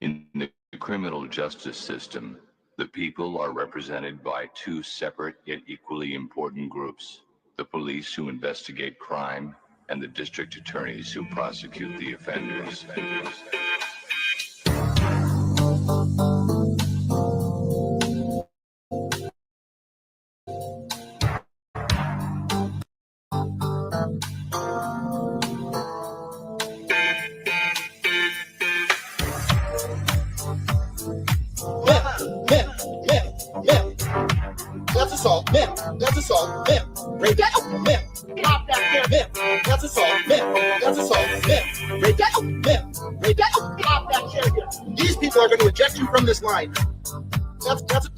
In the criminal justice system, the people are represented by two separate yet equally important groups: the police who investigate crime and the district attorneys who prosecute the offenders. That's assault, man. That's assault, man. Break it up, man. Pop that here, man. That's assault, man. That's assault, man. Break it up, man. Break it up, pop that here. These people are going to eject you from this line. That's assault,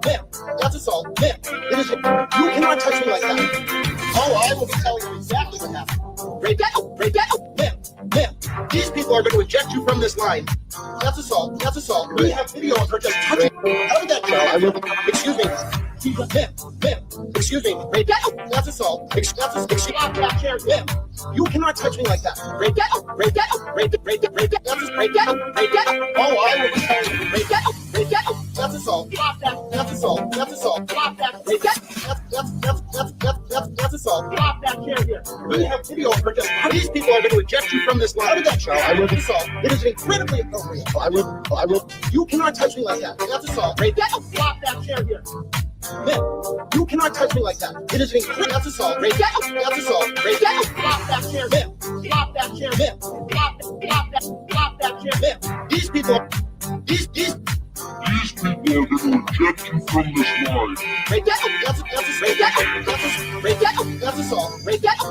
man. That's assault, man. It is. You cannot touch me like that. Oh, I will be telling you exactly what happened. Break it up, man. Man, these people are going to eject you from this line. That's assault. That's assault. We have video of her just touching. How did that go? I will. Excuse me. Excuse me. Break it up. That's assault. Man, you cannot touch me like that. Break it up. Break it up. Break it. Break it. Break it. That's break it up. Break it up. Oh, I will be telling you. Break it up. Break it up. That's assault. That's assault. That's assault. Break it. That's assault. Stop that here. We have video of her just. These people are going to eject you from this line. How did that show? I will be assault. It is incredibly appropriate. I will. You cannot touch me like that. That's assault. Break it up. Stop that here. Man, you cannot touch me like that. It is incredible. That's assault. Break it up. That's assault. Break it up. Stop that chair. Man. Stop that chair. Man. Stop that chair. Man. These people are going to eject you from this line. Break it up. Break it up. Break it up. That's assault. Break it up.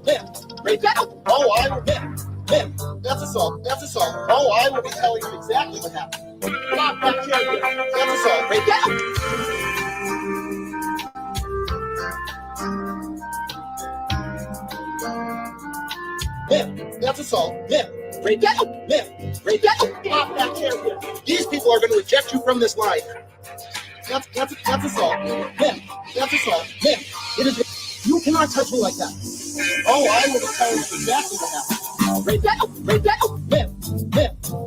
Man. Break it up. Oh, I will. Man. That's assault. That's assault. Oh, I will be telling you exactly what happened. Stop that chair. That's assault. Break it up. Man, that's assault. Man, break it up. Man, break it up. Pop that chair. These people are going to eject you from this line. That's assault. Man, that's assault. Man, it is. You cannot touch me like that. Oh, I will tell you exactly what happened. Break that up. Break that up. Man.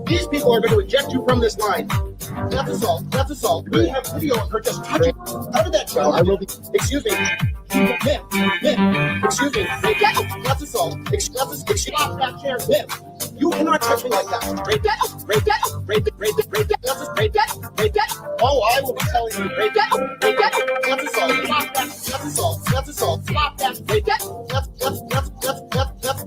These people are going to eject you from this line. That's assault. That's assault. We have video of her just touching. How did that go? I will be. Excuse me. Man, excuse me. Break that up. That's assault. Stop that chair. Man, you cannot touch me like that. Break that up. Break that up. Break it. Break it. Break it. That's break that up. Break that up. Oh, I will be telling you. Break that up. Break that up. That's assault. Stop that. That's assault. That's assault. Stop that. Break that.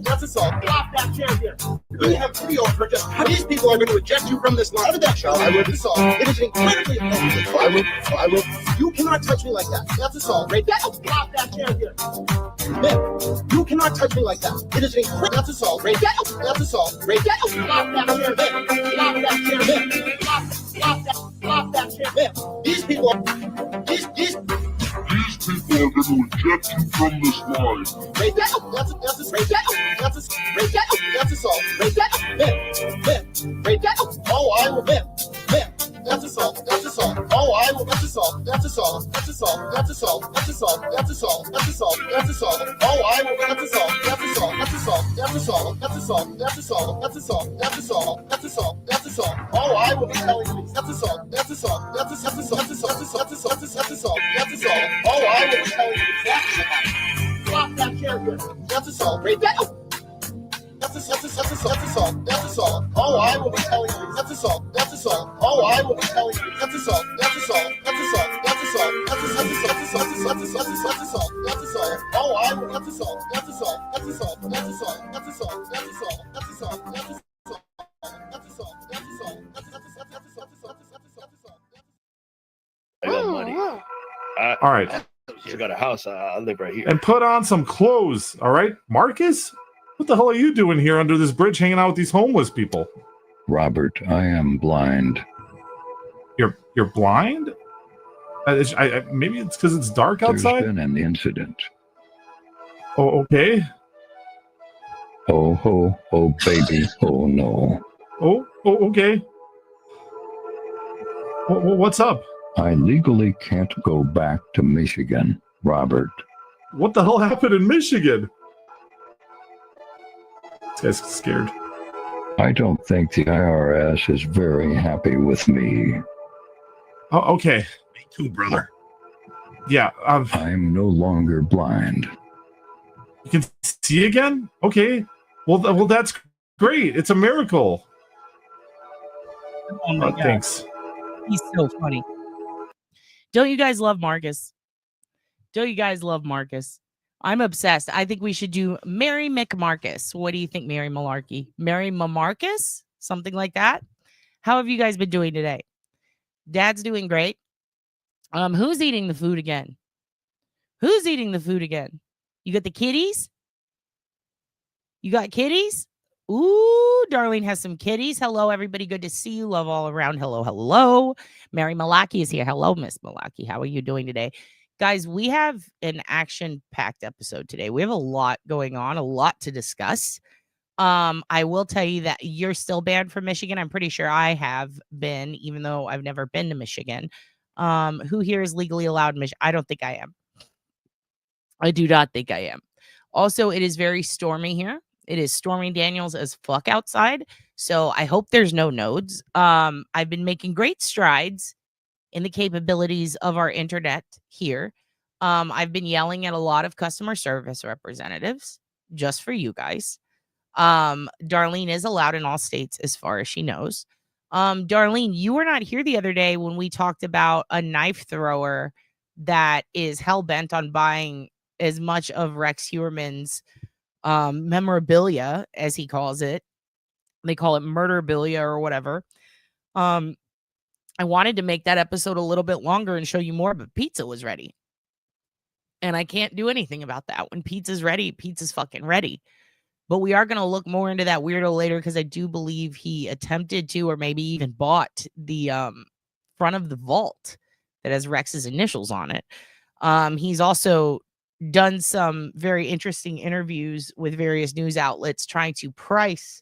That's assault. Stop that chair here. We have video of her just. These people are going to eject you from this line. How did that show? I will assault. It is incredibly appropriate. I will. You cannot touch me like that. That's assault. Break that up. Stop that chair here. Man, you cannot touch me like that. It is incredible. That's assault. Break that up. That's assault. Break that up. Stop that chair. Man. Stop that chair. Man. Stop that chair. Man. These people are going to eject you from this line. Break that up. That's break that up. Break that up. That's assault. Break that up. Man. Break that up. Oh, I will. Man. That's assault. That's assault. Oh, I will. That's assault. That's assault. That's assault. That's assault. That's assault. That's assault. That's assault. That's assault. Oh, I will. That's assault. That's assault. That's assault. That's assault. That's assault. That's assault. That's assault. That's assault. That's assault. That's assault. Oh, I will be telling you. That's assault. That's assault. That's assault. That's assault. That's assault. That's assault. That's assault. Oh, I will be telling you exactly what happened. Stop that chair here. That's assault. Break that up. That's assault. That's assault. Oh, I will be telling you. That's assault. That's assault. Oh, I will be telling you. That's assault. That's assault. That's assault. That's assault. That's assault. That's assault. That's assault. Oh, I will. That's assault. That's assault. That's assault. That's assault. That's assault. That's assault. That's assault. That's assault. That's assault. That's assault. I got money. All right. I got a house. I live right here. And put on some clothes. All right, Marcus. What the hell are you doing here under this bridge hanging out with these homeless people? Robert, I am blind. You're blind? Maybe it's because it's dark outside? There's been an incident. Oh, okay. Oh, baby. Oh, no. Oh, okay. What's up? I legally can't go back to Michigan, Robert. What the hell happened in Michigan? This guy's scared. I don't think the IRS is very happy with me. Oh, okay. Me too, brother. Yeah. I'm no longer blind. You can see again? Okay. Well, that's great. It's a miracle. Oh my God. Thanks. He's so funny. Don't you guys love Marcus? Don't you guys love Marcus? I'm obsessed. I think we should do Mary McMarcus. What do you think, Mary Malarkey? Mary Mamarcus? Something like that? How have you guys been doing today? Dad's doing great. Who's eating the food again? Who's eating the food again? You got the kitties? You got kitties? Ooh, Darlene has some kitties. Hello, everybody. Good to see you. Love all around. Hello, hello. Mary Malaki is here. Hello, Miss Malaki. How are you doing today? Guys, we have an action-packed episode today. We have a lot going on, a lot to discuss. I will tell you that you're still banned from Michigan. I'm pretty sure I have been, even though I've never been to Michigan. Who here is legally allowed in Michigan? I don't think I am. I do not think I am. Also, it is very stormy here. It is stormy Daniels as fuck outside. So I hope there's no nodes. I've been making great strides in the capabilities of our internet here. I've been yelling at a lot of customer service representatives just for you guys. Darlene is allowed in all states as far as she knows. Darlene, you were not here the other day when we talked about a knife thrower that is hell-bent on buying as much of Rex Heuermann's memorabilia, as he calls it. They call it murderabilia or whatever. I wanted to make that episode a little bit longer and show you more, but pizza was ready. And I can't do anything about that. When pizza's ready, pizza's fucking ready. But we are going to look more into that weirdo later because I do believe he attempted to or maybe even bought the front of the vault that has Rex's initials on it. He's also done some very interesting interviews with various news outlets trying to price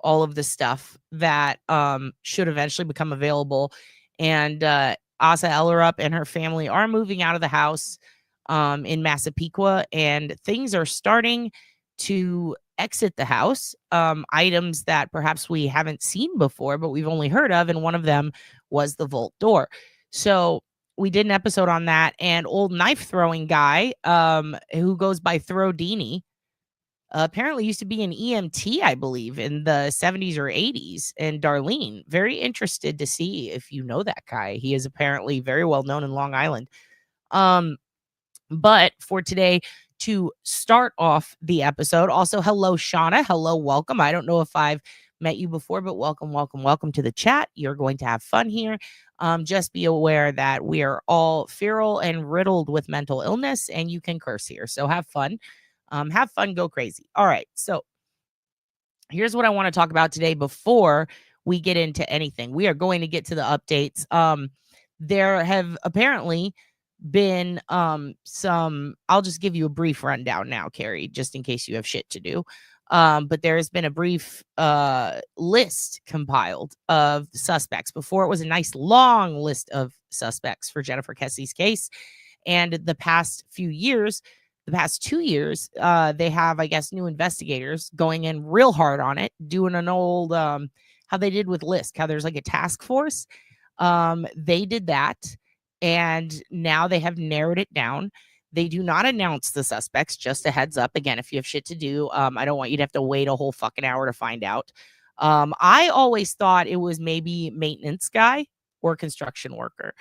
all of the stuff that should eventually become available. And Asa Ellerup and her family are moving out of the house in Massapequa, and things are starting to exit the house. Items that perhaps we haven't seen before, but we've only heard of, and one of them was the vault door. So we did an episode on that, and old knife throwing guy who goes by Throwdini apparently used to be an EMT, I believe, in the 70s or 80s. And Darlene, very interested to see if you know that guy. He is apparently very well known in Long Island. But for today, to start off the episode, also, hello, Shauna. Hello, welcome. I don't know if I've met you before, but welcome, welcome, welcome to the chat. You're going to have fun here. Just be aware that we are all feral and riddled with mental illness, and you can curse here. So have fun. Have fun, go crazy. All right. So here's what I want to talk about today before we get into anything. We are going to get to the updates. There have apparently been some, I'll just give you a brief rundown now, Carrie, just in case you have shit to do. But there has been a brief list compiled of suspects. Before, it was a nice long list of suspects for Jennifer Kesse's case. And the past 2 years, they have, I guess, new investigators going in real hard on it, doing an old, how they did with Lisk, how there's like a task force. They did that. And now they have narrowed it down. They do not announce the suspects, just a heads up. Again, if you have shit to do, I don't want you to have to wait a whole fucking hour to find out. I always thought it was maybe maintenance guy or construction worker.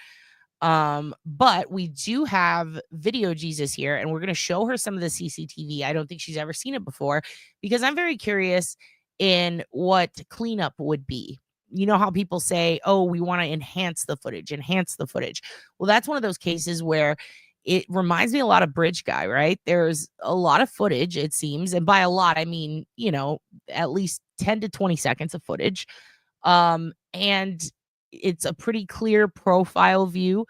But we do have Video Jesus here, and we're going to show her some of the CCTV. I don't think she's ever seen it before because I'm very curious in what cleanup would be. You know how people say, oh, we want to enhance the footage. Well, that's one of those cases where it reminds me a lot of Bridge Guy, right? There's a lot of footage, it seems. And by a lot, I mean, at least 10 to 20 seconds of footage. And it's a pretty clear profile view,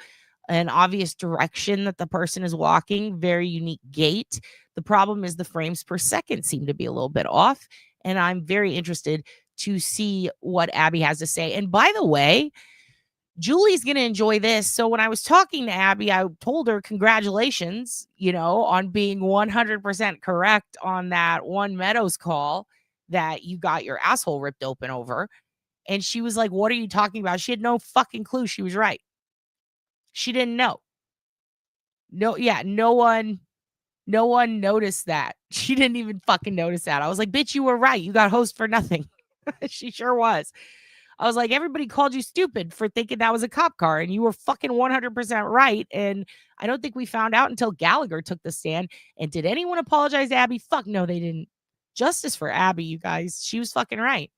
an obvious direction that the person is walking, very unique gait. The problem is the frames per second seem to be a little bit off. And I'm very interested to see what Abby has to say. And by the way, Julie's going to enjoy this. So when I was talking to Abby, I told her congratulations, on being 100% correct on that one Meadows call. that you got your asshole ripped open over. And she was like, what are you talking about? She had no fucking clue she was right. She didn't know. No one noticed that. She didn't even fucking notice that. I was like, bitch, you were right. You got hosed for nothing. She sure was. I was like, everybody called you stupid for thinking that was a cop car, and you were fucking 100% right. And I don't think we found out until Gallagher took the stand. And did anyone apologize to Abby? Fuck no, they didn't. Justice for Abby, you guys. She was fucking right.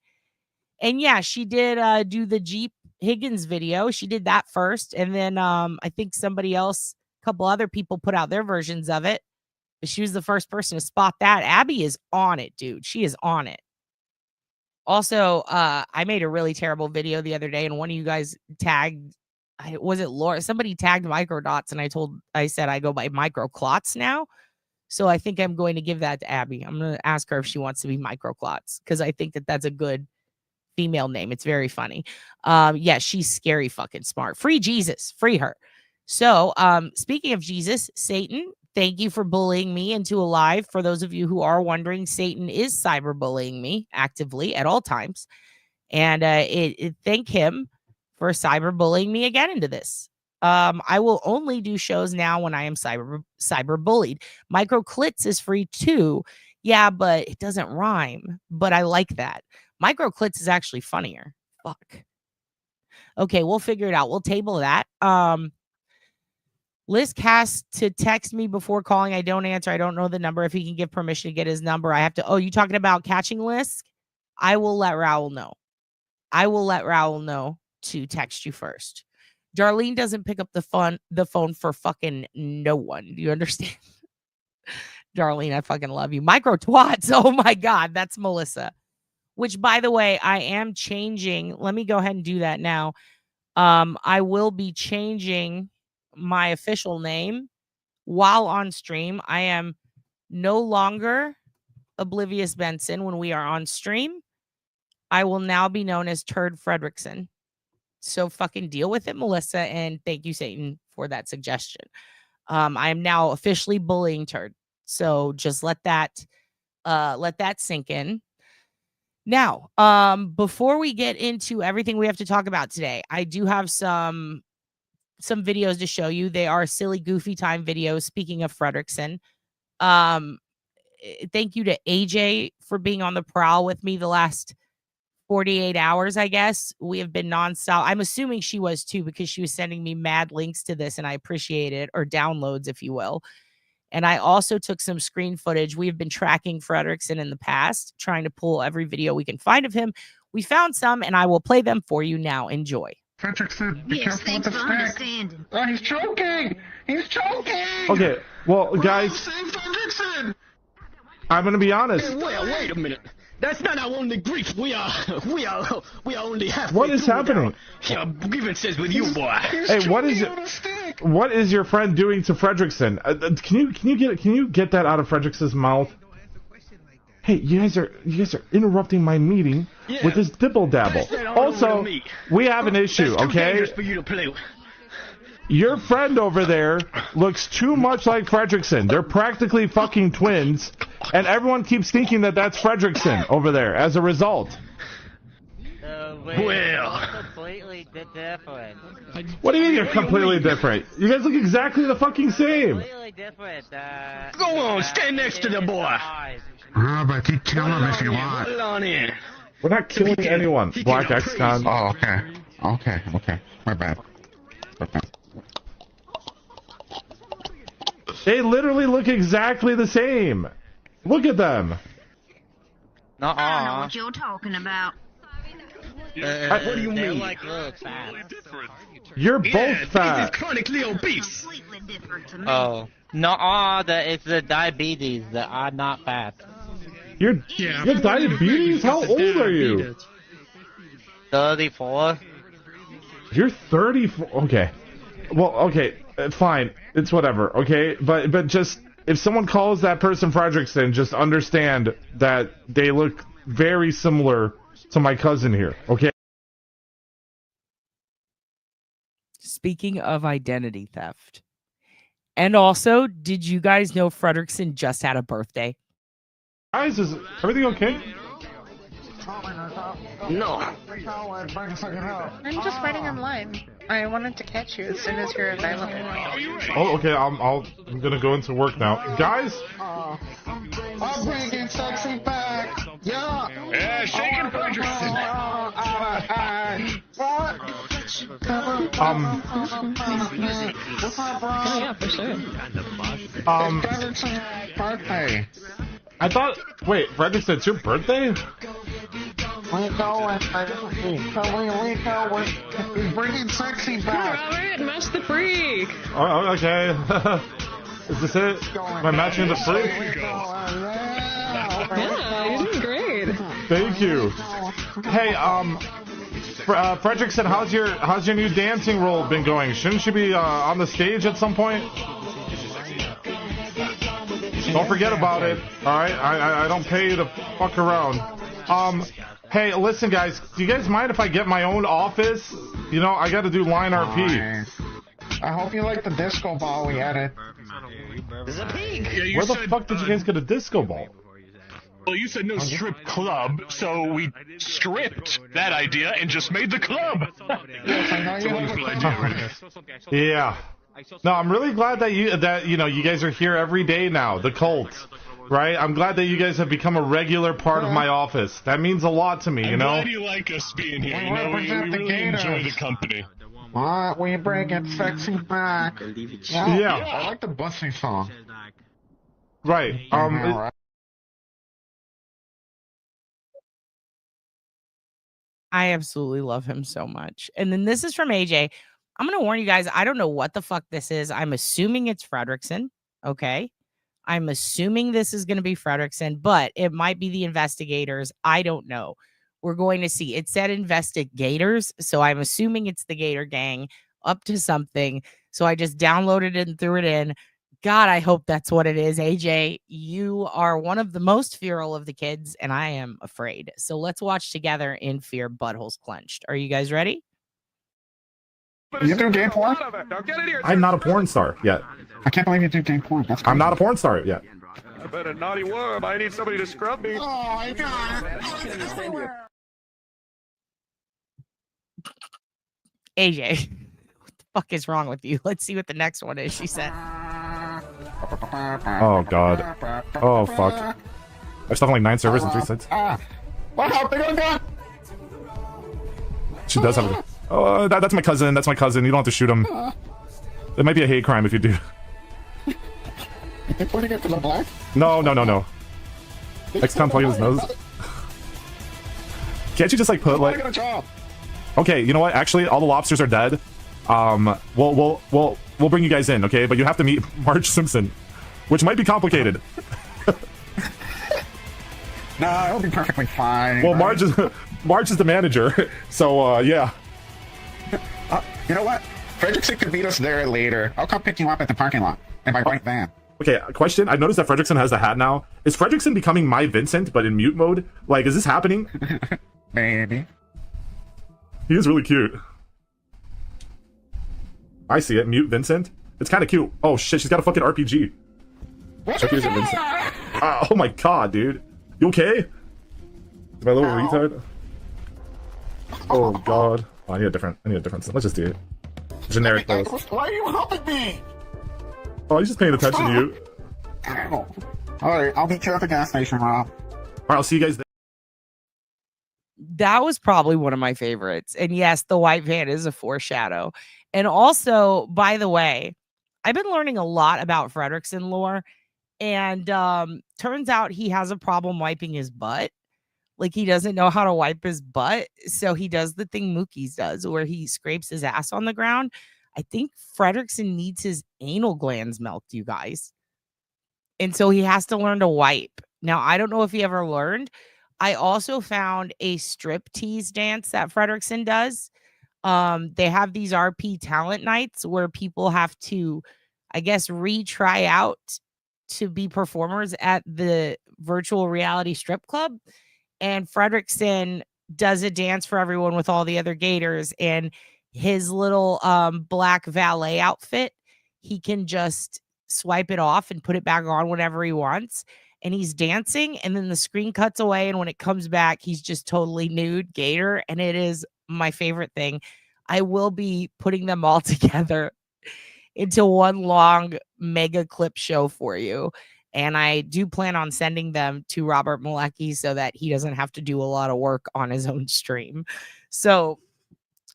And yeah, she did do the Jeep Higgins video. She did that first. And then I think somebody else, a couple other people put out their versions of it. But she was the first person to spot that. Abby is on it, dude. She is on it. Also, I made a really terrible video the other day, and one of you guys tagged, was it Laura? Somebody tagged Microdots, and I said I go by Microclots now. So I think I'm going to give that to Abby. I'm going to ask her if she wants to be Microclots, because I think that that's a good female name. It's very funny. Yeah, she's scary fucking smart. Free Jesus. Free her. So speaking of Jesus, Satan, thank you for bullying me into a live. For those of you who are wondering, Satan is cyberbullying me actively at all times. And thank him for cyberbullying me again into this. I will only do shows now when I am cyberbullied. Microclits is free too. Yeah, but it doesn't rhyme. But I like that. Microclits is actually funnier. Fuck. Okay, we'll figure it out. We'll table that. Liz has to text me before calling. I don't answer. I don't know the number. If he can give permission to get his number, I have to. Oh, you talking about catching Liz? I will let Raul know. I will let Raul know to text you first. Darlene doesn't pick up the phone for fucking no one. Do you understand? Darlene, I fucking love you. Micro twats. Oh my God, that's Melissa. Which, by the way, I am changing. Let me go ahead and do that now. I will be changing my official name while on stream. I am no longer Oblivious Benson when we are on stream. I will now be known as Turd Fredrickson. So fucking deal with it, Melissa, and thank you, Satan, for that suggestion. I am now officially bullying Turd. So just let that sink in. Now, before we get into everything we have to talk about today, I do have some videos to show you. They are silly, goofy time videos. Speaking of Fredrickson, thank you to AJ for being on the prowl with me the last 48 hours, I guess. We have been nonstop. I'm assuming she was too, because she was sending me mad links to this, and I appreciate it, or downloads, if you will. And I also took some screen footage. We've been tracking Fredrickson in the past, trying to pull every video we can find of him. We found some, and I will play them for you now. Enjoy. Fredrickson, be careful with the stick. Oh, he's choking! He's choking! Okay, well, guys, Save Fredrickson! I'm going to be honest. Hey, wait a minute. That's not our only grief. We are only halfway. What is happening? Your grievances with you, boy. Hey, what is your friend doing to Fredrickson? Can you get that out of Fredrickson's mouth? Hey, you guys are interrupting my meeting with this dibble dabble. Also, we have an issue, okay? For you to play with. Your friend over there looks too much like Fredrickson. They're practically fucking twins, and everyone keeps thinking that that's Fredrickson over there as a result. Well, completely different. What do you mean you're completely different? You guys look exactly the fucking same. Completely different. Go on, stand next to the boy. But you kill him if you want. Hold on in. We're not killing anyone, Black X-Con. Oh, okay. My bad. They literally look exactly the same. Look at them. Nuh-uh. I don't know what you're talking about. What do you They're mean? like little fat. You're both He's fat. chronically obese. Completely different to me. Oh. Nuh-uh, it's the diabetes that I'm not fat. You're diabetes? How old are you? 34. You're 34. Okay. Well, okay. Fine. It's whatever. Okay. But just, if someone calls that person Fredrickson, just understand that they look very similar to my cousin here. Okay. Speaking of identity theft. And also, did you guys know Fredrickson just had a birthday? Guys, is everything okay? No. I'm just waiting in line. I wanted to catch you as soon as you're available. Oh, okay. I'm gonna go into work now, guys. I'm bringing sexy back. Yeah. Yeah, shake it, Fredrickson. Yeah, for sure. Birthday. I thought. Wait, Fredrickson, it's your birthday? We go. We're bringing sexy back. Robert, match the freak. Oh, okay. Is this it? Am I matching the freak? Yeah, you're doing great. Thank you. Hey, Fredrickson, how's your new dancing role been going? Shouldn't you be on the stage at some point? Don't forget about it. All right, I don't pay you to fuck around. Hey, listen, guys. Do you guys mind if I get my own office? You know, I got to do line RP. I hope you like the disco ball we added. There's a pig. Yeah, Where the fuck did you guys get a disco ball? Well, you said no strip club, so we stripped that idea and just made the club. Yes, I know you have a idea, Yeah. No, I'm really glad that you guys are here every day now. The cult, right? I'm glad that you guys have become a regular part of my office. That means a lot to me, you know. I'm glad you like us being here. You know, we really enjoy the company. We bring it sexy back. Yeah. I like the busing song. Right. I absolutely love him so much. And then this is from AJ. I'm going to warn you guys, I don't know what the fuck this is. I'm assuming it's Fredrickson. Okay. I'm assuming this is going to be Fredrickson, but it might be the investigators. I don't know. We're going to see. It said investigators, so I'm assuming it's the Gator Gang up to something. So I just downloaded it and threw it in. God, I hope that's what it is. AJ, you are one of the most fearful of the kids, and I am afraid. So let's watch together in fear, buttholes clenched. Are you guys ready? You do gay porn? I'm not a porn star yet. I can't believe you do gay porn. That's crazy. I'm not a porn star yet. I bet a naughty worm. I need somebody to scrub me. Oh, my God. AJ, what the fuck is wrong with you? Let's see what the next one is, she said. Oh, God. Oh, fuck. I have stuff on like 9 servers and 3 sites. Wow, they got a gun. She does have a gun. Oh, that's my cousin. That's my cousin. You don't have to shoot him. It might be a hate crime if you do. They're putting it to the black? No. XCOM playing his nose. Can't you just like put like... Okay, you know what? Actually, all the lobsters are dead. We'll bring you guys in, okay? But you have to meet Marge Simpson, which might be complicated. No, it'll be perfectly fine. Well, Marge is the manager, so yeah. You know what? Fredrickson could meet us there later. I'll come pick you up at the parking lot in my white van. Okay, question. I've noticed that Fredrickson has a hat now. Is Fredrickson becoming my Vincent, but in mute mode? Like, is this happening? Maybe. He is really cute. I see it. Mute Vincent. It's kind of cute. Oh shit, she's got a fucking RPG. Check using Vincent. Oh my god, dude. You okay? Is my little retard? Oh god. Oh, I need a different. Let's just do it. Generic clothes. Why are you helping me? Oh, he's just paying attention to you. Ow. Alright, I'll meet you at the gas station, Rob. Alright, I'll see you guys there. That was probably one of my favorites. And yes, the white van is a foreshadow. And also, by the way, I've been learning a lot about Fredrickson lore. And turns out he has a problem wiping his butt. Like, he doesn't know how to wipe his butt. So he does the thing Mookie's does, where he scrapes his ass on the ground. I think Fredrickson needs his anal glands milked, you guys. And so he has to learn to wipe. Now, I don't know if he ever learned. I also found a striptease dance that Fredrickson does. They have these RP talent nights where people have to, I guess, retry out to be performers at the virtual reality strip club. And Fredrickson does a dance for everyone with all the other gators, and his little black valet outfit, he can just swipe it off and put it back on whenever he wants. and he's dancing, and then the screen cuts away, and when it comes back, he's just totally nude, gator, and it is my favorite thing. I will be putting them all together into one long mega clip show for you. And I do plan on sending them to Robert Malecki so that he doesn't have to do a lot of work on his own stream. So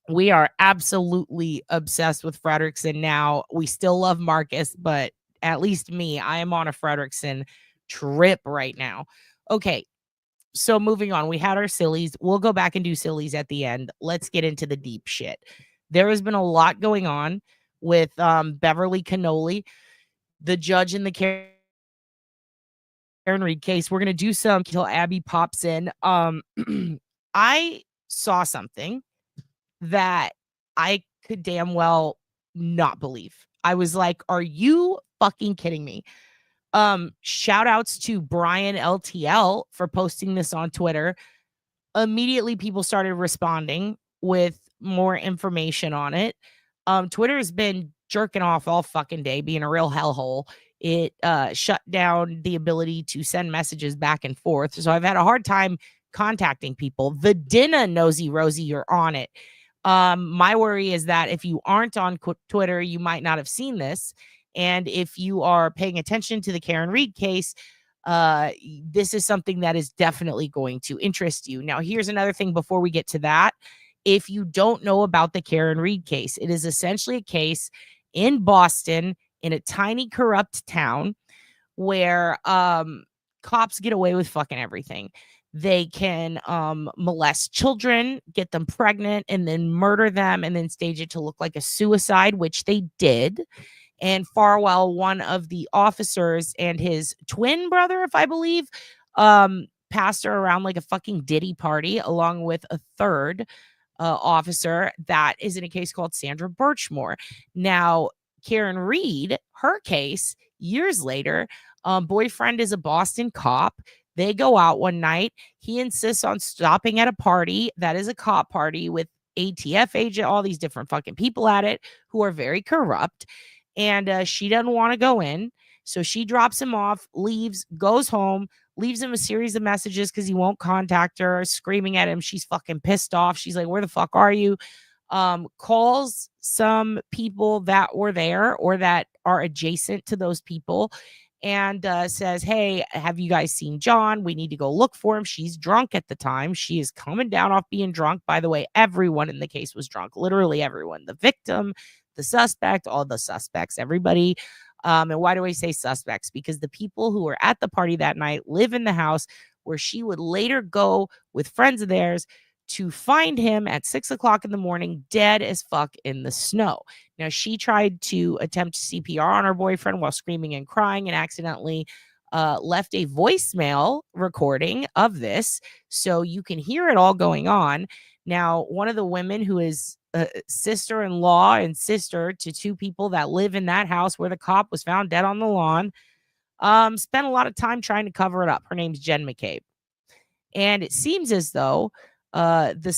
we are absolutely obsessed with Fredrickson now. We still love Marcus, but at least me, I am on a Fredrickson trip right now. Okay, so moving on. We had our sillies. We'll go back and do sillies at the end. Let's get into the deep shit. There has been a lot going on with Beverly Cannoli, the judge in the Karen Reed case. We're going to do some until Abby pops in. I saw something that I could damn well not believe. I was like, are you fucking kidding me? Shout outs to Brian LTL for posting this on Twitter. Immediately people started responding with more information on it. Twitter has been jerking off all fucking day, being a real hellhole. It shut down the ability to send messages back and forth. So I've had a hard time contacting people. The Dinna Nosy Rosie, you're on it. My worry is that if you aren't on Twitter, you might not have seen this. And if you are paying attention to the Karen Reed case, this is something that is definitely going to interest you. Now, here's another thing before we get to that. If you don't know about the Karen Reed case, it is essentially a case in Boston, in a tiny corrupt town where cops get away with fucking everything. They can molest children, get them pregnant, and then murder them, and then stage it to look like a suicide, which they did. And Farwell, one of the officers, and his twin brother, if I believe, passed her around like a fucking Diddy party, along with a third officer that is in a case called Sandra Birchmore. Now, Karen Reed, her case, years later, boyfriend is a Boston cop. They go out one night. He insists on stopping at a party that is a cop party with ATF agent, all these different fucking people at it who are very corrupt. And she doesn't want to go in. So she drops him off, leaves, goes home, leaves him a series of messages because he won't contact her, screaming at him. She's fucking pissed off. She's like, where the fuck are you? Calls some people that were there or that are adjacent to those people and says, hey, have you guys seen John? We need to go look for him. She's drunk at the time. She is coming down off being drunk. By the way, everyone in the case was drunk. Literally everyone. The victim, the suspect, all the suspects, everybody. And why do I say suspects? Because the people who were at the party that night live in the house where she would later go with friends of theirs to find him at 6 o'clock in the morning, dead as fuck in the snow. Now, she tried to attempt CPR on her boyfriend while screaming and crying and accidentally left a voicemail recording of this. So you can hear it all going on. Now, one of the women who is sister-in-law and sister to two people that live in that house where the cop was found dead on the lawn, spent a lot of time trying to cover it up. Her name's Jen McCabe. And it seems as though the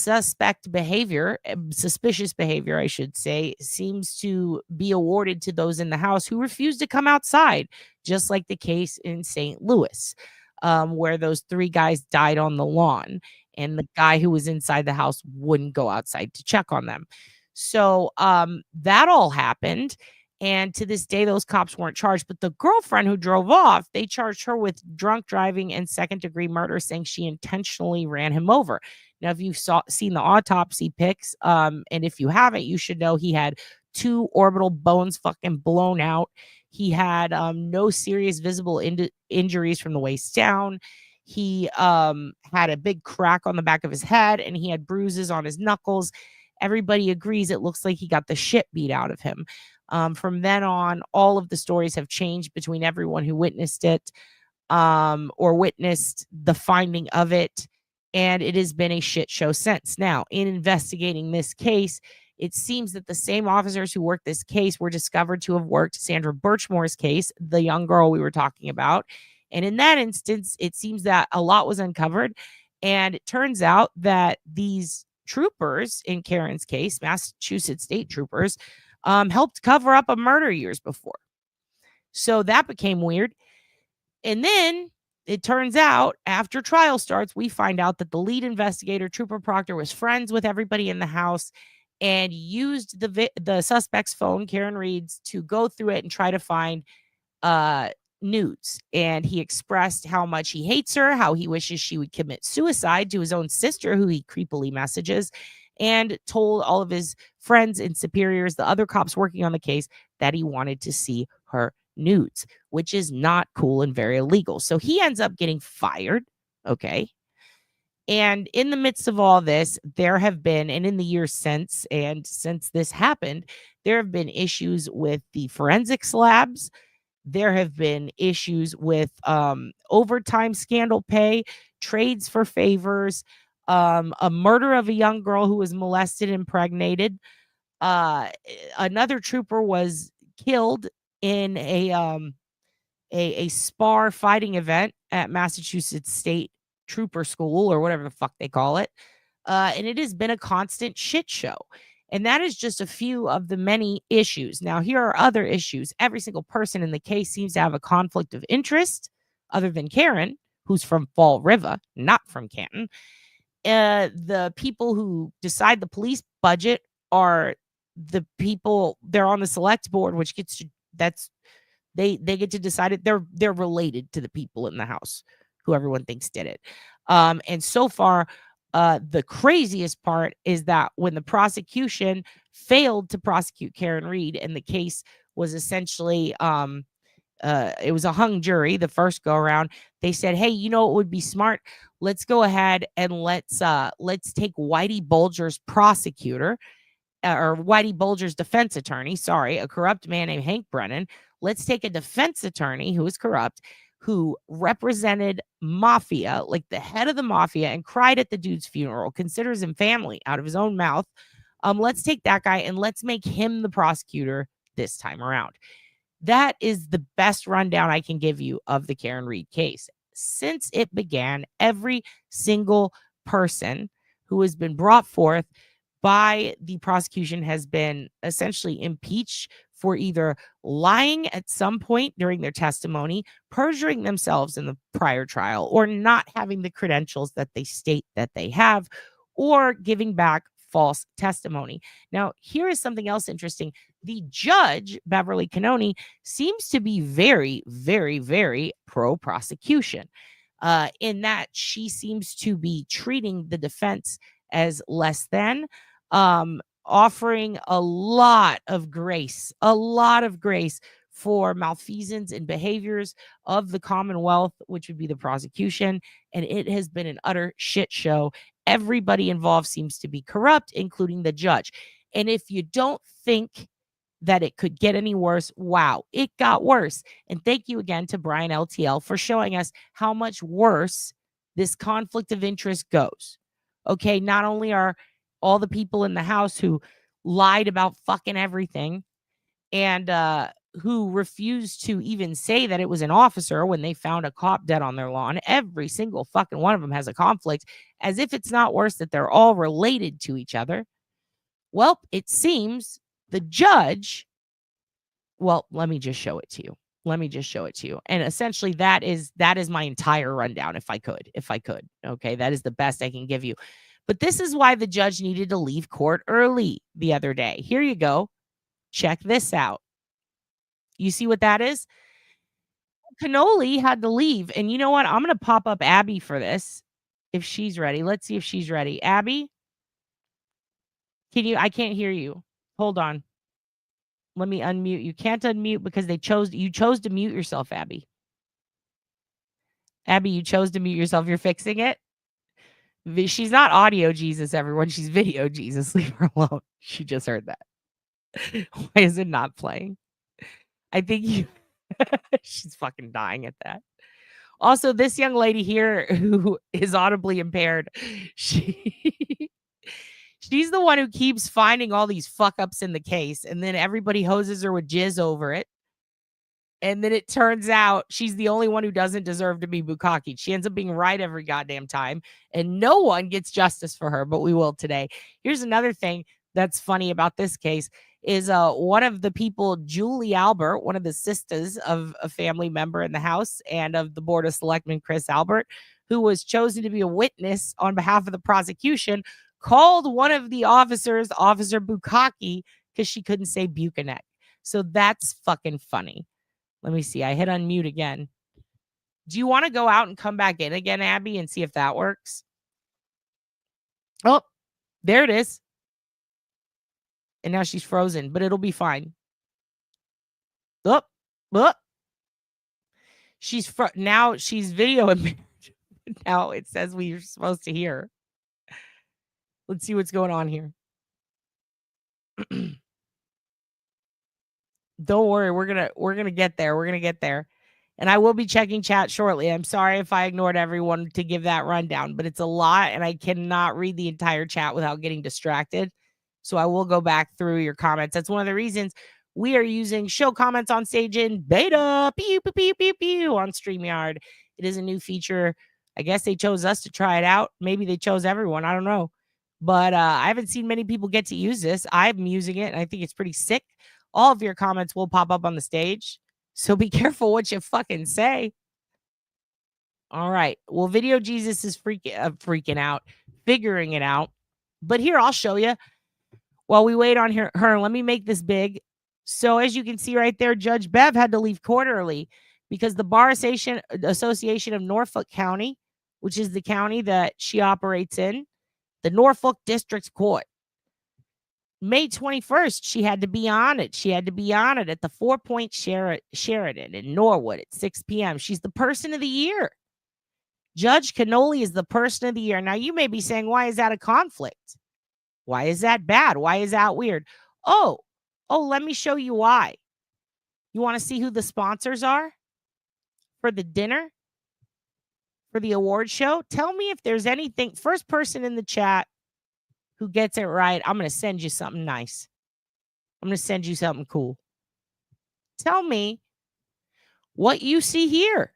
suspicious behavior, I should say, seems to be awarded to those in the house who refused to come outside, just like the case in St. Louis, where those three guys died on the lawn. And the guy who was inside the house wouldn't go outside to check on them. So that all happened. And to this day, those cops weren't charged. But the girlfriend who drove off, they charged her with drunk driving and second-degree murder, saying she intentionally ran him over. Now, if you've seen the autopsy pics, and if you haven't, you should know he had 2 orbital bones fucking blown out. He had no serious visible injuries from the waist down. He had a big crack on the back of his head, and he had bruises on his knuckles. Everybody agrees it looks like he got the shit beat out of him. From then on, all of the stories have changed between everyone who witnessed it or witnessed the finding of it, and it has been a shit show since. Now, in investigating this case, it seems that the same officers who worked this case were discovered to have worked Sandra Birchmore's case, the young girl we were talking about. And in that instance, it seems that a lot was uncovered. And it turns out that these troopers in Karen's case, Massachusetts state troopers, helped cover up a murder years before. So that became weird. And then it turns out after trial starts, we find out that the lead investigator, Trooper Proctor, was friends with everybody in the house and used the suspect's phone, Karen Reed's, to go through it and try to find nudes. And he expressed how much he hates her, how he wishes she would commit suicide to his own sister, who he creepily messages, and told all of his friends and superiors, the other cops working on the case, that he wanted to see her nudes, which is not cool and very illegal. So he ends up getting fired. Okay. And in the midst of all this, there have been, and in the years since, and since this happened, there have been issues with the forensics labs. There have been issues with overtime scandal pay, trades for favors, a murder of a young girl who was molested and impregnated. Another trooper was killed in a spar fighting event at Massachusetts State Trooper School, or whatever the fuck they call it. And it has been a constant shit show. And that is just a few of the many issues. Now, here are other issues. Every single person in the case seems to have a conflict of interest, other than Karen, who's from Fall River, not from Canton. The people who decide the police budget are the people, they're on the select board, which gets to, they get to decide it. They're related to the people in the house who everyone thinks did it. And so far, the craziest part is that when the prosecution failed to prosecute Karen Reed, and the case was essentially, it was a hung jury the first go around, they said, hey, you know, it would be smart. Let's go ahead and let's take Whitey Bulger's prosecutor, or Whitey Bulger's defense attorney, sorry, a corrupt man named Hank Brennan. Let's take a defense attorney who is corrupt, who represented mafia, like the head of the mafia, and cried at the dude's funeral, considers him family out of his own mouth. Let's take that guy and let's make him the prosecutor this time around. That is the best rundown I can give you of the Karen Reed case. Since it began, every single person who has been brought forth by the prosecution has been essentially impeached for either lying at some point during their testimony, perjuring themselves in the prior trial, or not having the credentials that they state that they have, or giving back false testimony. Now, here is something else interesting. The judge, Beverly Cannoni, seems to be very, very, very pro-prosecution, in that she seems to be treating the defense as less than, offering a lot of grace for malfeasance and behaviors of the Commonwealth, which would be the prosecution. And it has been an utter shit show. Everybody involved seems to be corrupt, including the judge. And if you don't think that it could get any worse, wow, it got worse. And thank you again to Brian LTL for showing us how much worse this conflict of interest goes. Okay, not only are all the people in the house who lied about fucking everything, and who refused to even say that it was an officer when they found a cop dead on their lawn, every single fucking one of them has a conflict, as if it's not worse that they're all related to each other. Well, it seems the judge, well, let me just show it to you. And essentially that is my entire rundown, if I could. Okay, that is the best I can give you. But this is why the judge needed to leave court early the other day. Here you go. Check this out. You see what that is? Cannoli had to leave. And you know what? I'm going to pop up Abby for this, if she's ready. Let's see if she's ready. Abby? I can't hear you. Hold on. Let me unmute. You can't unmute because you chose to mute yourself, Abby. Abby, you chose to mute yourself. You're fixing it? She's not audio Jesus, everyone. She's video Jesus. Leave her alone. She just heard that. Why is it not playing? I think she's fucking dying at that. Also, this young lady here who is audibly impaired, she's the one who keeps finding all these fuck ups in the case, and then everybody hoses her with jizz over it. And then it turns out she's the only one who doesn't deserve to be bukkake. She ends up being right every goddamn time, and no one gets justice for her, but we will today. Here's another thing that's funny about this case is one of the people, Julie Albert, one of the sisters of a family member in the House and of the Board of Selectmen, Chris Albert, who was chosen to be a witness on behalf of the prosecution, called one of the officers, Officer Bukaki, because she couldn't say Buchanan. So that's fucking funny. Let me see. I hit unmute again. Do you want to go out and come back in again, Abby, and see if that works? Oh, there it is. And now she's frozen, but it'll be fine. Oh. Now she's video impaired. Now it says we're supposed to hear. Let's see what's going on here. Don't worry, we're gonna get there. We're gonna get there. And I will be checking chat shortly. I'm sorry if I ignored everyone to give that rundown, but it's a lot and I cannot read the entire chat without getting distracted. So I will go back through your comments. That's one of the reasons we are using show comments on stage in beta pew, pew, pew, pew, pew, on StreamYard. It is a new feature. I guess they chose us to try it out. Maybe they chose everyone. I don't know. But I haven't seen many people get to use this. I'm using it and I think it's pretty sick. All of your comments will pop up on the stage. So be careful what you fucking say. All right. Well, Video Jesus is freaking out, figuring it out. But here, I'll show you. While we wait on her, let me make this big. So as you can see right there, Judge Bev had to leave court early because the Bar Association of Norfolk County, which is the county that she operates in, the Norfolk District Court, May 21st, she had to be on it. She had to be on it at the 4 Point Sheridan in Norwood at 6 p.m. She's the person of the year. Judge Cannoli is the person of the year. Now, you may be saying, why is that a conflict? Why is that bad? Why is that weird? Oh, let me show you why. You want to see who the sponsors are for the dinner, for the award show? Tell me if there's anything. First person in the chat who gets it right, I'm going to send you something nice. I'm going to send you something cool. Tell me what you see here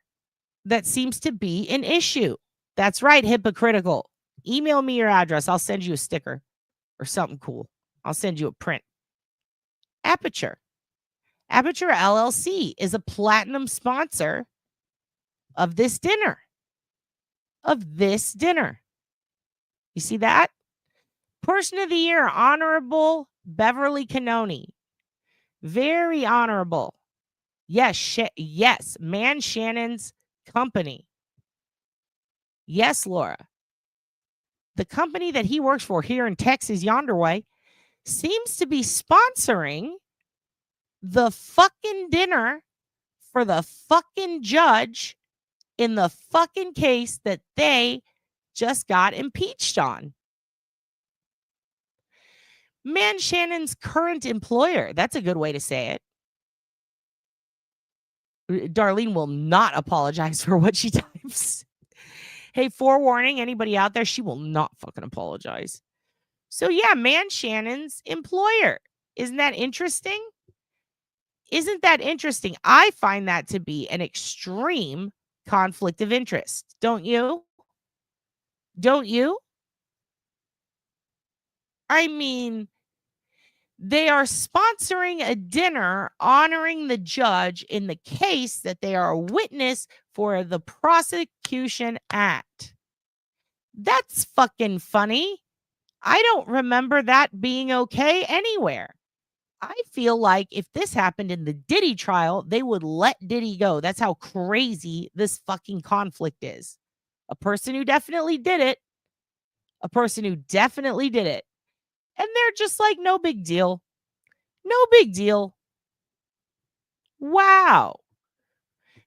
that seems to be an issue. That's right, hypocritical. Email me your address. I'll send you a sticker or something cool. I'll send you a print. Aperture. Aperture LLC is a platinum sponsor of this dinner. You see that? Person of the Year, Honorable Beverly Cannoni. Very honorable. Yes, Man Shannon's company. Yes, Laura. The company that he works for here in Texas, yonder way, seems to be sponsoring the fucking dinner for the fucking judge in the fucking case that they just got impeached on. Man Shannon's current employer. That's a good way to say it. Darlene will not apologize for what she types. Hey, forewarning, anybody out there, she will not fucking apologize. So yeah, Man Shannon's employer. Isn't that interesting? Isn't that interesting? I find that to be an extreme conflict of interest. Don't you? Don't you? I mean, they are sponsoring a dinner honoring the judge in the case that they are a witness for the prosecution at. That's fucking funny. I don't remember that being okay anywhere. I feel like if this happened in the Diddy trial, they would let Diddy go. That's how crazy this fucking conflict is. A person who definitely did it. And they're just like, no big deal. No big deal. Wow.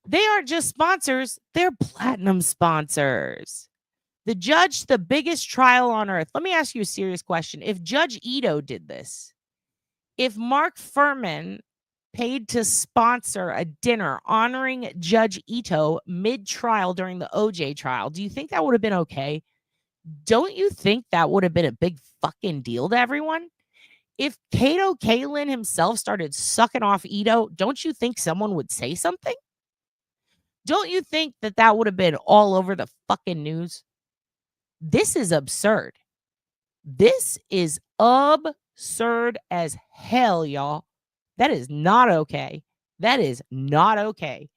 They aren't just sponsors. They're platinum sponsors. The judge, the biggest trial on earth. Let me ask you a serious question. If Judge Ito did this, if Mark Furman paid to sponsor a dinner honoring Judge Ito mid-trial during the OJ trial, do you think that would have been okay? Don't you think that would have been a big fucking deal to everyone? If Kato Kalin himself started sucking off Ito, don't you think someone would say something? Don't you think that that would have been all over the fucking news? This is absurd. This is absurd. Absurd as hell, y'all. That is not okay. That is not okay.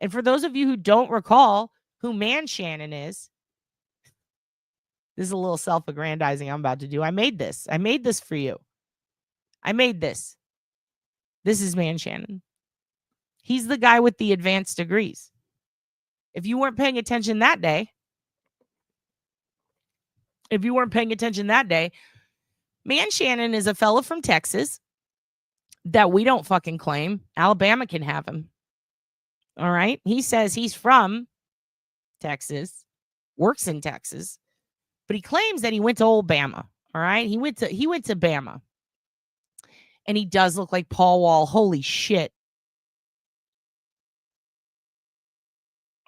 And for those of you who don't recall who Man Shannon is, this is a little self-aggrandizing I'm about to do. I made this. I made this for you. I made this. This is Man Shannon. He's the guy with the advanced degrees. If you weren't paying attention that day, Man Shannon is a fella from Texas that we don't fucking claim. Alabama can have him. All right? He says he's from Texas, works in Texas, but he claims that he went to old Bama. All right? He went to Bama. And he does look like Paul Wall. Holy shit.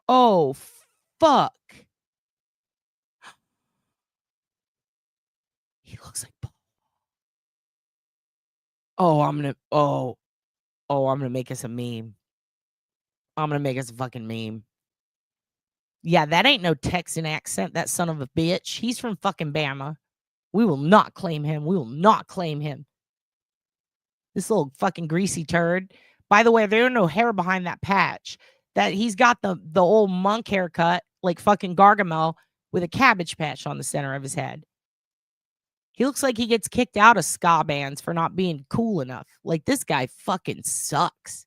Oh, fuck. He looks like Paul. I'm gonna make us a meme. I'm gonna make us a fucking meme. Yeah, that ain't no Texan accent, that son of a bitch. He's from fucking Bama. We will not claim him. We will not claim him. This little fucking greasy turd. By the way, there's no hair behind that patch. That he's got the old monk haircut, like fucking Gargamel, with a cabbage patch on the center of his head. He looks like he gets kicked out of ska bands for not being cool enough. Like, this guy fucking sucks.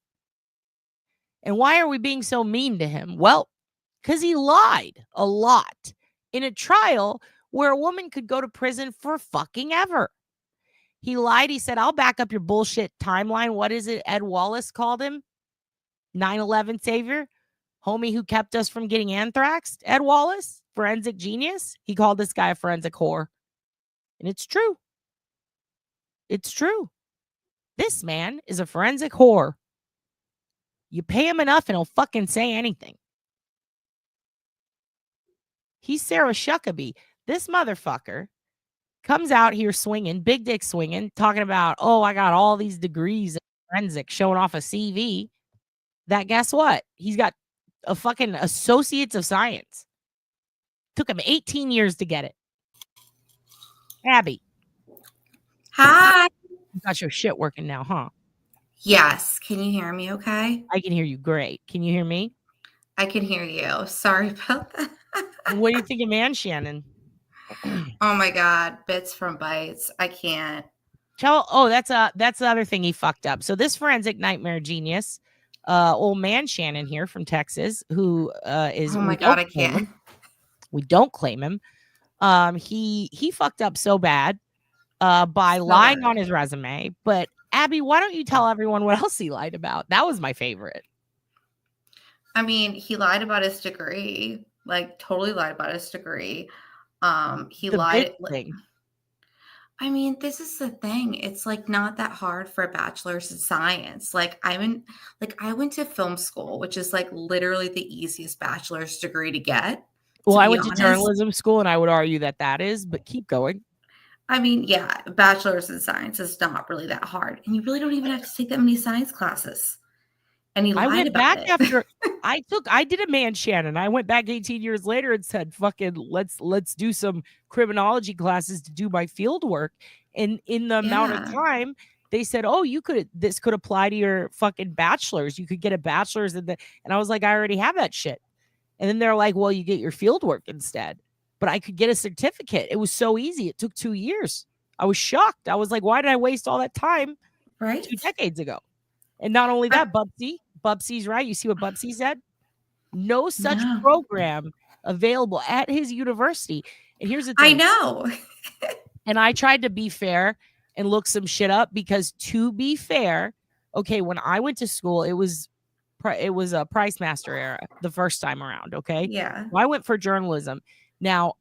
And why are we being so mean to him? Well, because he lied a lot in a trial where a woman could go to prison for fucking ever. He lied. He said, I'll back up your bullshit timeline. What is it Ed Wallace called him? 9/11 savior? Homie who kept us from getting anthrax? Ed Wallace? Forensic genius? He called this guy a forensic whore. And it's true. It's true. This man is a forensic whore. You pay him enough and he'll fucking say anything. He's Sarah Shuckabee. This motherfucker comes out here swinging, big dick swinging, talking about, I got all these degrees in forensic, showing off a CV. That, guess what? He's got a fucking associates of science. Took him 18 years to get it. Abby. Hi. You got your shit working now, huh? Yes. Can you hear me okay? I can hear you great. Can you hear me? I can hear you. Sorry about that. What do you think of Man Shannon? Oh my God. Bits from Bites. I can't. That's the other thing he fucked up. So this forensic nightmare genius, old Man Shannon here from Texas, who is, oh my God, I can't. We don't claim him. He fucked up so bad by lying on his resume. But Abby, why don't you tell everyone what else he lied about? That was my favorite. I mean, he lied about his degree, like totally lied about his degree. He lied. I mean, this is the thing. It's like not that hard for a bachelor's in science. I went to film school, which is like literally the easiest bachelor's degree to get. Well, I went to journalism school, and I would argue that is, but keep going. I mean, yeah, bachelor's in science is not really that hard, and you really don't even have to take that many science classes. And he lied about it. After I did a Man Shannon. I went back 18 years later and said, fucking let's do some criminology classes to do my field work. And in the amount of time, they said, this could apply to your fucking bachelor's. You could get a bachelor's and I was like, I already have that shit. And then they're like, well, you get your field work instead. But I could get a certificate. It was so easy. It took 2 years. I was shocked. I was like, why did I waste all that time 2 decades ago? And not only that, Bubsy's right. You see what Bubsy said? No such program available at his university. And here's the thing. I know. And I tried to be fair and look some shit up because, to be fair, okay, when I went to school, it was a Price Master era the first time around. Okay. Yeah. Well, I went for journalism. Now,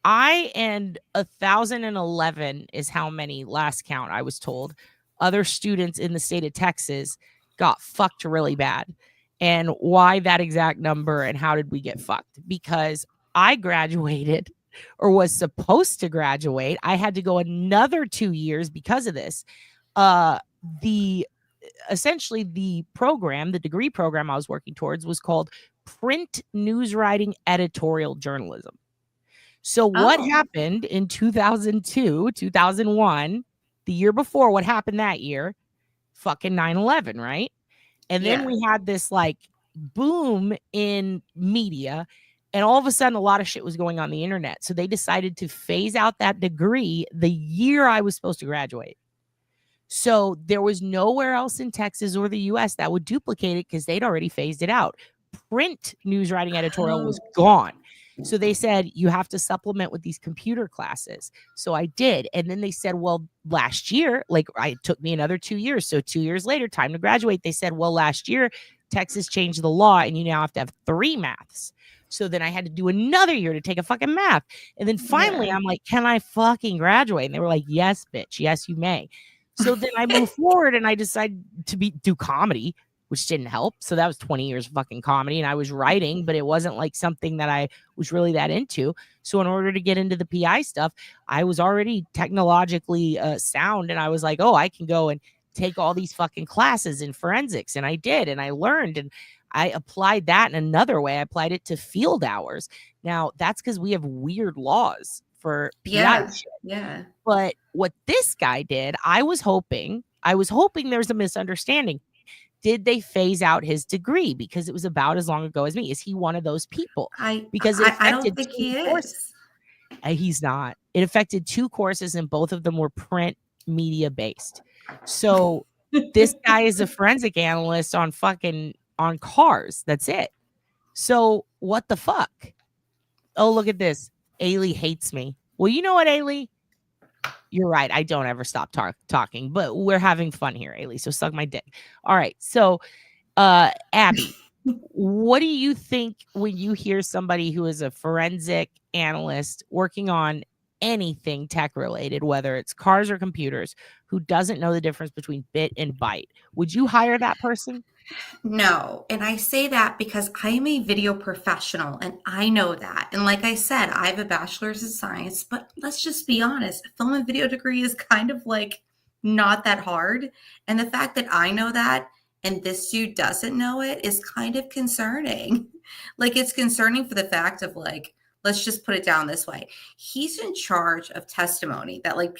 I and 1,011 is how many last count I was told. Other students in the state of Texas got fucked really bad. And why that exact number and how did we get fucked? Because I graduated or was supposed to graduate. I had to go another 2 years because of this. Essentially the program, the degree program I was working towards was called Print News Writing Editorial Journalism. So what happened in 2002, 2001 The year before, what happened that year? Fucking 9/11, right? And then we had this like boom in media, and all of a sudden a lot of shit was going on the internet. So they decided to phase out that degree the year I was supposed to graduate. So there was nowhere else in Texas or the US that would duplicate it because they'd already phased it out. Print news writing editorial was gone. So they said, you have to supplement with these computer classes. So I did. And then they said, well, last year, like it took me another 2 years. So 2 years later, time to graduate. They said, well, last year, Texas changed the law and you now have to have 3 maths. So then I had to do another year to take a fucking math. And then finally, I'm like, can I fucking graduate? And they were like, yes, bitch. Yes, you may. So then I moved forward and I decided to do comedy, which didn't help. So that was 20 years of fucking comedy. And I was writing, but it wasn't like something that I was really that into. So in order to get into the PI stuff, I was already technologically sound. And I was like, oh, I can go and take all these fucking classes in forensics. And I did. And I learned. And I applied that in another way. I applied it to field hours. Now, that's because we have weird laws for PI shit. Yeah. But what this guy did, I was hoping there's a misunderstanding. Did they phase out his degree because it was about as long ago as me? Is he one of those people? Because I don't think he is. He's not. It affected 2 courses and both of them were print media based. So this guy is a forensic analyst on cars. That's it. So what the fuck? Oh, look at this. Ailey hates me. Well, you know what, Ailey? You're right. I don't ever stop talking, but we're having fun here, Ailey. So suck my dick. All right. So, Abby, what do you think when you hear somebody who is a forensic analyst working on anything tech related, whether it's cars or computers, who doesn't know the difference between bit and byte? Would you hire that person? No. And I say that because I am a video professional and I know that. And like I said, I have a bachelor's in science, but let's just be honest, a film and video degree is kind of like not that hard. And the fact that I know that and this dude doesn't know it is kind of concerning. Like it's concerning for the fact of like, let's just put it down this way. He's in charge of testimony that like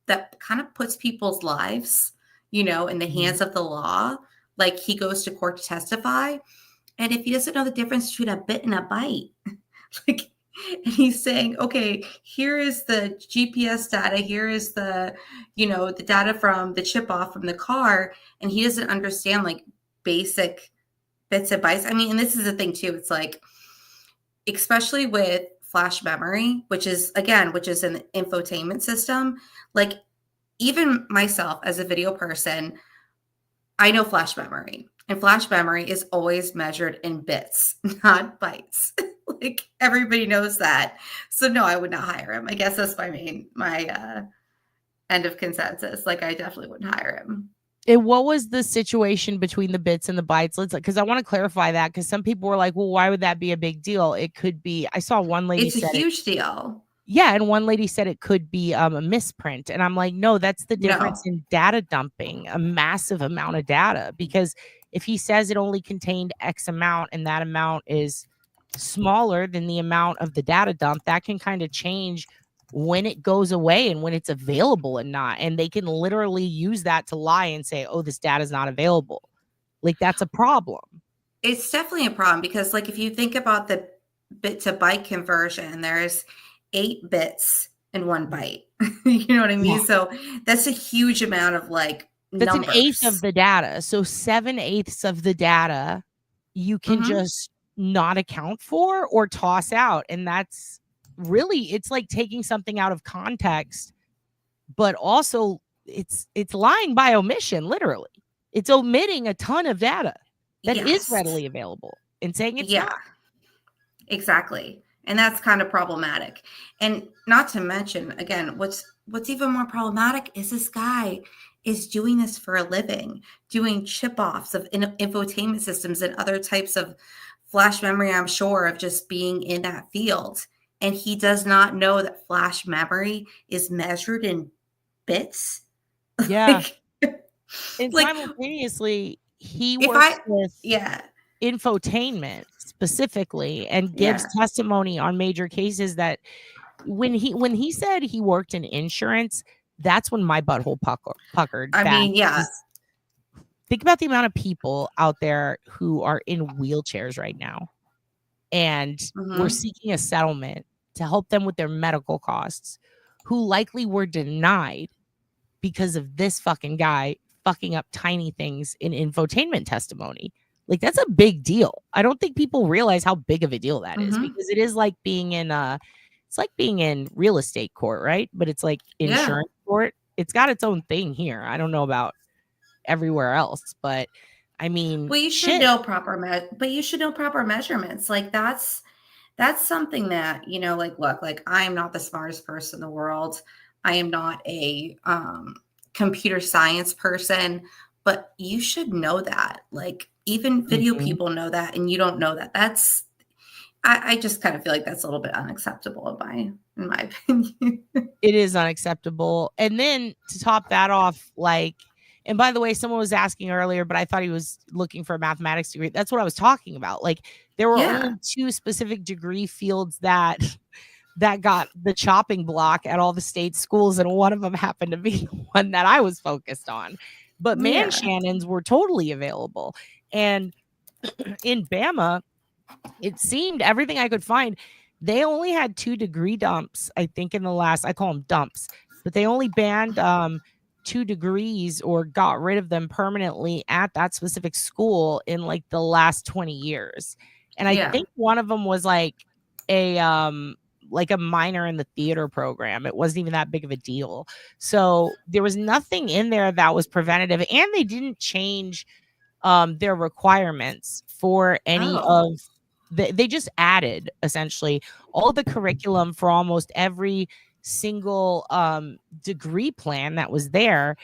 that kind of puts people's lives, in the hands of the law. Like he goes to court to testify. And if he doesn't know the difference between a bit and a byte, and he's saying, okay, here is the GPS data. Here is the data from the chip off from the car. And he doesn't understand like basic bits and bytes. I mean, and this is the thing too. It's like, especially with flash memory, which is an infotainment system. Like even myself as a video person, I know flash memory, and flash memory is always measured in bits, not bytes. Like everybody knows that. So no, I would not hire him. I guess that's my end of consensus. Like I definitely wouldn't hire him. And what was the situation between the bits and the bytes? Because I want to clarify that because some people were like, well, why would that be a big deal? It could be. I saw one lady it's a huge deal. Yeah, and one lady said it could be a misprint. And I'm like, no, that's the difference in data dumping, a massive amount of data. Because if he says it only contained X amount and that amount is smaller than the amount of the data dump, that can kind of change when it goes away and when it's available and not. And they can literally use that to lie and say, oh, this data is not available. Like that's a problem. It's definitely a problem because like if you think about the bit to byte conversion, there's 8 bits and 1 byte. You know what I mean? Yeah. So that's a huge amount of like that's numbers. An eighth of the data. So 7/8 of the data you can just not account for or toss out. And that's really, it's like taking something out of context, but also it's lying by omission, literally. It's omitting a ton of data that is readily available and saying it's not. Exactly. And that's kind of problematic. And not to mention, again, what's even more problematic is this guy is doing this for a living, doing chip-offs of infotainment systems and other types of flash memory, I'm sure, of just being in that field. And he does not know that flash memory is measured in bits. Yeah. And simultaneously, he works with infotainment specifically and gives testimony on major cases that when he said he worked in insurance, that's when my butthole puckered. I mean, yeah. Think about the amount of people out there who are in wheelchairs right now, and we're seeking a settlement to help them with their medical costs, who likely were denied because of this fucking guy fucking up tiny things in infotainment testimony. Like, that's a big deal. I don't think people realize how big of a deal that is, because it is like being in it's like being in real estate court, right? But it's like insurance court. It's got its own thing here. I don't know about everywhere else, but I mean, well, you should know proper measurements. Like that's something that, you know, like, look, like I am not the smartest person in the world. I am not a computer science person, but you should know that. Like, even video people know that, and you don't know that. That's, I just kind of feel like that's a little bit unacceptable in my opinion. It is unacceptable. And then to top that off, like, and by the way, someone was asking earlier, but I thought he was looking for a mathematics degree. That's what I was talking about. Like, there were only 2 specific degree fields that got the chopping block at all the state schools, and one of them happened to be the one that I was focused on. But Shannons were totally available. And in Bama, it seemed, everything I could find, they only had 2 degree dumps, I think, in the last, I call them dumps, but they only banned 2 degrees or got rid of them permanently at that specific school in like the last 20 years. And I think one of them was like a minor in the theater program. It wasn't even that big of a deal. So there was nothing in there that was preventative, and they didn't change their requirements for any of they just added essentially all the curriculum for almost every single degree plan that was there.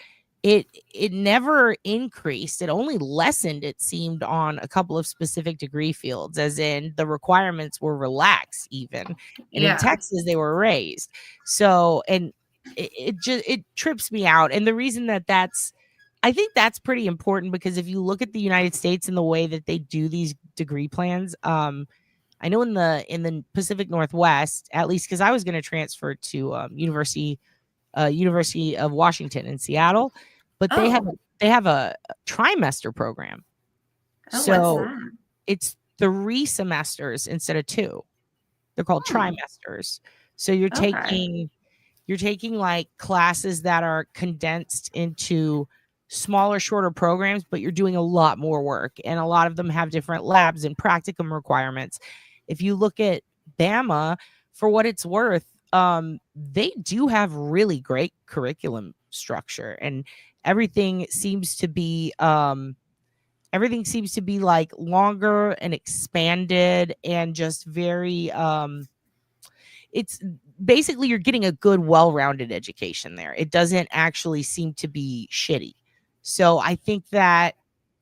It never increased. It only lessened, it seemed, on a couple of specific degree fields, as in the requirements were relaxed even. And in Texas, they were raised. So, and it trips me out. And the reason I think that's pretty important, because if you look at the United States and the way that they do these degree plans, I know in the Pacific Northwest, at least, because I was going to transfer to University of Washington in Seattle, but they have a trimester program. So it's 3 semesters instead of 2. They're called trimesters. So you're taking like classes that are condensed into smaller, shorter programs, but you're doing a lot more work, and a lot of them have different labs and practicum requirements. If you look at Bama, for what it's worth, they do have really great curriculum structure, and everything seems to be like longer and expanded, and just very it's basically, you're getting a good, well-rounded education there. It doesn't actually seem to be shitty. So I think that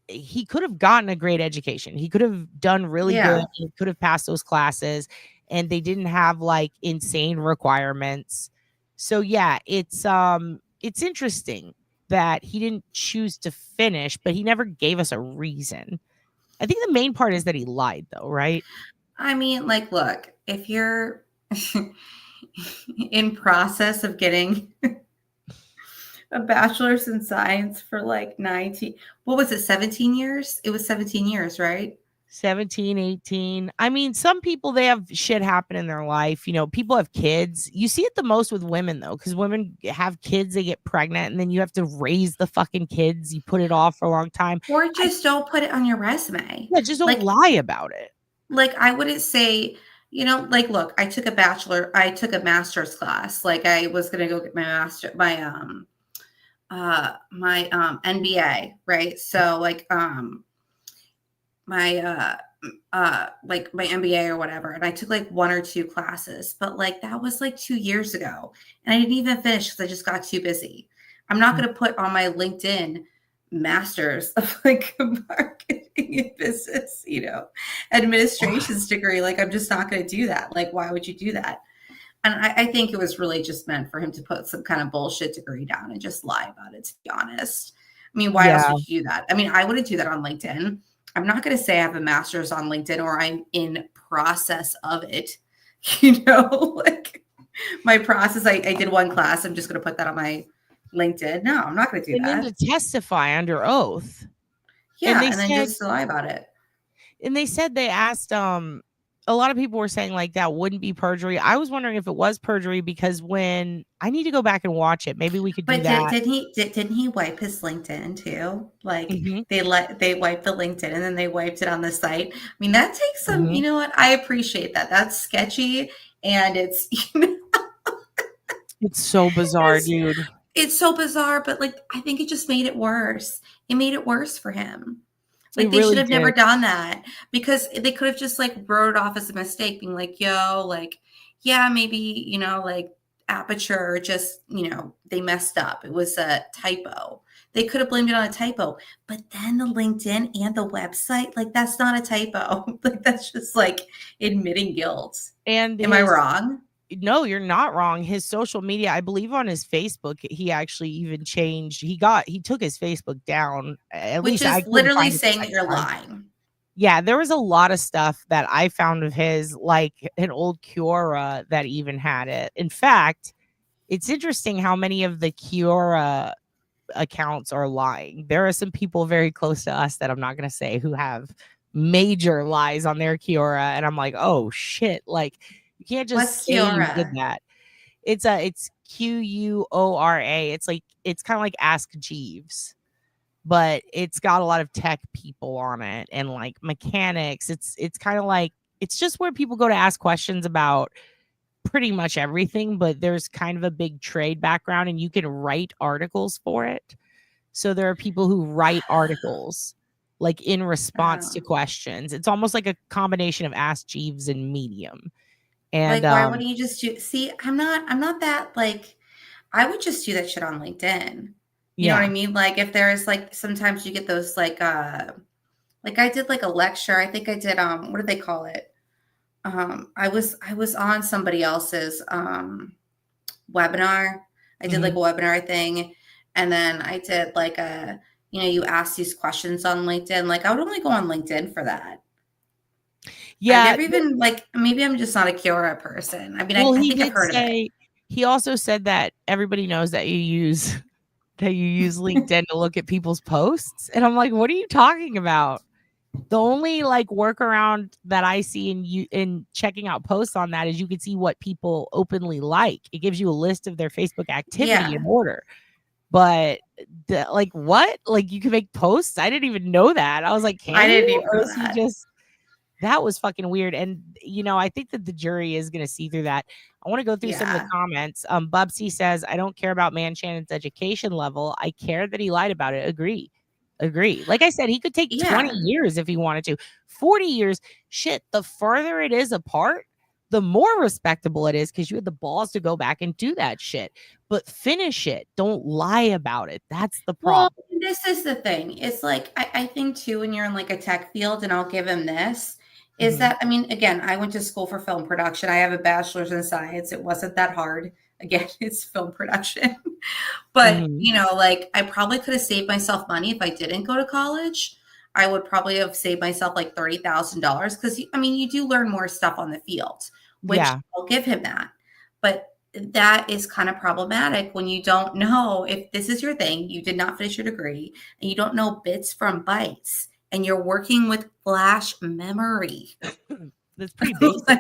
he could have gotten a great education. He could have done really good. He could have passed those classes, and they didn't have like insane requirements. So yeah, it's interesting that he didn't choose to finish, but he never gave us a reason. I think the main part is that he lied, though, right? I mean, like, look, if you're in process of getting a bachelor's in science for like 17 years? It was 17 years, right? 17, 18. I mean, some people, they have shit happen in their life. You know, people have kids. You see it the most with women, though, because women have kids, they get pregnant, and then you have to raise the fucking kids. You put it off for a long time. Or just don't put it on your resume. Yeah, just don't lie about it. Like, I wouldn't say, you know, like, look, I took a master's class. Like, I was going to go get my MBA, right? So like my MBA or whatever, and I took like 1 or 2 classes, but like that was like 2 years ago, and I didn't even finish because I just got too busy. I'm not going to put on my LinkedIn master's of like marketing and business, you know, administration's degree. Like, I'm just not going to do that. Like, why would you do that? And I think it was really just meant for him to put some kind of bullshit degree down and just lie about it, to be honest. I mean, why else would you do that? I mean, I wouldn't do that on LinkedIn. I'm not going to say I have a master's on LinkedIn or I'm in process of it. You know, like my process, I did 1 class. I'm just going to put that on my LinkedIn. No, I'm not going to do and that. then to testify under oath. Yeah, they and then just to lie about it. And they said they asked a lot of people were saying like that wouldn't be perjury. I was wondering if it was perjury because when I need to go back and watch it, maybe we could do that. Didn't he wipe his LinkedIn too? Like they wiped the LinkedIn and then they wiped it on the site. I mean, that takes some, you know what? I appreciate that. That's sketchy and it's it's so bizarre, dude. It's so bizarre, but like I think it just made it worse. It made it worse for him. Like they should have never done that because they could have just like wrote it off as a mistake, being like, yo, like, yeah, maybe, you know, like Aperture just, you know, they messed up. It was a typo. They could have blamed it on a typo, but then the LinkedIn and the website, like that's not a typo. Like that's just like admitting guilt. And am I wrong? No, you're not wrong. His social media, I believe on his Facebook, he actually even changed. He took his Facebook down. Which is literally saying that you're lying. Yeah, there was a lot of stuff that I found of his, like an old Quora that even had it. In fact, it's interesting how many of the Quora accounts are lying. There are some people very close to us that I'm not going to say who have major lies on their Quora. And I'm like, oh shit. Like, you can't just say you did that. It's Quora. It's like it's kind of like Ask Jeeves, but it's got a lot of tech people on it and like mechanics. It's kind of like it's just where people go to ask questions about pretty much everything, but there's kind of a big trade background and you can write articles for it. So there are people who write articles like in response to questions. It's almost like a combination of Ask Jeeves and Medium. And like, why wouldn't you just do? See, I'm not that like. I would just do that shit on LinkedIn. You know what I mean? Like, if there's like, sometimes you get those like I did like a lecture. I think I did what do they call it? I was on somebody else's webinar. I did like a webinar thing, and then I did like a you ask these questions on LinkedIn. Like, I would only go on LinkedIn for that. Yeah, I never even like. Maybe I'm just not a Quora person. I mean, I think I've heard of it. He also said that everybody knows that you use LinkedIn to look at people's posts, and I'm like, what are you talking about? The only like workaround that I see in checking out posts on that is you can see what people openly like. It gives you a list of their Facebook activity in order. But like what? Like you can make posts? I didn't even know that. I was like, I didn't even know that. That was fucking weird. And, I think that the jury is going to see through that. I want to go through some of the comments. Bubsy says, I don't care about Man Shannon's education level. I care that he lied about it. Agree. Like I said, he could take 20 years if he wanted to. 40 years. Shit, the further it is apart, the more respectable it is because you had the balls to go back and do that shit. But finish it. Don't lie about it. That's the problem. Well, this is the thing. It's like, I think too, when you're in like a tech field, and I'll give him this, is that, I mean, again, I went to school for film production. I have a bachelor's in science. It wasn't that hard. Again, it's film production. But, like I probably could have saved myself money if I didn't go to college. I would probably have saved myself like $30,000 because, I mean, you do learn more stuff on the field, which I'll give him that. But that is kind of problematic when you don't know if this is your thing, you did not finish your degree, and you don't know bits from bytes, and you're working with flash memory. That's pretty basic.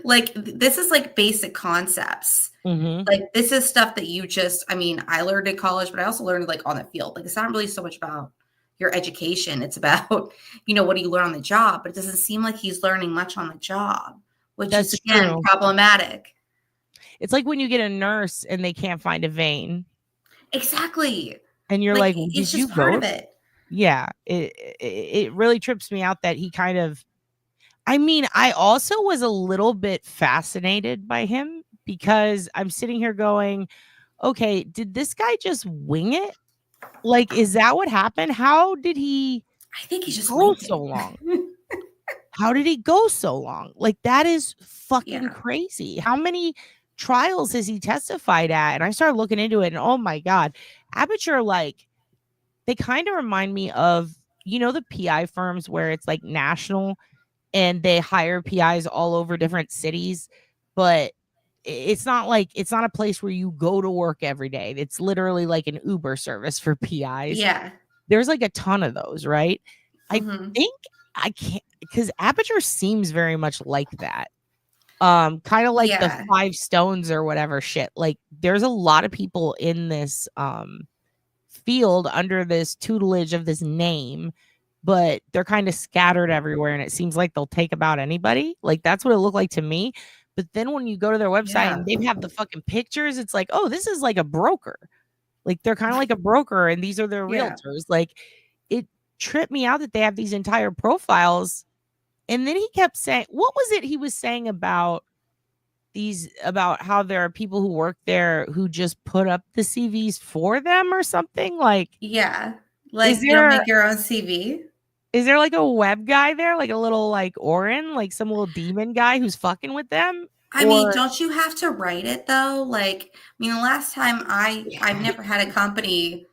like this is like basic concepts. Like this is stuff that you just, I mean, I learned in college, but I also learned like on the field. Like it's not really so much about your education. It's about, what do you learn on the job? But it doesn't seem like he's learning much on the job, which is again problematic. It's like when you get a nurse and they can't find a vein. Exactly. And you're like, it's just part of it. Yeah. It really trips me out that he kind of, I mean, I also was a little bit fascinated by him because I'm sitting here going, okay, did this guy just wing it? Like, is that what happened? How did he I think he just go so long? How did he go so long? Like, that is fucking crazy. How many trials has he testified at? And I started looking into it, and oh my God, Aperture, like, they kind of remind me of, the PI firms where it's like national and they hire PIs all over different cities, but it's not a place where you go to work every day. It's literally like an Uber service for PIs. Yeah. There's like a ton of those, right? I Mhm. think I can't, because Aperture seems very much like that. Kind of like the Yeah. 5 stones or whatever shit. Like there's a lot of people in this field under this tutelage of this name, but they're kind of scattered everywhere, and it seems like they'll take about anybody. Like that's what it looked like to me. But then when you go to their website and they have the fucking pictures, it's like, oh, this is like a broker. Like they're kind of like a broker, and these are their Yeah. realtors. Like it tripped me out that they have these entire profiles. And then he kept saying, what was it he was saying about about how there are people who work there who just put up the CVs for them or something? Like, yeah, like you don't make your own CV. Is there like a web guy there, like a little like Orin, like some little demon guy who's fucking with them? I mean, don't you have to write it though? Like, I mean, the last time I've never had a company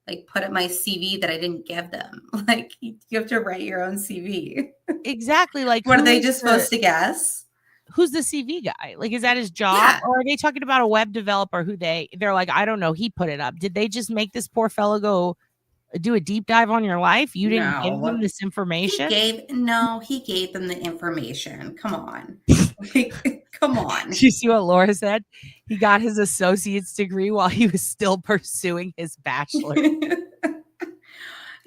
like put up my CV that I didn't give them. Like, you have to write your own CV. Exactly. Like, what are they just supposed to guess? Who's the CV guy? Like, is that his job? Or are they talking about a web developer who they're like, I don't know, he put it up. Did they just make this poor fellow go do a deep dive on your life? You didn't give them this information? He gave them the information. Come on. Like, come on. Did you see what Laura said? He got his associate's degree while he was still pursuing his bachelor.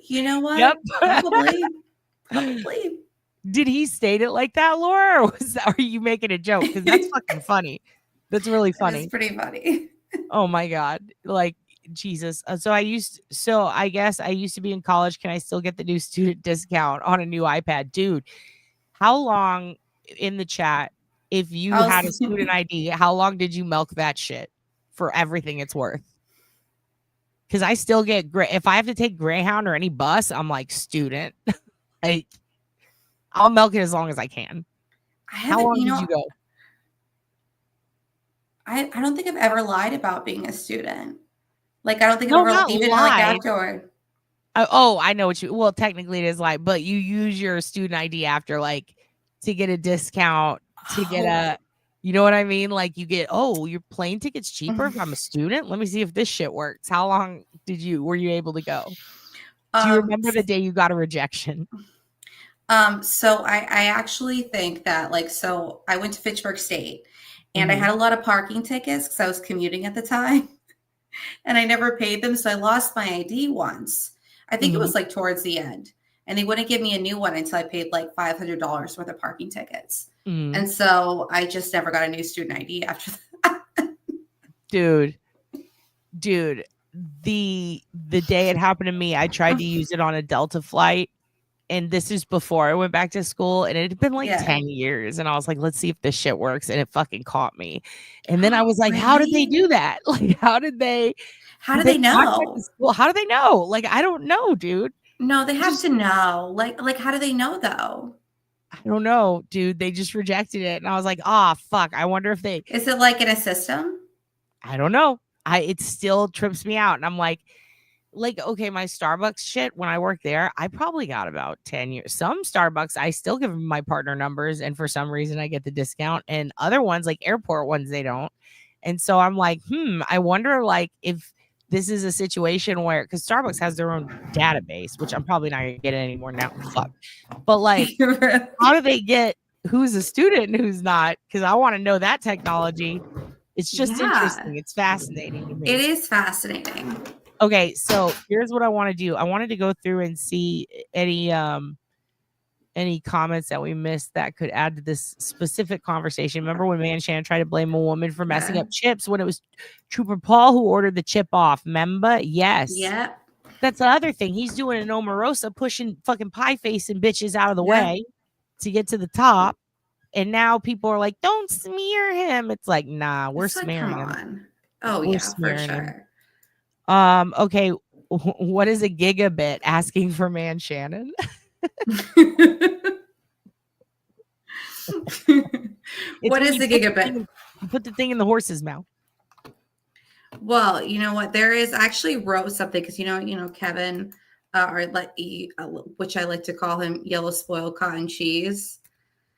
You know what? Yep. Probably. Did he state it like that, Laura? Or are you making a joke? Because that's fucking funny. That's really funny. It's pretty funny. Oh my God. Like, Jesus. So I guess I used to be in college. Can I still get the new student discount on a new iPad? Dude, how long in the chat, if you had a student ID, how long did you milk that shit for everything it's worth? Because I still get if I have to take Greyhound or any bus, I'm like, student. I'll milk it as long as I can. How long did you go? I don't think I've ever lied about being a student. Like, I don't think I've ever even like afterward. Oh, I know what you. Well, technically it is like, but you use your student ID after, like, to get a discount, to get a, you know what I mean? Like, you get, your plane ticket's cheaper if I'm a student. Let me see if this shit works. How long were you able to go? Do you remember the day you got a rejection? So I actually think that, like, so I went to Fitchburg State, and I had a lot of parking tickets because I was commuting at the time. And I never paid them. So I lost my ID once. I think it was like towards the end. And they wouldn't give me a new one until I paid like $500 worth of parking tickets. And so I just never got a new student ID after that. Dude, the day it happened to me, I tried to use it on a Delta flight. And this is before I went back to school, and it had been like 10 years. And I was like, let's see if this shit works. And it fucking caught me. And then I was like, how did they do that? Like, how did they know? Well, how do they know? Like, I don't know, dude. No, they have to know. Like, how do they know though? I don't know, dude. They just rejected it. And I was like, fuck. I wonder if is it like in a system? I don't know. It still trips me out. And I'm like, okay, my Starbucks shit, when I worked there, I probably got about 10 years. Some Starbucks, I still give them my partner numbers, and for some reason I get the discount, and other ones, like airport ones, they don't. And so I'm like, I wonder, like, if this is a situation where, because Starbucks has their own database, which I'm probably not going to get anymore now. Fuck. But like, how do they get who's a student and who's not? Because I want to know that technology. It's just interesting. It's fascinating to me. It is fascinating. Okay, so here's what I want to do. I wanted to go through and see any comments that we missed that could add to this specific conversation. Remember when Man Shannon tried to blame a woman for messing up chips when it was Trooper Paul who ordered the chip off? Remember? Yes. Yeah. That's the other thing. He's doing an Omarosa, pushing fucking pie facing bitches out of the way to get to the top. And now people are like, don't smear him. It's like, nah, we're smearing him. Oh, we're for sure. Him. Okay, what is a gigabit? Asking for Man Shannon. What is a gigabit? You put the thing in the horse's mouth. Well, you know what? There is actually wrote something because you know Kevin, or which I like to call him, Yellow Spoiled Cotton Cheese.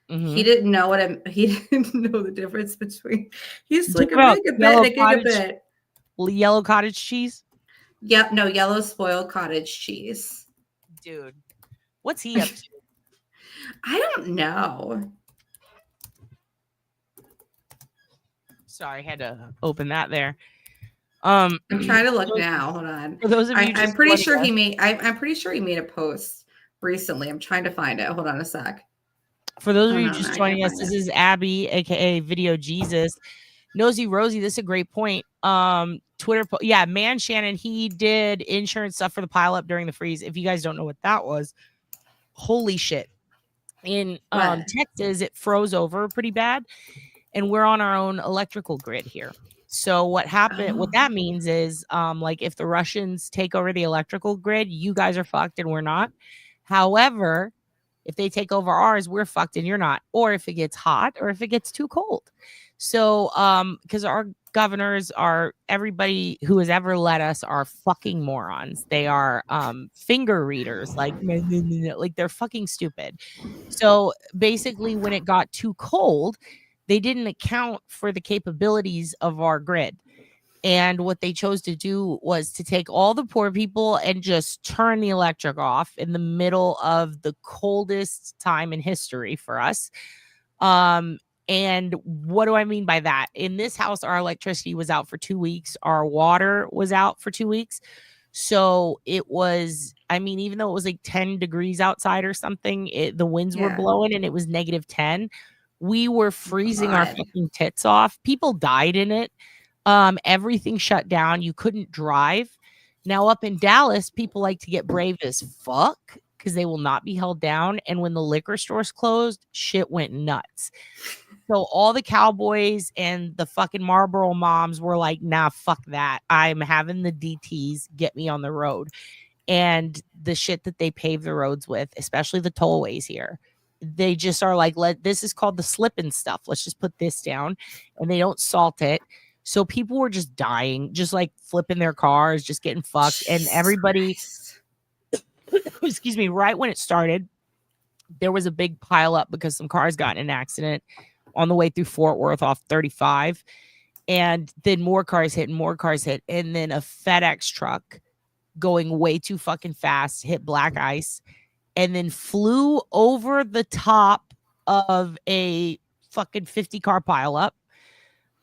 He didn't know he didn't know the difference between. He's like a About megabit yellow and a gigabit. Yellow cottage cheese. Yep, no, yellow spoiled cottage cheese. Dude, what's he up to? I don't know. Sorry, I had to open that there. I'm trying to look now. Hold on. For those of you, I'm pretty sure he made. I'm pretty sure he made a post recently. I'm trying to find it. Hold on a sec. For those of you just joining us, this is Abby, aka Video Jesus. Nosy Rosie, this is a great point. Twitter, Man Shannon, he did insurance stuff for the pileup during the freeze. If you guys don't know what that was, holy shit. In Texas, it froze over pretty bad, and we're on our own electrical grid here. So what happened? What that means is, like if the Russians take over the electrical grid, you guys are fucked and we're not. However, if they take over ours, we're fucked and you're not. Or if it gets hot, or if it gets too cold. So, because our governors are, everybody who has ever led us are fucking morons. They are finger readers, like they're fucking stupid. So basically, when it got too cold, they didn't account for the capabilities of our grid. And what they chose to do was to take all the poor people and just turn the electric off in the middle of the coldest time in history for us. And what do I mean by that? In this house, our electricity was out for 2 weeks. Our water was out for 2 weeks. So it was, I mean, even though it was like 10 degrees outside or something, the winds were blowing and it was -10. We were freezing our fucking tits off. People died in it. Everything shut down. You couldn't drive. Now up in Dallas, people like to get brave as fuck because they will not be held down. And when the liquor stores closed, shit went nuts. So all the cowboys and the fucking Marlboro moms were like, nah, fuck that. I'm having the DTs get me on the road. And the shit that they pave the roads with, especially the tollways here, they just are like, this is called the slipping stuff. Let's just put this down. And they don't salt it. So people were just dying, just like flipping their cars, just getting fucked. And everybody, excuse me, right when it started, there was a big pile up because some cars got in an accident on the way through Fort Worth off 35. And then more cars hit and more cars hit. And then a FedEx truck going way too fucking fast hit black ice and then flew over the top of a fucking 50 car pile up.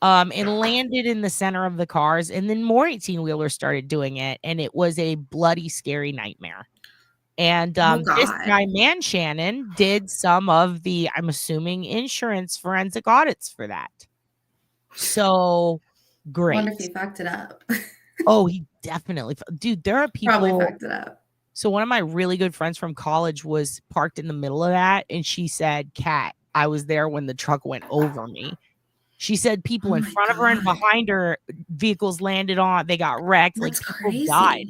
And landed in the center of the cars, and then more 18-wheelers started doing it, and it was a bloody, scary nightmare. And this guy, Man Shannon, did some of the, I'm assuming, insurance forensic audits for that. So great. I wonder if he fucked it up. Oh, he definitely, dude. There are people probably fucked it up. So one of my really good friends from college was parked in the middle of that, and she said, "Kat, I was there when the truck went over me." She said people in front of her and behind her, vehicles landed on, they got wrecked. That's like people crazy. died.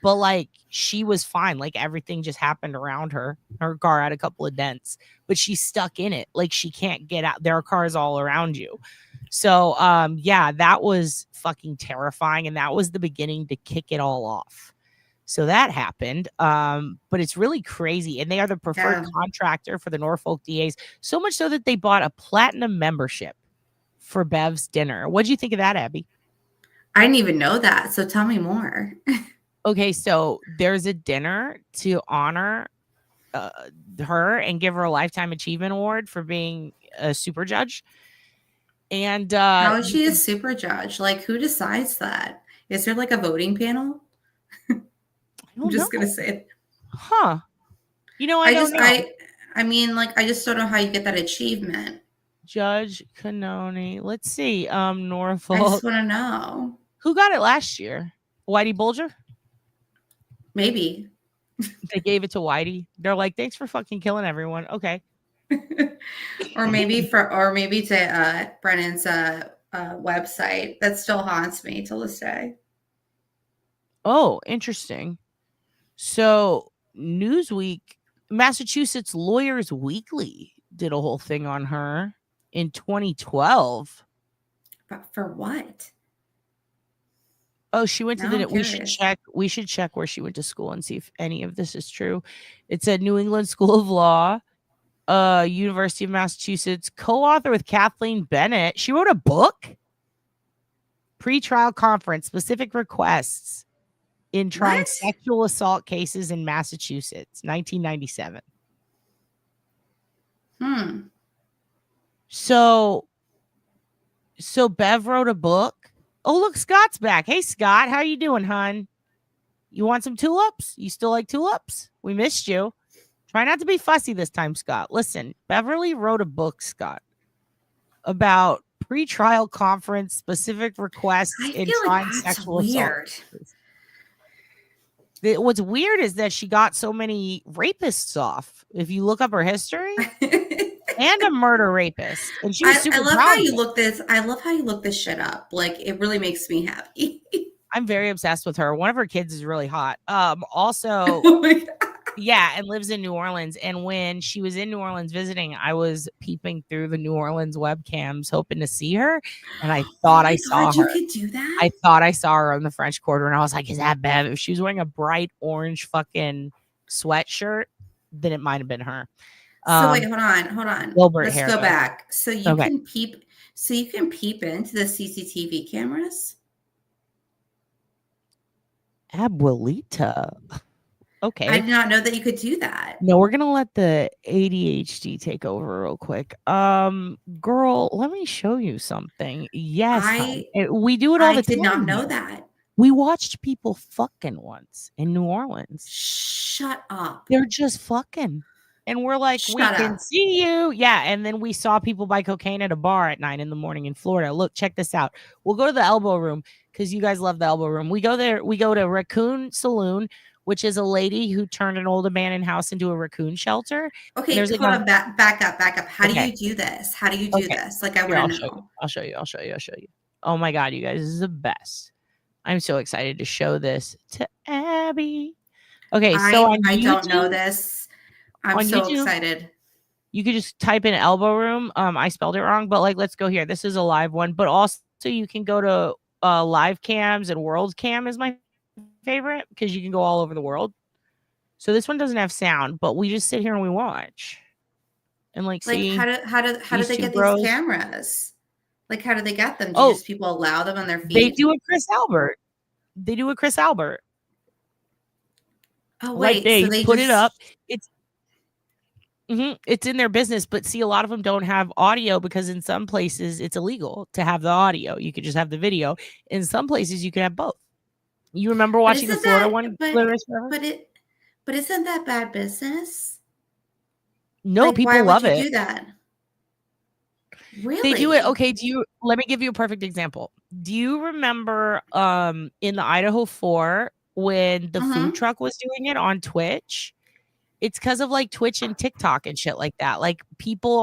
But like she was fine. Like everything just happened around her. Her car had a couple of dents, but she's stuck in it. Like she can't get out. There are cars all around you. So yeah, that was fucking terrifying. And that was the beginning to kick it all off. So that happened. But it's really crazy. And they are the preferred contractor for the Norfolk DAs. So much so that they bought a platinum membership for Bev's dinner. What'd you think of that, Abby? I didn't even know that. So tell me more. Okay, so there's a dinner to honor her and give her a Lifetime Achievement Award for being a super judge. And how is she a super judge? Like, who decides that? Is there like a voting panel? I'm just gonna say it. Huh. You know, I don't know. I mean, like, I just don't know how you get that achievement. Judge Canoni. Let's see. Norfolk. I just want to know. Who got it last year? Whitey Bulger? Maybe. They gave it to Whitey. They're like, thanks for fucking killing everyone. Okay. or maybe to Brennan's website. That still haunts me till this day. Oh, interesting. So Newsweek, Massachusetts Lawyers Weekly did a whole thing on her in 2012. But for what? Oh, she went to the. We should check where she went to school and see if any of this is true. It said New England School of Law, University of Massachusetts, co-author with Kathleen Bennett. She wrote a book. Pre-trial conference, specific requests in trying sexual assault cases in Massachusetts, 1997. So Bev wrote a book. Oh, look, Scott's back. Hey, Scott, how you doing, hon? You want some tulips? You still like tulips? We missed you. Try not to be fussy this time, Scott. Listen, Beverly wrote a book, Scott, about pre-trial conference specific requests in trying sexual assault. What's weird is that she got so many rapists off. If you look up her history, and a murder rapist, and she was super I love proud how of you it. look this. I love how you look this shit up. Like, it really makes me happy. I'm very obsessed with her. One of her kids is really hot. Also, yeah, and lives in New Orleans. And when she was in New Orleans visiting, I was peeping through the New Orleans webcams, hoping to see her. And I thought I saw her. You could do that? I thought I saw her on the French Quarter, and I was like, "Is that Bev?" If she was wearing a bright orange fucking sweatshirt, then it might have been her. So wait, hold on. Wilbert Let's hair, go though. back. So you can peep. So you can peep into the CCTV cameras. Abuelita. Okay. I did not know that you could do that. No, we're gonna let the ADHD take over real quick. Girl, let me show you something. Yes, we do it all the time. I did not know that. We watched people fucking once in New Orleans. Shut up. They're just fucking. And we're like, we can see you. Yeah. And then we saw people buy cocaine at a bar at 9 a.m. in Florida. Look, check this out. We'll go to the Elbow Room because you guys love the Elbow Room. We go there. We go to Raccoon Saloon, which is a lady who turned an old abandoned house into a raccoon shelter. Okay, hold on. Back up. How do you do this? How do you do this? Like, I want to know. I'll show you. Oh my God, you guys, this is the best. I'm so excited to show this to Abby. Okay, so I don't know this. I'm so excited. You could just type in Elbow Room. I spelled it wrong, but like, let's go here. This is a live one, but also you can go to live cams, and World Cam is my favorite because you can go all over the world. So this one doesn't have sound, but we just sit here and we watch. And like see how do they get these cameras? Like, how do they get them? Do just people allow them on their feet? They do a Chris Albert. Oh wait, like so they put it up. It's in their business, but see, a lot of them don't have audio because in some places it's illegal to have the audio. You could just have the video. In some places you could have both. You remember watching the Florida one? But isn't that bad business? No, like, people love it. Do that? Really? They do it. Okay, let me give you a perfect example. Do you remember in the Idaho 4 when the food truck was doing it on Twitch? It's because of like Twitch and TikTok and shit like that. Like people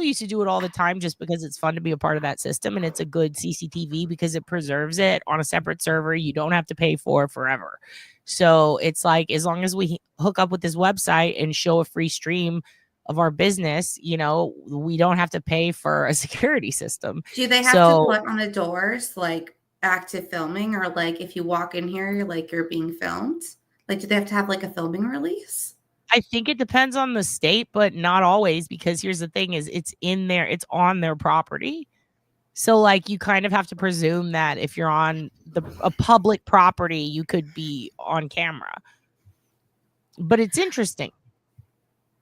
used to do it all the time just because it's fun to be a part of that system, and it's a good CCTV because it preserves it on a separate server. You don't have to pay for it forever. So it's like, as long as we hook up with this website and show a free stream of our business, you know, we don't have to pay for a security system. Do they have to put on the doors like active filming, or like if you walk in here, you're being filmed? Like, do they have to have like a filming release? I think it depends on the state, but not always, because here's the thing is it's on their property. So like you kind of have to presume that if you're on a public property, you could be on camera. But it's interesting.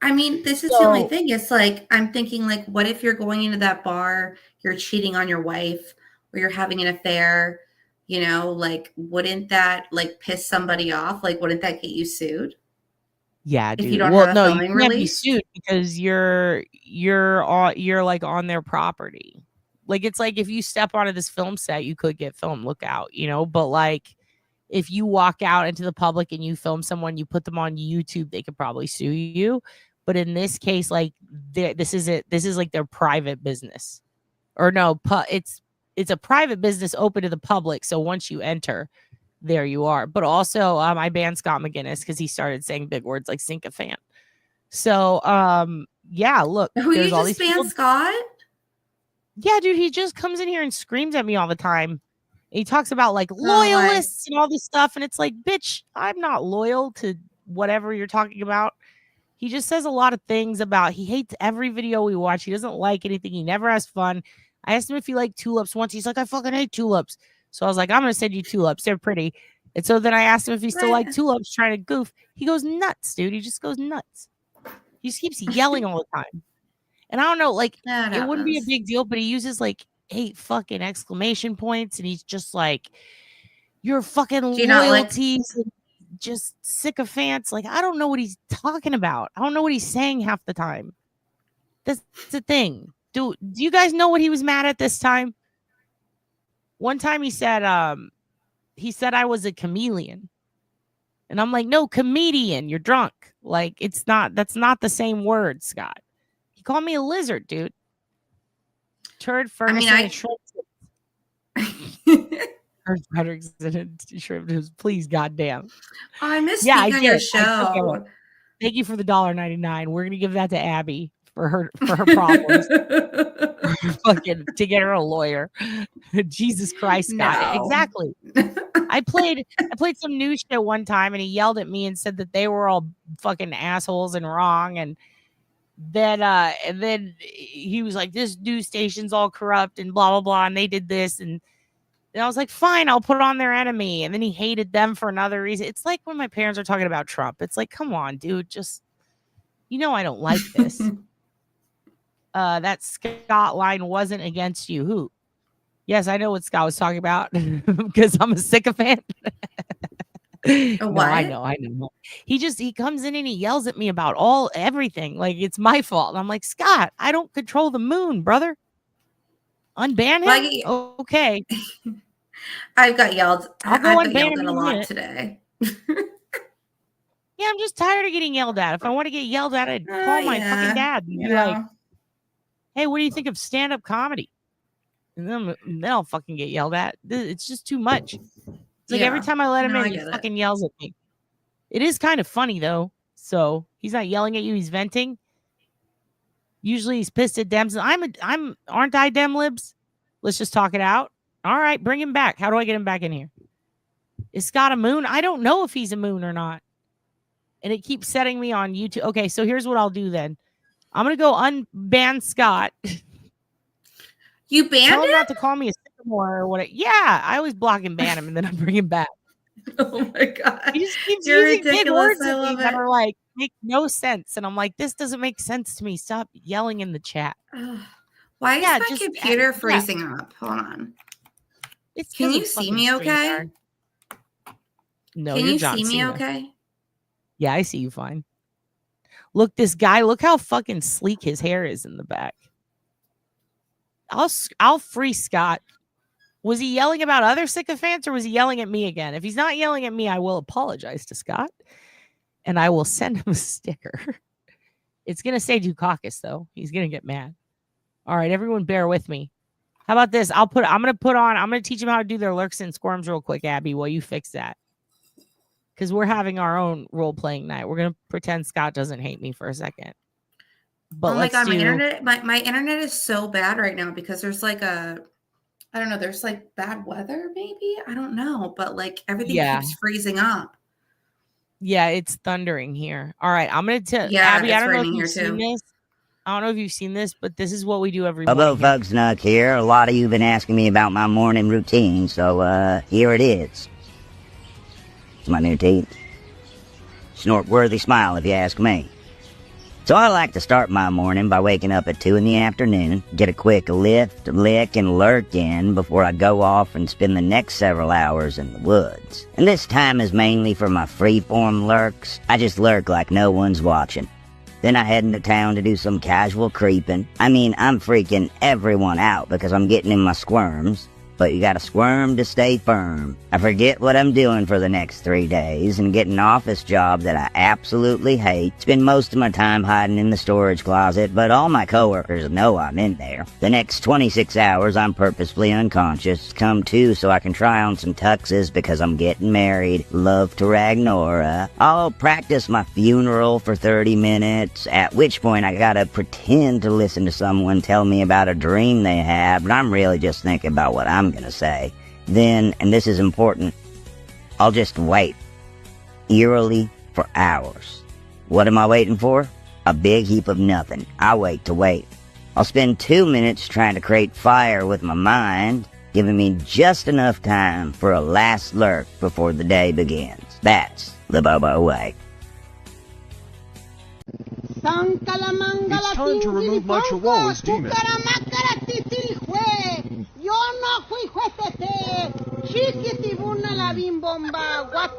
I mean, this is the only thing. It's like, I'm thinking like, what if you're going into that bar, you're cheating on your wife, or you're having an affair? You know, like, wouldn't that like piss somebody off? Like, wouldn't that get you sued? Yeah, if dude. you don't have a filming you can't release? be sued because you're like on their property. Like, it's like if you step onto this film set, you could get filmed. Look out, you know. But like, if you walk out into the public and you film someone, you put them on YouTube, they could probably sue you. But in this case, like, this is like their private business, or no, it's a private business open to the public. So once you enter, there you are. But also, I banned Scott McGinnis because he started saying big words like sycophant. So, yeah, look. Who you just banned, Scott? Yeah, dude, he just comes in here and screams at me all the time. He talks about like loyalists and all this stuff. And it's like, bitch, I'm not loyal to whatever you're talking about. He just says a lot of things about he hates every video we watch. He doesn't like anything. He never has fun. I asked him if he liked tulips once. He's like, I fucking hate tulips. So I was like, I'm going to send you tulips. They're pretty. And so then I asked him if he still liked tulips, trying to goof. He goes nuts, dude. He just goes nuts. He just keeps yelling all the time. And I don't know, like, it wouldn't be a big deal, but he uses like 8 fucking exclamation points. And he's just like, your fucking loyalties and just sycophants. Like, I don't know what he's talking about. I don't know what he's saying half the time. That's the thing. Do you guys know what he was mad at this time? One time he said I was a chameleon. And I'm like, no, comedian, you're drunk. Like, that's not the same word, Scott. He called me a lizard, dude. Turd Ferguson and shrimp. Turd Ferguson and shrimp. Please, goddamn. Oh, I missed being on your show. Thank you for the $1.99. We're gonna give that to Abby for her problems. Fucking to get her a lawyer. Jesus Christ, Scott. No. Exactly. I played some news show one time and he yelled at me and said that they were all fucking assholes and wrong, and then he was like, this news station's all corrupt and blah blah blah, and they did this, and I was like, fine, I'll put on their enemy. And then he hated them for another reason. It's like when my parents are talking about Trump. It's like, come on, dude, just I don't like this. That Scott line wasn't against you. Who? Yes, I know what Scott was talking about because I'm a sycophant. No, I know. He comes in and he yells at me about everything. Like it's my fault. And I'm like, Scott, I don't control the moon, brother. Unban him? Okay. I've got yelled. I've got yelled at a lot today. Yeah, I'm just tired of getting yelled at. If I want to get yelled at, I'd call my fucking dad and be like, hey, what do you think of stand-up comedy? And then I'll fucking get yelled at. It's just too much. It's like every time I let him in, he fucking yells at me. It is kind of funny, though. So he's not yelling at you. He's venting. Usually he's pissed at Dems. Aren't I Dem Libs? Let's just talk it out. All right, bring him back. How do I get him back in here? Is Scott a moon? I don't know if he's a moon or not. And it keeps setting me on YouTube. Okay, so here's what I'll do then. I'm going to go unban Scott. You banned Tell him him? not to call me a sycamore or what. Yeah, I always block and ban him and then I bring him back. Oh my God. He just keeps You're using big ridiculous. words at me that are like, make no sense. And I'm like, this doesn't make sense to me. Stop yelling in the chat. Why is my computer freezing up? Hold on. Can you see me okay? No, can you see me okay? Yeah, I see you fine. Look, this guy, look how fucking sleek his hair is in the back. I'll free Scott. Was he yelling about other sycophants or was he yelling at me again? If he's not yelling at me, I will apologize to Scott and I will send him a sticker. It's going to say Dukakis though. He's going to get mad. All right, everyone bear with me. How about this? I'm going to teach him how to do their lurks and squirms real quick, Abby, while you fix that. Because we're having our own role-playing night. We're going to pretend Scott doesn't hate me for a second. But oh my God, my internet is so bad right now because there's like there's like bad weather maybe? I don't know. But like everything keeps freezing up. Yeah, it's thundering here. All right, I'm going to tell Abby, I don't know if you've seen this. I don't know if you've seen this, but this is what we do every morning. Hello, folks. Nuck here. A lot of you have been asking me about my morning routine, so here it is. It's my new teeth. Snort-worthy smile, if you ask me. So I like to start my morning by waking up at 2 in the afternoon, get a quick lift, lick, and lurk in before I go off and spend the next several hours in the woods. And this time is mainly for my freeform lurks. I just lurk like no one's watching. Then I head into town to do some casual creeping. I mean, I'm freaking everyone out because I'm getting in my squirms. But you gotta squirm to stay firm. I forget what I'm doing for the next 3 days and get an office job that I absolutely hate. Spend most of my time hiding in the storage closet, but all my coworkers know I'm in there. The next 26 hours I'm purposefully unconscious. Come to so I can try on some tuxes because I'm getting married. Love to Ragnora. I'll practice my funeral for 30 minutes, at which point I gotta pretend to listen to someone tell me about a dream they have, but I'm really just thinking about what I'm gonna say. Then, and this is important, I'll just wait, eerily, for hours. What am I waiting for? A big heap of nothing. I'll wait to wait. I'll spend 2 minutes trying to create fire with my mind, giving me just enough time for a last lurk before the day begins. That's the Bobo way. It's time to remove my chihuahua's demon.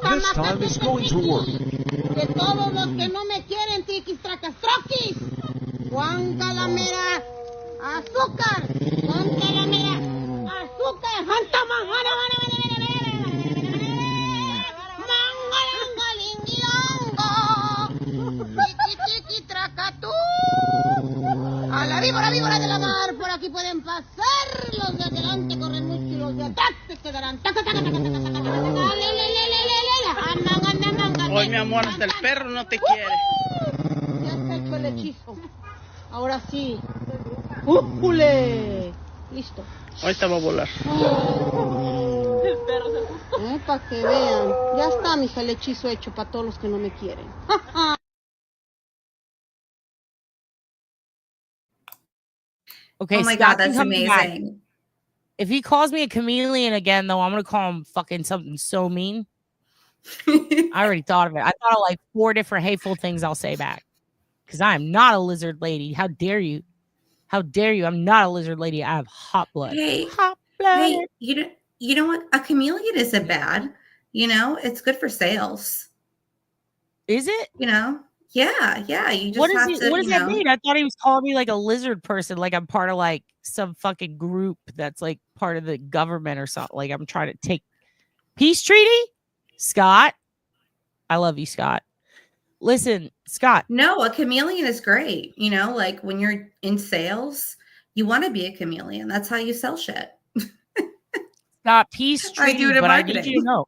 This time is going to work. Juan Calamera, azúcar, Juan Calamera, azúcar, Hanta Manjara, Mangalangalingilongo, Tiki Tracatú. A la víbora de la mar, por aquí pueden pasar, los de adelante corren mucho y los de atrás se quedarán. Hoy mi amor, hasta el perro no te quiere. Ya está hecho el hechizo. Ahora sí. ¡Újule! Listo. Ahorita va a volar. El perro se asustó. Para que vean. Ya está, mija, el hechizo hecho para todos los que no me quieren. Okay, oh my Scott God, that's amazing. Back. If he calls me a chameleon again, though, I'm going to call him fucking something so mean. I already thought of it. I thought of like 4 different hateful things I'll say back. Because I am not a lizard lady. How dare you? How dare you? I'm not a lizard lady. I have hot blood. Hey, hot blood. Hey, you know what? A chameleon isn't bad. You know, it's good for sales. Is it? You know? Yeah. You just what have to, what does that mean? I thought he was calling me like a lizard person, like I'm part of like some fucking group that's like part of the government or something. Like I'm trying to take peace treaty. Scott, I love you, Scott. Listen, Scott. No, a chameleon is great. You know, like when you're in sales, you want to be a chameleon. That's how you sell shit. Scott, peace treaty. I do it in but marketing. I need you to know,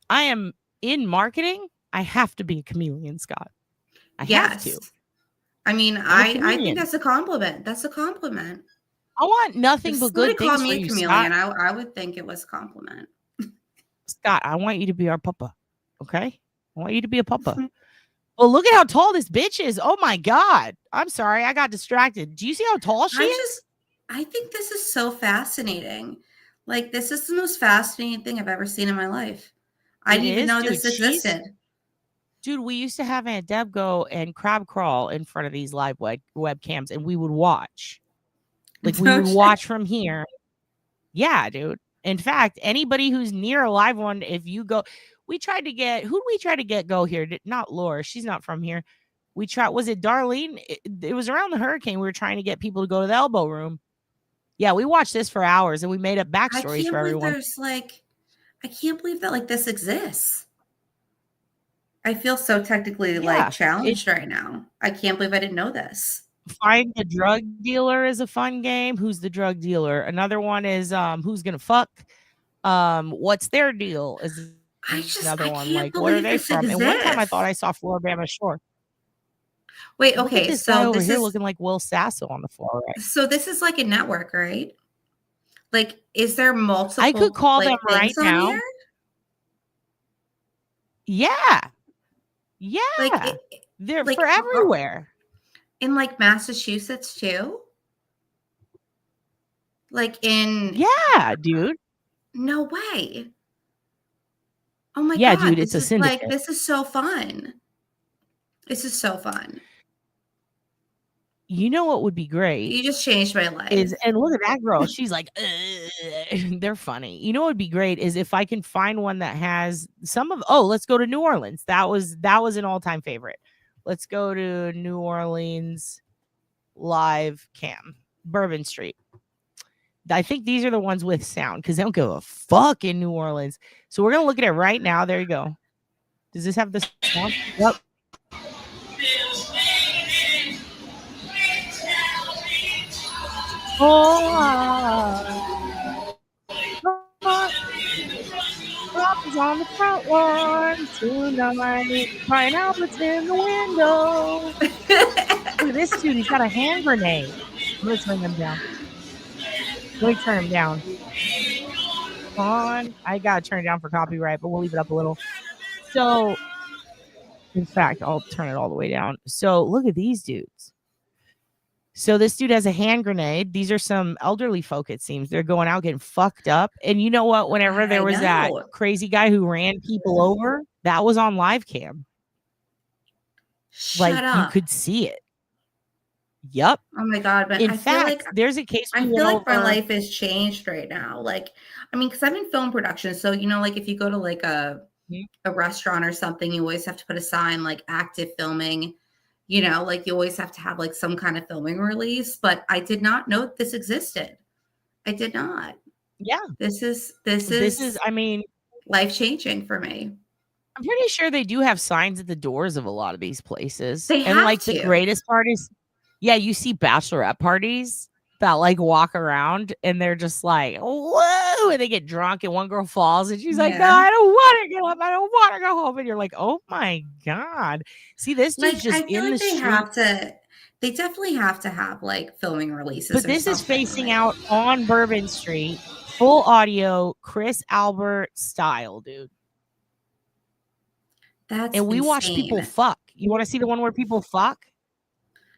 I am in marketing. I have to be a chameleon, Scott. I have to. I mean, I think that's a compliment. That's a compliment. I want nothing but good things call me for a you, chameleon. Scott. I would think it was a compliment. Scott, I want you to be our papa. Okay? I want you to be a papa. Well, look at how tall this bitch is. Oh my God. I'm sorry. I got distracted. Do you see how tall she is? I think this is so fascinating. Like, this is the most fascinating thing I've ever seen in my life. I didn't even know this existed. Dude, we used to have Aunt Deb go and crab crawl in front of these live webcams, and we would watch. Like, we would watch from here. Yeah, dude. In fact, anybody who's near a live one, if you go, we tried to get, who did we try to get go here? Not Laura. She's not from here. We tried, was it Darlene? It was around the hurricane. We were trying to get people to go to the elbow room. Yeah, we watched this for hours and we made up backstories for everyone. I can't believe that like this exists. I feel so technically like challenged right now. I can't believe I didn't know this. Find the drug dealer is a fun game. Who's the drug dealer? Another one is who's gonna fuck? What's their deal? Is another one. Like, where are they from? Exists. And one time I thought I saw Floribama Shore. Wait, okay, this guy over here looking like Will Sasso on the floor. Right? So this is like a network, right? Like, is there multiple? I could call them right now. Here? Yeah. Like they're like, for everywhere. In like Massachusetts too? Like in dude. No way. Oh my God. Yeah, dude, it's a syndicate. Like, this is so fun. This is so fun. You know what would be great? You just changed my life. And look at that girl. She's like, they're funny. You know what would be great is if I can find one that has some of. Oh, let's go to New Orleans. That was an all-time favorite. Let's go to New Orleans live cam, Bourbon Street. I think these are the ones with sound because they don't give a fuck in New Orleans. So we're gonna look at it right now. There you go. Does this have the sound? Yep. Rock is on the front lawn tonight. Pineapples in the window. Look at this dude. He's got a hand grenade. Let's turn him down. Let me turn him down. Come on. I gotta turn it down for copyright, but we'll leave it up a little. So In fact, I'll turn it all the way down. So look at these dudes. So this dude has a hand grenade. These are some elderly folk, it seems. They're going out getting fucked up. And you know what? Whenever there was that crazy guy who ran people over, that was on live cam. Shut up. You could see it. Yep. Oh my God. But In I fact, feel like there's a case. I feel like my life has changed right now. Like, I mean, because I'm in film production. So, you know, like if you go to like a restaurant or something, you always have to put a sign like active filming. You know, like you always have to have like some kind of filming release, but I did not know this existed. I did not. Yeah. This is I mean, life-changing for me. I'm pretty sure they do have signs at the doors of a lot of these places. They and have like to. The greatest part is, yeah, you see bachelorette parties that like walk around and they're just like, whoa, and they get drunk and one girl falls and she's like, no, I don't want to get up. I don't want to go home. And you're like, oh my God. See, this dude's just I feel in like the street. They definitely have to have like filming releases. But this is facing out on Bourbon Street, full audio, Chris Albert style, dude. And we watch people fuck. You want to see the one where people fuck?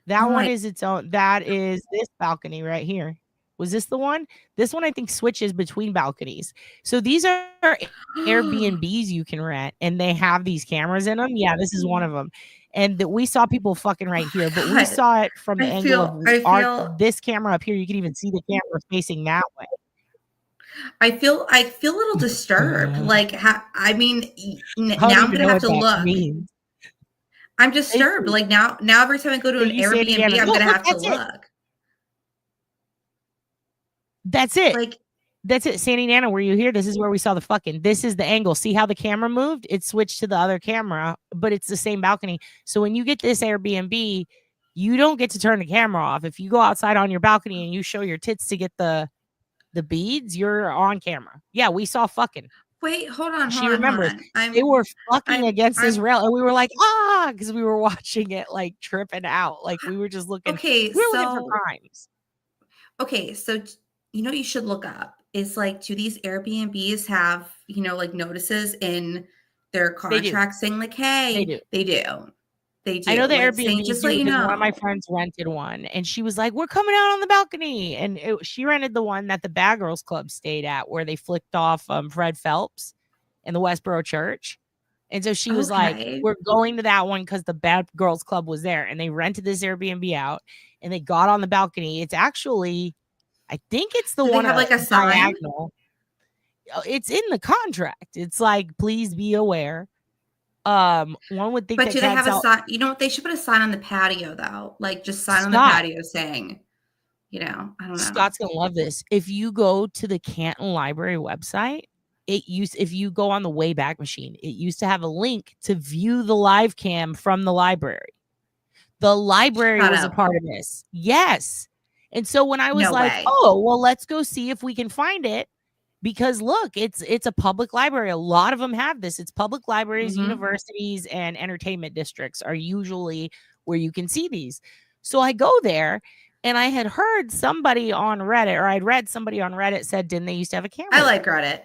That one is its own. That is this balcony right here. Was this the one? This one, I think, switches between balconies. So these are Airbnbs you can rent, and they have these cameras in them. Yeah, this is one of them. And we saw people fucking right here, but we saw it from the angle of this camera up here. You can even see the camera facing that way. I feel a little disturbed. Like, I mean, now I'm gonna have to look. Means. I'm disturbed. Like now every time I go to an Airbnb, I'm gonna have to look. That's it. Like that's it. Sandy Nana, were you here? This is where we saw the fucking. This is the angle. See how the camera moved? It switched to the other camera, but it's the same balcony. So when you get this Airbnb, you don't get to turn the camera off. If you go outside on your balcony and you show your tits to get the beads, you're on camera. Yeah, we saw fucking. Wait, hold on. She remembers. They were fucking against this rail, and we were like, because we were watching it like tripping out. Like we were just looking. Okay, we were looking for crimes. Okay, so you know what you should look up is like, do these Airbnbs have, you know, like notices in their contract saying like, hey, they do. I know the like, Airbnb just let you know. One of my friends rented one, and she was like, "We're coming out on the balcony," and she rented the one that the Bad Girls Club stayed at, where they flicked off Fred Phelps in the Westboro Church, and so she was like, "We're going to that one because the Bad Girls Club was there," and they rented this Airbnb out, and they got on the balcony. It's actually, I think it's the one they have like a sign. Diagonal. It's in the contract. It's like, please be aware. One would think, but do they have a sign? You know what? They should put a sign on the patio, though. Like just sign on the patio saying, you know, I don't know. Scott's gonna love this. If you go to the Canton Library website, if you go on the Wayback Machine, it used to have a link to view the live cam from the library. The library was a part of this. Yes. And so when I was oh, well, let's go see if we can find it. Because look, it's a public library. A lot of them have this. It's public libraries, universities, and entertainment districts are usually where you can see these. So I go there, and I had heard somebody on Reddit, or I'd read somebody on Reddit said, didn't they used to have a camera? I like Reddit.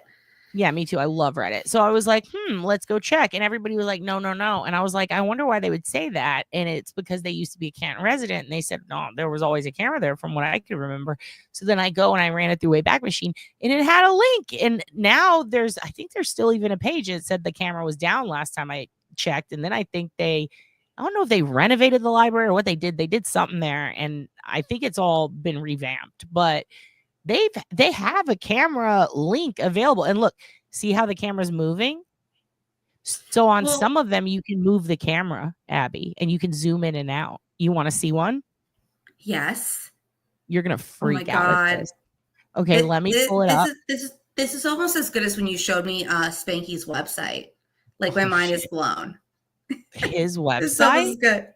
Yeah, me too. I love Reddit. So I was like, let's go check. And everybody was like, no. And I was like, I wonder why they would say that. And it's because they used to be a Canton resident. And they said, no, there was always a camera there from what I could remember. So then I go and I ran it through Wayback Machine, and it had a link. And now I think there's still even a page that said the camera was down last time I checked. And then I think I don't know if they renovated the library or what they did. They did something there. And I think it's all been revamped. But they have a camera link available, and look, see how the camera's moving. So on some of them, you can move the camera, Abby, and you can zoom in and out. You want to see one? Yes. You're gonna freak out at this. Okay, let me pull it up. This is almost as good as when you showed me Spanky's website. Like my mind is blown. His website. It's almost good.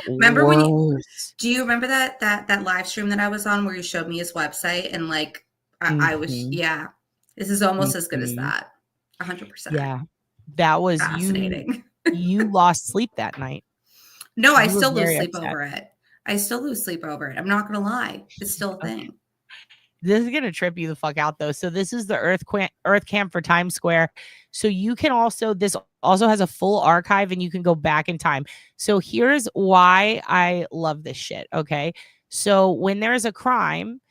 Remember when do you remember that live stream that I was on where you showed me his website and like I was this is almost as good as that. 100%. Yeah. That was fascinating. You lost sleep that night. No, I still lose sleep over it. I'm not gonna lie. It's still a thing. This is gonna trip you the fuck out though. So this is the Earthcam for Times Square. So you can also, this also has a full archive and you can go back in time. So here's why I love this shit. Okay. So when there's a crime,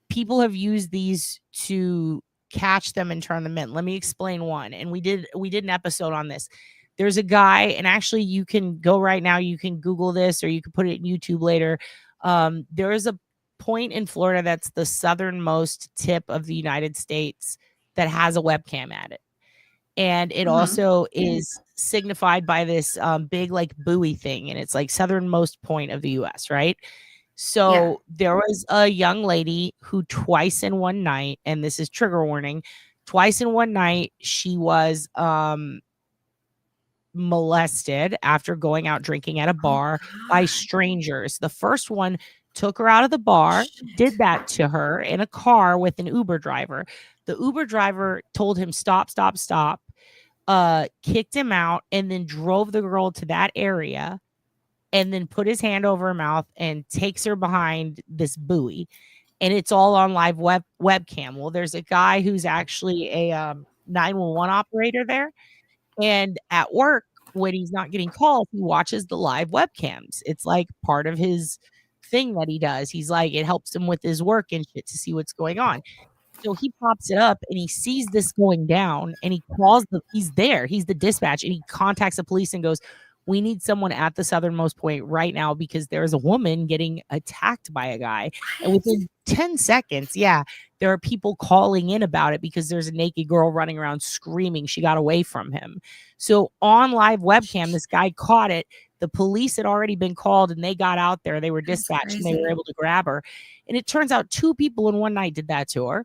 people have used these to catch them and turn them in. Let me explain one. And we did an episode on this. There's a guy, and actually you can go right now, you can Google this or you can put it in YouTube later. There is a point in Florida that's the southernmost tip of the United States that has a webcam at it. And it also is signified by this big like buoy thing, and it's like southernmost point of the US, right? So there was a young lady who twice in one night, and this is trigger warning, twice in one night, she was molested after going out drinking at a bar by strangers. The first one took her out of the bar, did that to her in a car with an Uber driver. The Uber driver told him, stop, stop, stop, kicked him out, and then drove the girl to that area and then put his hand over her mouth and takes her behind this buoy. And it's all on live webcam. Well, there's a guy who's actually a 911 operator there. And at work, when he's not getting calls, he watches the live webcams. It's like part of his thing that he does. He's like, it helps him with his work and shit to see what's going on. So he pops it up and he sees this going down and he calls he's there. He's the dispatch and he contacts the police and goes, we need someone at the southernmost point right now because there's a woman getting attacked by a guy. And within 10 seconds, there are people calling in about it because there's a naked girl running around screaming she got away from him. So on live webcam, this guy caught it. The police had already been called and they got out there. They were dispatched and they were able to grab her. And it turns out 2 people in one night did that to her.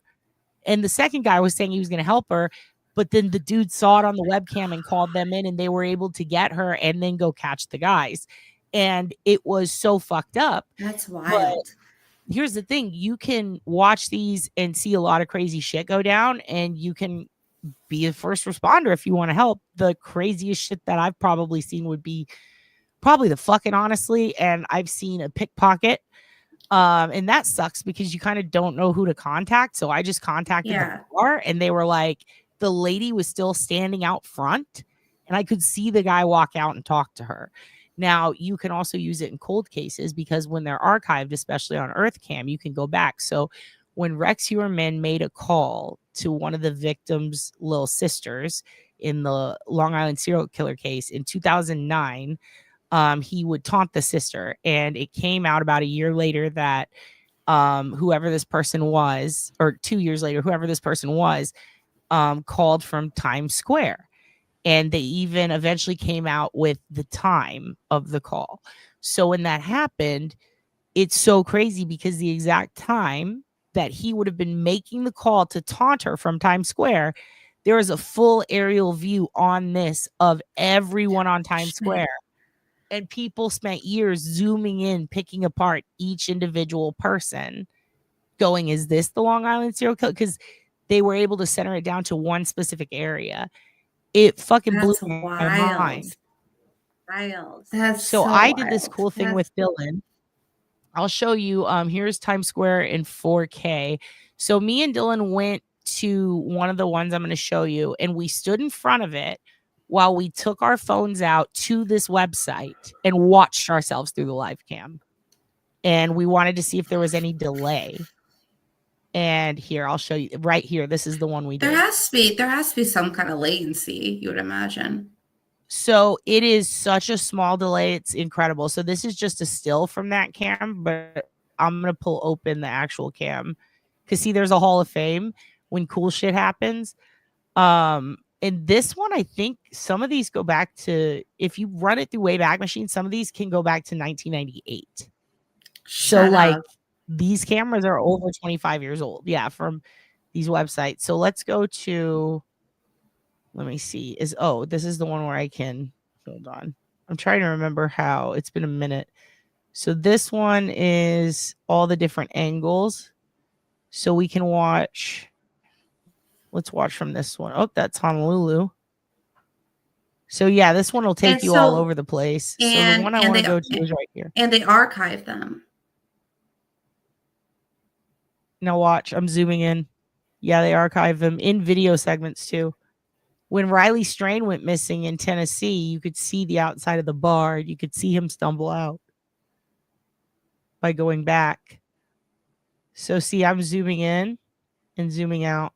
And the second guy was saying he was going to help her. But then the dude saw it on the webcam and called them in and they were able to get her and then go catch the guys. And it was so fucked up. That's wild. But here's the thing. You can watch these and see a lot of crazy shit go down and you can be a first responder if you want to help. The craziest shit that I've probably seen would be probably the fucking honestly. And I've seen a pickpocket. And that sucks because you kind of don't know who to contact. So I just contacted the bar and they were like, the lady was still standing out front and I could see the guy walk out and talk to her. Now you can also use it in cold cases because when they're archived, especially on Earthcam, you can go back. So when Rex Heuermann made a call to one of the victim's little sisters in the Long Island serial killer case in 2009, he would taunt the sister. And it came out about a year later that whoever this person was, or 2 years later, whoever this person was, called from Times Square. And they even eventually came out with the time of the call. So when that happened, it's so crazy because the exact time that he would have been making the call to taunt her from Times Square, there is a full aerial view on this of everyone on Times Square. And people spent years zooming in, picking apart each individual person, going, is this the Long Island serial killer? Because they were able to center it down to one specific area. It fucking blew my mind. Wild. That's so I did this cool thing with Dylan. I'll show you. Here's Times Square in 4K. So me and Dylan went to one of the ones I'm going to show you, and we stood in front of it while we took our phones out to this website and watched ourselves through the live cam. And we wanted to see if there was any delay. And here, I'll show you right here. This is the one we did. There has to be some kind of latency, you would imagine. So it is such a small delay. It's incredible. So this is just a still from that cam, but I'm going to pull open the actual cam because see, there's a Hall of Fame when cool shit happens. And this one, I think some of these go back to, if you run it through Wayback Machine, some of these can go back to 1998. So like these cameras are over 25 years old. Yeah, from these websites. So let's go to, let me see. This is the one where I can, hold on. I'm trying to remember how. It's been a minute. So this one is all the different angles. So we can watch. Let's watch from this one. Oh, that's Honolulu. So yeah, this one will take you all over the place. So the one I want to go to is right here. And they archive them. Now watch. I'm zooming in. Yeah, they archive them in video segments too. When Riley Strain went missing in Tennessee, you could see the outside of the bar. You could see him stumble out by going back. So see, I'm zooming in and zooming out.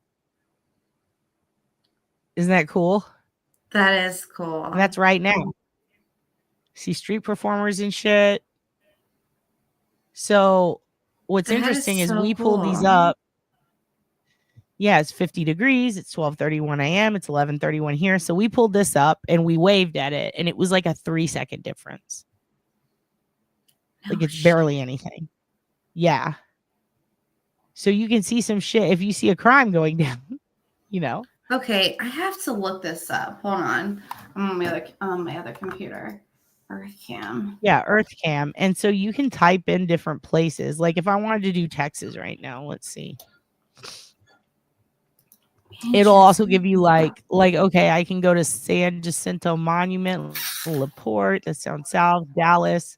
Isn't that cool? That is cool. And that's right now. See street performers and shit. So what's interesting is we pulled these up. Yeah, it's 50 degrees. It's 12:31 a.m. It's 11:31 here. So we pulled this up and we waved at it, and it was like a 3-second difference. Like it's barely anything. Yeah. So you can see some shit if you see a crime going down, you know. Okay, I have to look this up. Hold on. I'm on my other computer. Earthcam. Yeah, Earthcam. And so you can type in different places. Like if I wanted to do Texas right now, let's see. It'll also give you like okay, I can go to San Jacinto Monument, LaPorte, that's down south, Dallas,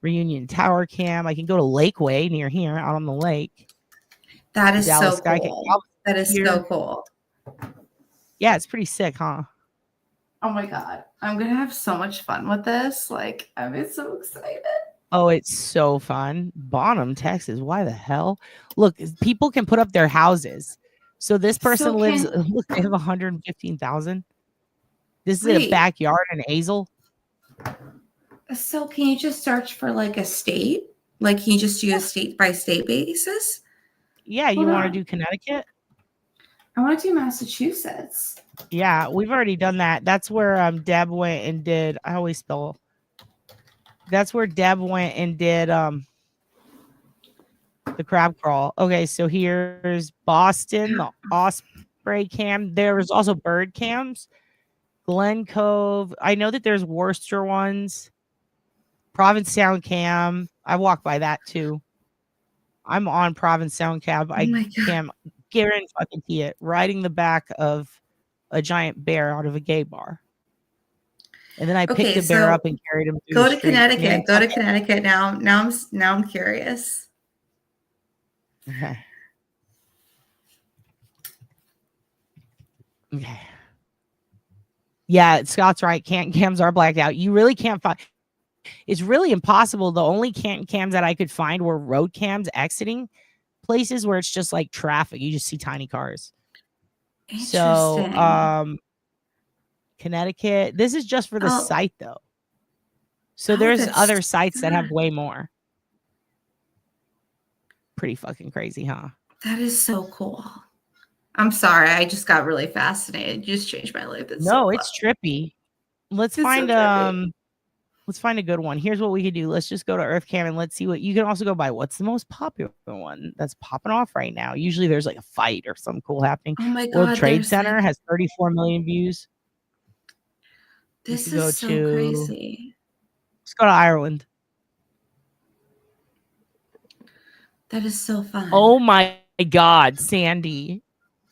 Reunion Tower Cam. I can go to Lakeway near here, out on the lake. That is Dallas so cool. That is so cool. Yeah, it's pretty sick, huh? Oh my god, I'm gonna have so much fun with this. Like, I'm so excited. Oh, it's so fun. Bonham, Texas. Why the hell? Look, people can put up their houses. So this person lives. Look, they have 115,000. This is in a backyard in Hazel. So can you just search for like a state? Like, can you just do a state by state basis? Yeah, you want to do Connecticut? I want to do Massachusetts. Yeah, we've already done that. That's where Deb went and did. I always spell. That's where Deb went and did the crab crawl. Okay, so here's Boston, the Osprey Cam. There was also bird cams. Glen Cove. I know that there's Worcester ones. Provincetown Cam. I walk by that too. I'm on Provincetown Cab. I can guarantee it. Riding the back of a giant bear out of a gay bar. And then I picked the bear up and carried him through Go the to street. Connecticut. Go to Connecticut now. Now I'm curious. Okay. Okay. Yeah, Scott's right. Canton cams are blacked out. You really can't find. It's really impossible. The only Canton cams that I could find were road cams exiting places where it's just like traffic. You just see tiny cars. So, Connecticut. This is just for the site though. So there's other sites that have way more. Pretty fucking crazy, huh? That is so cool. I'm sorry, I just got really fascinated. You just changed my life. It's trippy. Let's find a good one. Here's what we could do. Let's just go to Earthcam and let's see what you can also go by. What's the most popular one that's popping off right now? Usually there's like a fight or something cool happening. Oh my god. World Trade Center has 34 million views. This is so crazy. Let's go to Ireland. That is so fun. Oh my god, Sandy.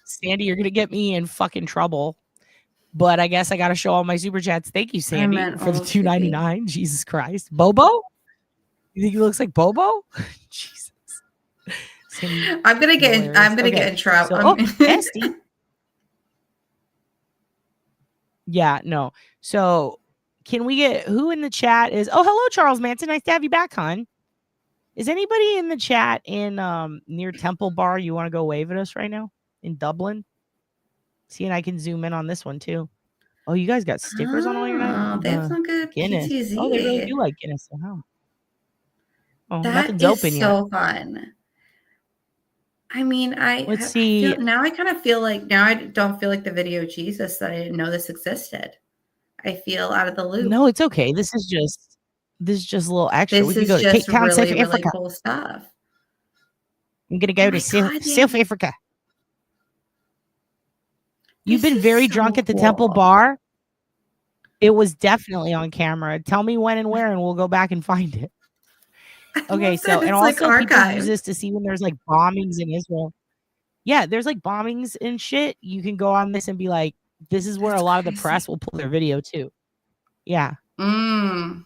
Sandy, you're gonna get me in fucking trouble. But I guess I gotta show all my super chats. Thank you, Sandy, for the $2.99. Jesus Christ. Bobo? You think he looks like Bobo? Jesus. Sandy, I'm gonna get in trouble. Esty. Yeah, no. So can we get who in the chat is hello, Charles Manson. Nice to have you back, hon. Is anybody in the chat in near Temple Bar? You want to go wave at us right now in Dublin? See, and I can zoom in on this one too. Oh, you guys got stickers on all your night? They have some good Guinness. PTZ. Oh, they really do like Guinness. Wow. Oh, That nothing's is open so yet. fun. I mean, Let's see. Now I kind of feel like I don't feel like the video Jesus that I didn't know this existed. I feel out of the loop. No, it's okay. This is just a little extra. This we could is go to just Cape Town, really, South really Africa. cool stuff. I'm gonna go to South Africa. You've been very drunk at the Temple Bar. It was definitely on camera. Tell me when and where, and we'll go back and find it. Okay, so and also people use this to see when there's like bombings in Israel. Yeah, there's like bombings and shit. You can go on this and be like, this is where a lot of the press will pull their video too. Yeah.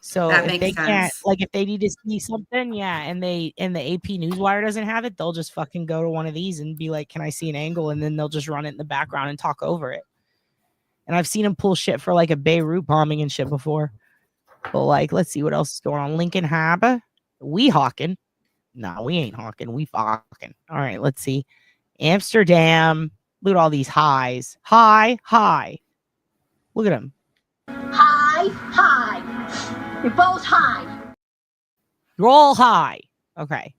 So if they can't, like, if they need to see something, and the AP Newswire doesn't have it, they'll just fucking go to one of these and be like, "Can I see an angle?" And then they'll just run it in the background and talk over it. And I've seen him pull shit for like a Beirut bombing and shit before. But like, let's see what else is going on. Lincoln Harbor. We hawking. No, we ain't hawking. We fucking. All right, let's see. Amsterdam. Look at all these highs. High. Look at them. High. You're both high. You're all high. Okay.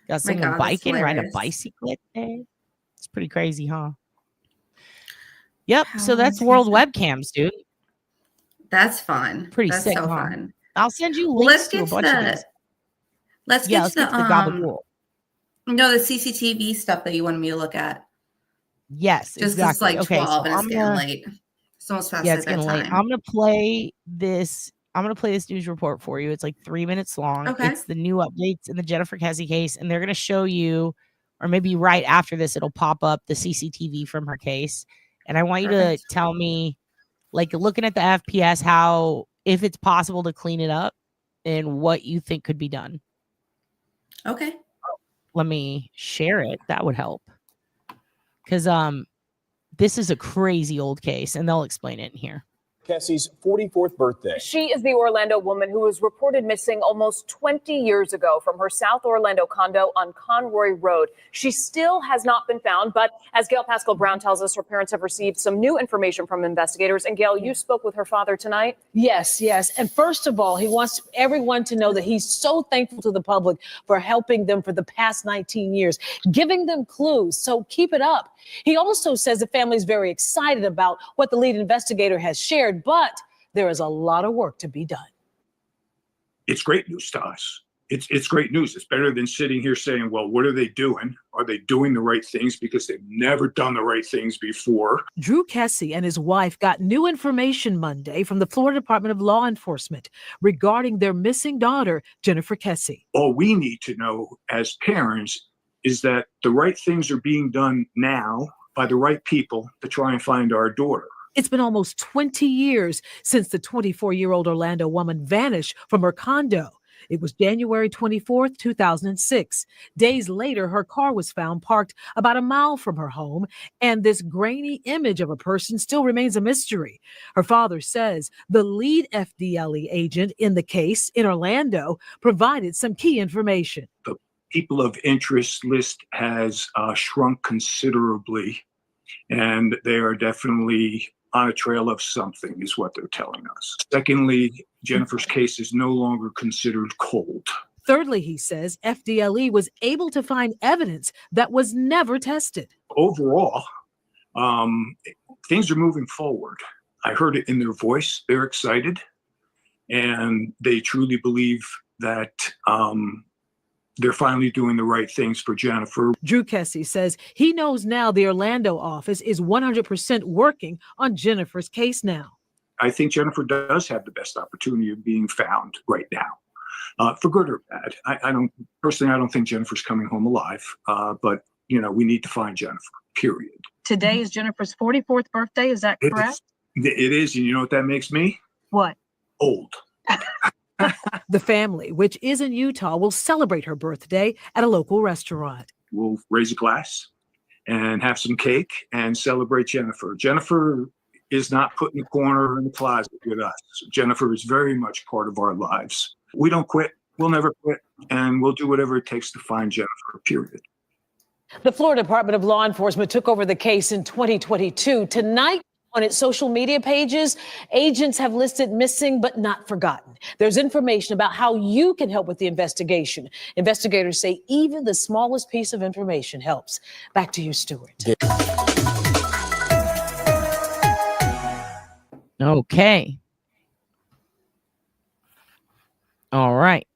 Got My someone God, that's biking, riding a hilarious. bicycle. It's pretty crazy, huh? Yep. So that's world webcams, dude. That's fun. Pretty That's sick, so huh? fun. I'll send you Well, links to a bunch of these. Let's get to the gabagool. No, the CCTV stuff that you wanted me to look at. Yes, Just 'cause exactly. it's like Okay, 12 and so it's getting late. It's almost past it's getting late. bedtime. I'm gonna play this news report for you. It's like 3 minutes long. Okay. It's the new updates in the Jennifer Kesse case, and they're gonna show you, or maybe right after this, it'll pop up the CCTV from her case. And I want you to tell me, like, looking at the FPS, how, if it's possible to clean it up and what you think could be done. Okay. Let me share it. That would help. Because this is a crazy old case, and they'll explain it in here. Kessie's 44th birthday. She is the Orlando woman who was reported missing almost 20 years ago from her South Orlando condo on Conroy Road. She still has not been found, but as Gail Pascal Brown tells us, her parents have received some new information from investigators. And Gail, you spoke with her father tonight? Yes. And first of all, he wants everyone to know that he's so thankful to the public for helping them for the past 19 years, giving them clues. So keep it up. He also says the family's very excited about what the lead investigator has shared, but there is a lot of work to be done. It's great news to us. It's great news. It's better than sitting here saying, well, what are they doing? Are they doing the right things? Because they've never done the right things before. Drew Kessie and his wife got new information Monday from the Florida Department of Law Enforcement regarding their missing daughter, Jennifer Kesse. All we need to know as parents is that the right things are being done now by the right people to try and find our daughter. It's been almost 20 years since the 24-year-old Orlando woman vanished from her condo. It was January 24th, 2006. Days later, her car was found parked about a mile from her home, and this grainy image of a person still remains a mystery. Her father says the lead FDLE agent in the case in Orlando provided some key information. The people of interest list has shrunk considerably, and they are definitely on a trail of something, is what they're telling us. Secondly, Jennifer's case is no longer considered cold. Thirdly, he says FDLE was able to find evidence that was never tested. Overall, things are moving forward. I heard it in their voice. They're excited, and they truly believe that they're finally doing the right things for Jennifer. Drew Kessie says he knows now the Orlando office is 100% working on Jennifer's case now. I think Jennifer does have the best opportunity of being found right now, for good or bad. I don't think Jennifer's coming home alive, but we need to find Jennifer, period. Today is Jennifer's 44th birthday. Is that correct? It is. And you know what that makes me? What? Old. The family, which is in Utah, will celebrate her birthday at a local restaurant. We'll raise a glass and have some cake and celebrate Jennifer. Jennifer is not put in the corner in the closet with us. Jennifer is very much part of our lives. We don't quit. We'll never quit. And we'll do whatever it takes to find Jennifer, period. The Florida Department of Law Enforcement took over the case in 2022. Tonight, on its social media pages, agents have listed missing but not forgotten. There's information about how you can help with the investigation. Investigators say even the smallest piece of information helps. Back to you, Stuart. Okay. All right.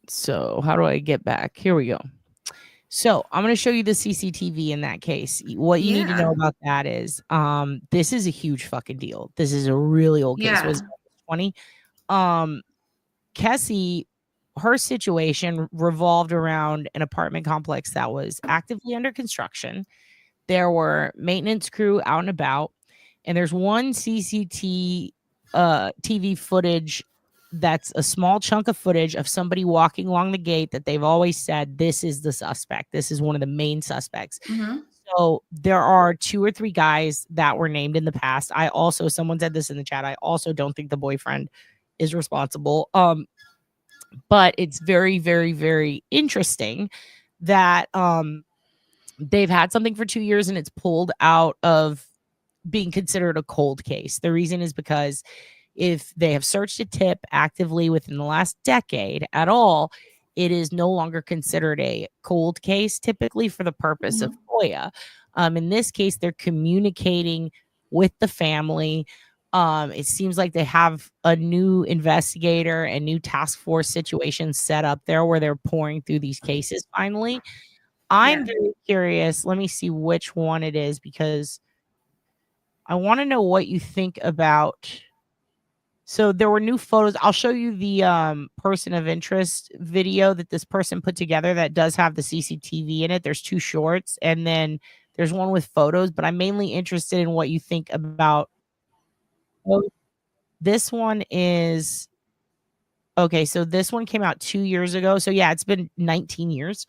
So how do I get back? Here we go. So I'm going to show you the CCTV in that case. What you need to know about that is this is a huge fucking deal. This is a really old case. It was 20. Kessie, her situation revolved around an apartment complex that was actively under construction. There were maintenance crew out and about, and there's one TV footage that's a small chunk of footage of somebody walking along the gate that they've always said this is the suspect. This is one of the main suspects. So there are 2 or 3 guys that were named in the past. Someone said this in the chat. I also don't think the boyfriend is responsible. But it's very, very, very interesting that they've had something for 2 years and it's pulled out of being considered a cold case. The reason is because if they have searched a tip actively within the last decade at all, it is no longer considered a cold case, typically for the purpose of FOIA. In this case, they're communicating with the family. It seems like they have a new investigator and new task force situation set up there where they're pouring through these cases finally. I'm very curious. Let me see which one it is because I want to know what you think about. So there were new photos. I'll show you the person of interest video that this person put together that does have the CCTV in it. There's 2 shorts and then there's one with photos, but I'm mainly interested in what you think about. Oh, this one is okay. So this one came out 2 years ago. So yeah, it's been 19 years.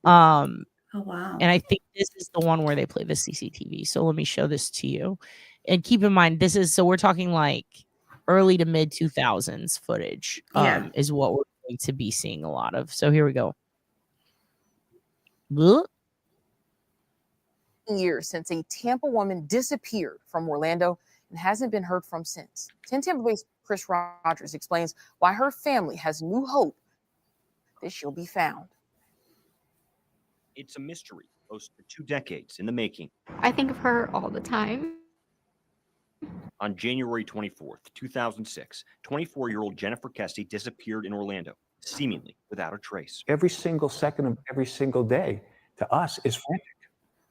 Oh, wow. And I think this is the one where they play the CCTV. So let me show this to you. And keep in mind, we're talking like early to mid 2000s footage is what we're going to be seeing a lot of. So here we go. Blech. Years since a Tampa woman disappeared from Orlando and hasn't been heard from since. 10 Tampa-based Chris Rogers explains why her family has new hope that she'll be found. It's a mystery close to 2 decades in the making. I think of her all the time. On January 24th, 2006, 24-year-old Jennifer Kesse disappeared in Orlando, seemingly without a trace. Every single second of every single day to us is frantic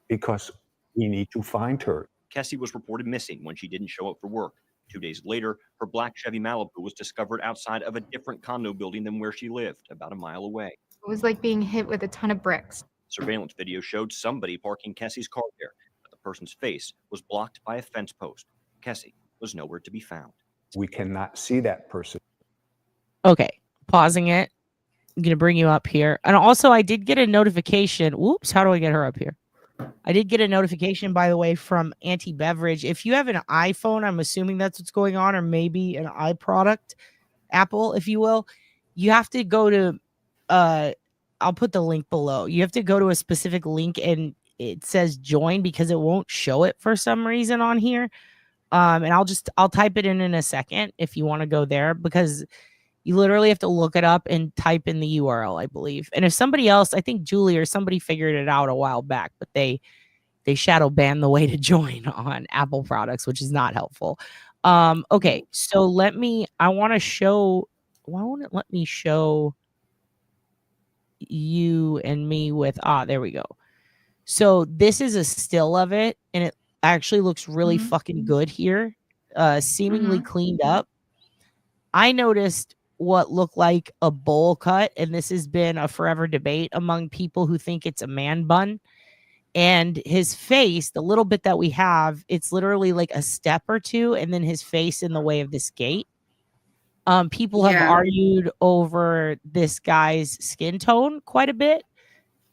because we need to find her. Kessie was reported missing when she didn't show up for work. 2 days later, her black Chevy Malibu was discovered outside of a different condo building than where she lived, about a mile away. It was like being hit with a ton of bricks. Surveillance video showed somebody parking Kessie's car there, but the person's face was blocked by a fence post. Kessie was nowhere to be found. We cannot see that person. Okay, pausing it. I'm going to bring you up here. And also, I did get a notification. Whoops, how do I get her up here? I did get a notification, by the way, from Auntie Beverage. If you have an iPhone, I'm assuming that's what's going on, or maybe an iProduct, Apple, if you will. You have to go to, I'll put the link below. You have to go to a specific link and it says join because it won't show it for some reason on here. And I'll type it in a second if you want to go there because you literally have to look it up and type in the URL, I believe. And if somebody else, I think Julie or somebody figured it out a while back, but they shadow banned the way to join on Apple products, which is not helpful. Okay, so I want to show, why won't it let me show you and me with, there we go. So this is a still of it and it actually looks really fucking good here. Seemingly cleaned up. I noticed what looked like a bowl cut, and this has been a forever debate among people who think it's a man bun. And his face, the little bit that we have, it's literally like a step or two, and then his face in the way of this gate. People have argued over this guy's skin tone quite a bit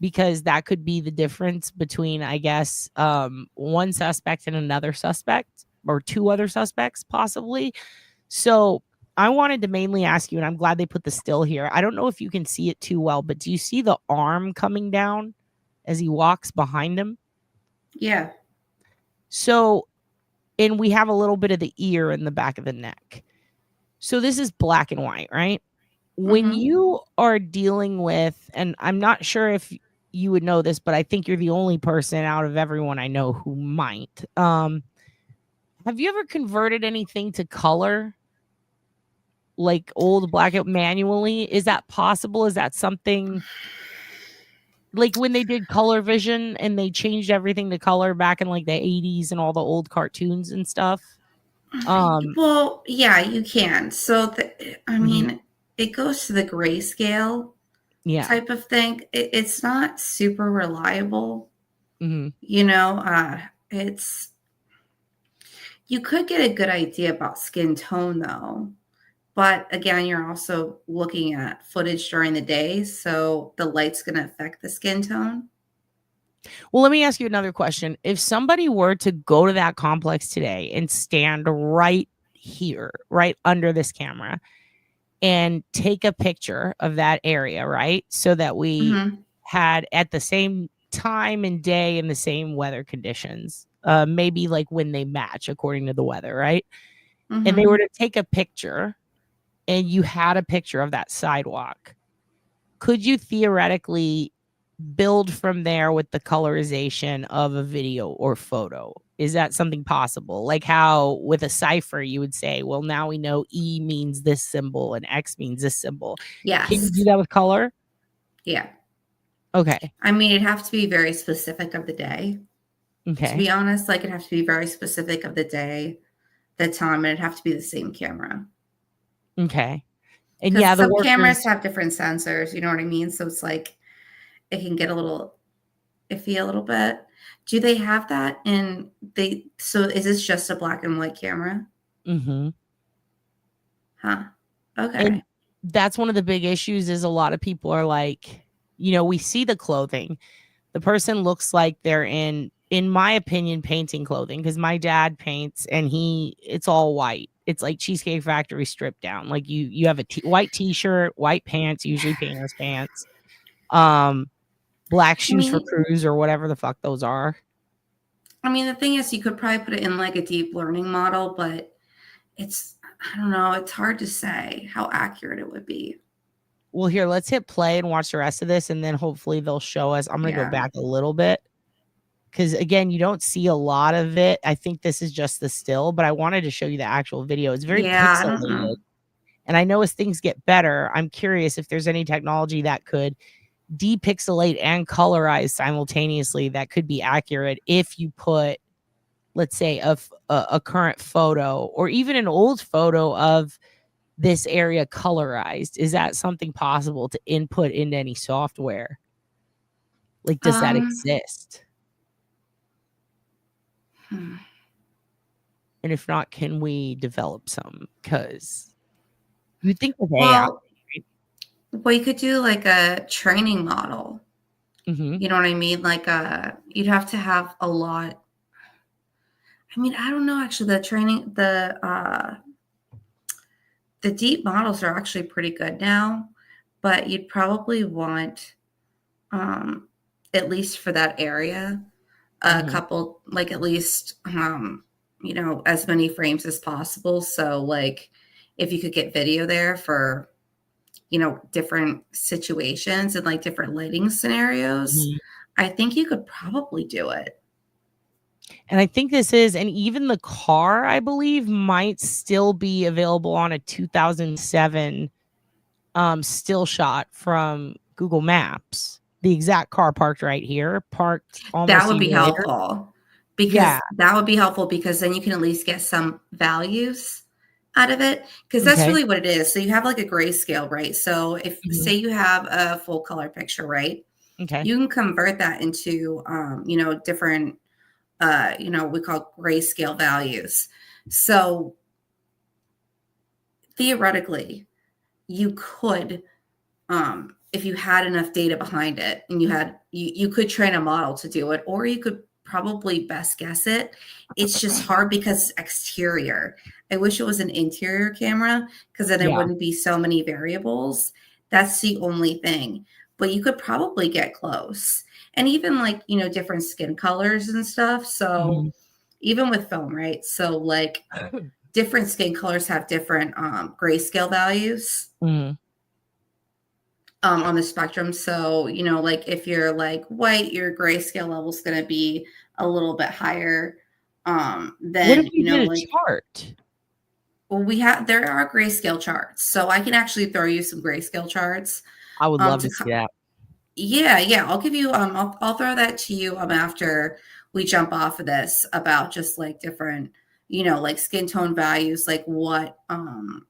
because that could be the difference between, I guess, one suspect and another suspect, or 2 other suspects possibly. So I wanted to mainly ask you, and I'm glad they put the still here. I don't know if you can see it too well, but do you see the arm coming down as he walks behind him? Yeah. So, and we have a little bit of the ear in the back of the neck. So this is black and white, right? When you are dealing with, and I'm not sure if you would know this, but I think you're the only person out of everyone I know who might. Have you ever converted anything to color? Like old black out manually? Is that possible? Is that something like when they did color vision and they changed everything to color back in like the 80s and all the old cartoons and stuff? Well, yeah, you can. So, I mean, it goes to the grayscale type of thing. It's not super reliable. You know, you could get a good idea about skin tone though. But again, you're also looking at footage during the day, so the light's going to affect the skin tone. Well, let me ask you another question. If somebody were to go to that complex today and stand right here, right under this camera, and take a picture of that area, right? So that we Mhm. had at the same time and day and the same weather conditions, maybe like when they match according to the weather, right? And they Mhm. were to take a picture and you had a picture of that sidewalk, could you theoretically build from there with the colorization of a video or photo? Is that something possible? Like how with a cipher you would say, well, now we know E means this symbol and X means this symbol. Can you do Yes. that with color? Yeah. Okay. I mean, it'd have to be very specific of the day. To Okay. be honest, like it'd have to be very specific of the day, the time, and it'd have to be the same camera. Okay. And Because yeah, the some cameras workers. have different sensors, you know what I mean? So it's like it can get a little iffy a little bit. Do they have that in so is this just a black and white camera? Mm-hmm. Huh. Okay. And that's one of the big issues is a lot of people are like, you know, we see the clothing. The person looks like they're in my opinion, painting clothing because my dad paints and it's all white. It's like Cheesecake Factory stripped down. Like you have a white t-shirt, white pants, usually painter's pants, black shoes for crews or whatever the fuck those are. I mean, the thing is, you could probably put it in like a deep learning model, but I don't know, it's hard to say how accurate it would be. Well, here, let's hit play and watch the rest of this, and then hopefully they'll show us. I'm going to go back a little bit because, again, you don't see a lot of it. I think this is just the still, but I wanted to show you the actual video. It's very I don't know. pixelated. And I know as things get better, I'm curious if there's any technology that could depixelate and colorize simultaneously that could be accurate if you put, let's say, a current photo or even an old photo of this area colorized. Is that something possible to input into any software? Like, does that exist? And if not, can we develop some? Because you think of AI. Well, you could do like a training model. You know what I mean? Like you'd have to have a lot. I mean, I don't know. Actually, the deep models are actually pretty good now, but you'd probably want, at least for that area, a couple, like at least, you know, as many frames as possible. So like if you could get video there for, you know, different situations and like different lighting scenarios, I think you could probably do it. And I think this is, and even the car, I believe, might still be available on a 2007 still shot from Google Maps. The exact car parked right here, parked almost. That would be later. helpful because that would be helpful because then you can at least get some values out of it because that's really what it is. So you have like a grayscale, right? So if say you have a full color picture, right? Okay. You can convert that into, you know, different, you know, we call grayscale values. So theoretically, you could, if you had enough data behind it and you could train a model to do it, or you could probably best guess it. It's just hard because it's exterior. I wish it was an interior camera because then there wouldn't be so many variables. That's the only thing, but you could probably get close. And even like, you know, different skin colors and stuff. So even with film, right? So like different skin colors have different grayscale values on the spectrum. So, you know, like if you're like white, your grayscale level is going to be a little bit higher than, what if we you know, did a like chart? Well, there are grayscale charts. So I can actually throw you some grayscale charts. I would love to see that. Yeah. I'll give you, I'll throw that to you after we jump off of this about just like different, you know, like skin tone values, like what, and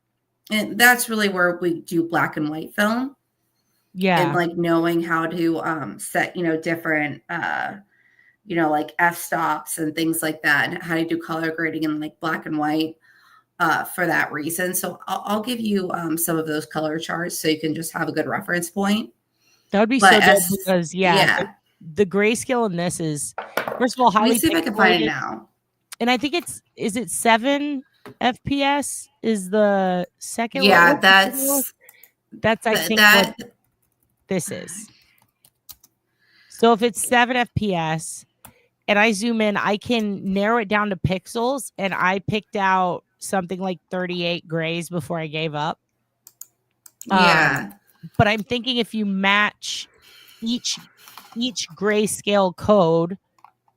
that's really where we do black and white film. Yeah. And like knowing how to set, you know, different, you know, like f-stops and things like that, and how to do color grading in like black and white for that reason. So I'll give you some of those color charts so you can just have a good reference point. That would be so good because the grayscale in this is, first of all, Let highly me see if I can find it pixelated. now. And I think is it 7 FPS is the second? Yeah, what's the second one? That's I think what this is. So if it's 7 FPS and I zoom in, I can narrow it down to pixels, and I picked out something like 38 grays before I gave up. Yeah. But I'm thinking if you match each grayscale code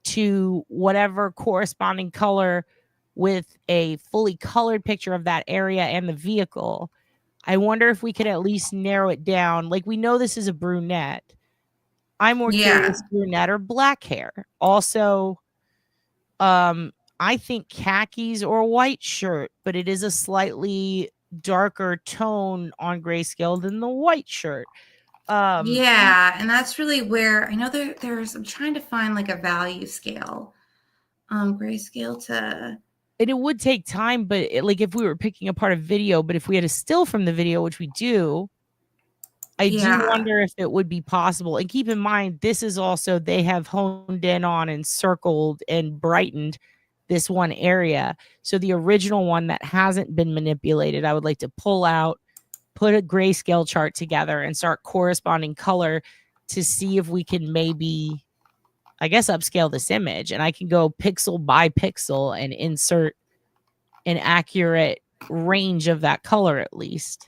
to whatever corresponding color with a fully colored picture of that area and the vehicle, I wonder if we could at least narrow it down. Like, we know this is a brunette. I'm more curious, brunette or black hair. Also, I think khakis or a white shirt, but it is a slightly darker tone on grayscale than the white shirt. Yeah, and that's really where I know there's I'm trying to find like a value scale. Grayscale to, and it would take time, but like if we were picking apart a video, but if we had a still from the video, which we do, I do wonder if it would be possible. And keep in mind, this is also, they have honed in on and circled and brightened this one area. So the original one that hasn't been manipulated, I would like to pull out, put a grayscale chart together and start corresponding color to see if we can maybe, I guess, upscale this image. And I can go pixel by pixel and insert an accurate range of that color at least.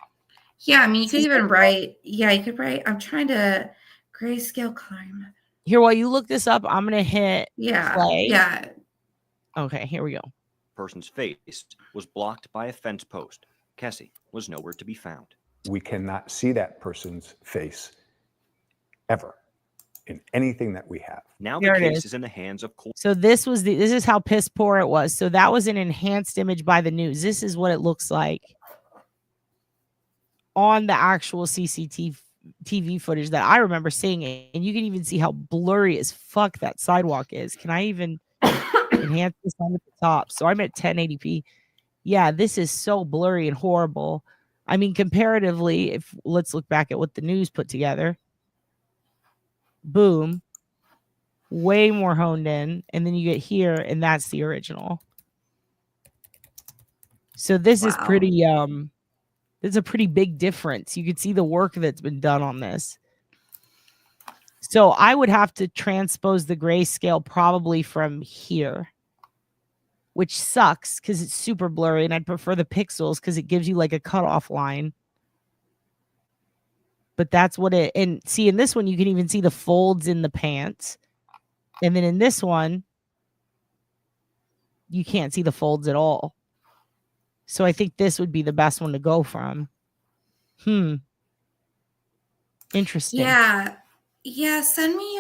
yeah, I mean, you could even write, you could write, I'm trying to grayscale coloring method. Here, while you look this up, I'm going to hit play. Yeah. Okay, here we go. Person's face was blocked by a fence post. Kessie was nowhere to be found. We cannot see that person's face ever in anything that we have. Now Here the it case is. is in the hands of court. So this is how piss poor it was. So that was an enhanced image by the news. This is what it looks like on the actual CCTV footage that I remember seeing it. And you can even see how blurry as fuck that sidewalk is. Can I even enhance this on the top? So I'm at 1080p. Yeah, this is so blurry and horrible. I mean, comparatively, if let's look back at what the news put together. Boom. Way more honed in. And then you get here, and that's the original. So this is pretty it's a pretty big difference. You can see the work that's been done on this. So I would have to transpose the grayscale probably from here, which sucks because it's super blurry, and I'd prefer the pixels because it gives you like a cutoff line. But that's what it, and see, in this one, you can even see the folds in the pants. And then in this one, you can't see the folds at all. So I think this would be the best one to go from. Interesting. Yeah. Send me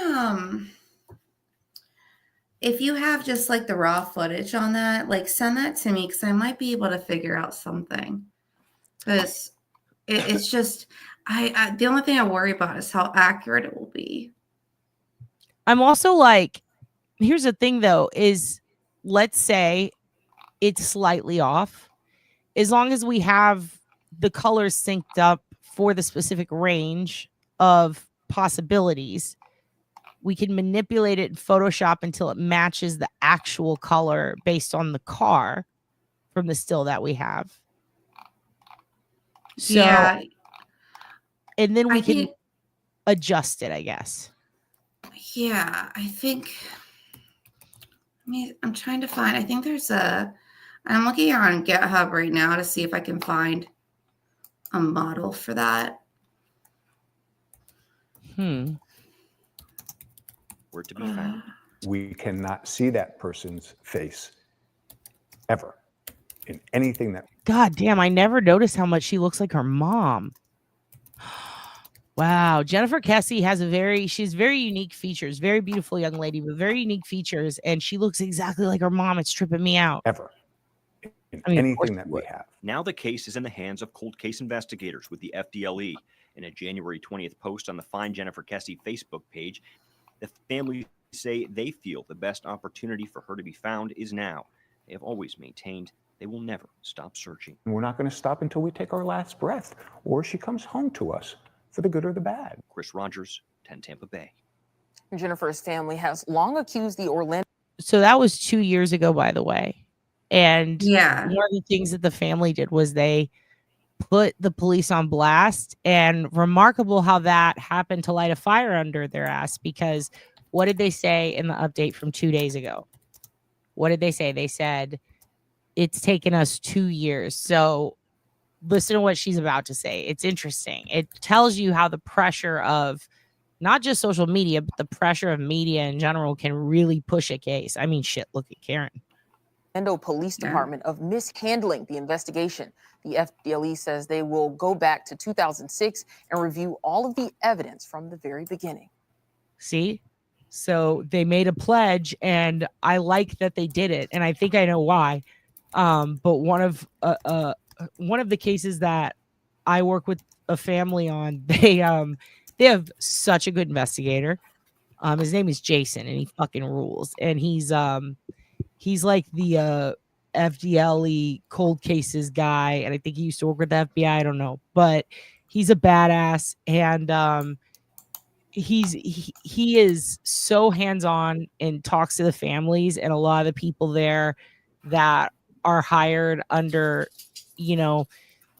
if you have just like the raw footage on that, like send that to me because I might be able to figure out something. Because it's just I the only thing I worry about is how accurate it will be. I'm also like, here's the thing though, is let's say it's slightly off. As long as we have the colors synced up for the specific range of possibilities, we can manipulate it in Photoshop until it matches the actual color based on the car from the still that we have. So, and then we can adjust it, I guess. Yeah, I think. I'm trying to find. I think there's I'm looking on GitHub right now to see if I can find a model for that. Where to be found. We cannot see that person's face ever in anything that. God damn, I never noticed how much she looks like her mom. Wow, Jennifer Kesse has she's very unique features, very beautiful young lady with very unique features, and she looks exactly like her mom. It's tripping me out. Ever. Anything that we have. Now the case is in the hands of cold case investigators with the FDLE. In a January 20th post on the Find Jennifer Kesse Facebook page, the family say they feel the best opportunity for her to be found is now. They have always maintained they will never stop searching. And we're not going to stop until we take our last breath or she comes home to us for the good or the bad. Chris Rogers, 10 Tampa Bay. Jennifer's family has long accused the Orlando. So that was 2 years ago, by the way. And Yeah. one of the things that the family did was they put the police on blast, and remarkable how that happened to light a fire under their ass, because what did they say in the update from 2 days ago? What did they say? They said it's taken us 2 years. So listen to what she's about to say. It's interesting. It tells you how the pressure of not just social media, but the pressure of media in general can really push a case. I mean, shit, look at Karen. Orlando Police Department of mishandling the investigation. The FDLE says they will go back to 2006 and review all of the evidence from the very beginning. See? So they made a pledge, and I like that they did it, and I think I know why. But one of the cases that I work with a family on, they have such a good investigator. His name is Jason, and he fucking rules. And he's like the FDLE cold cases guy, and I think he used to work with the FBI. I don't know, but he's a badass, and he is so hands-on and talks to the families and a lot of the people there that are hired under, you know,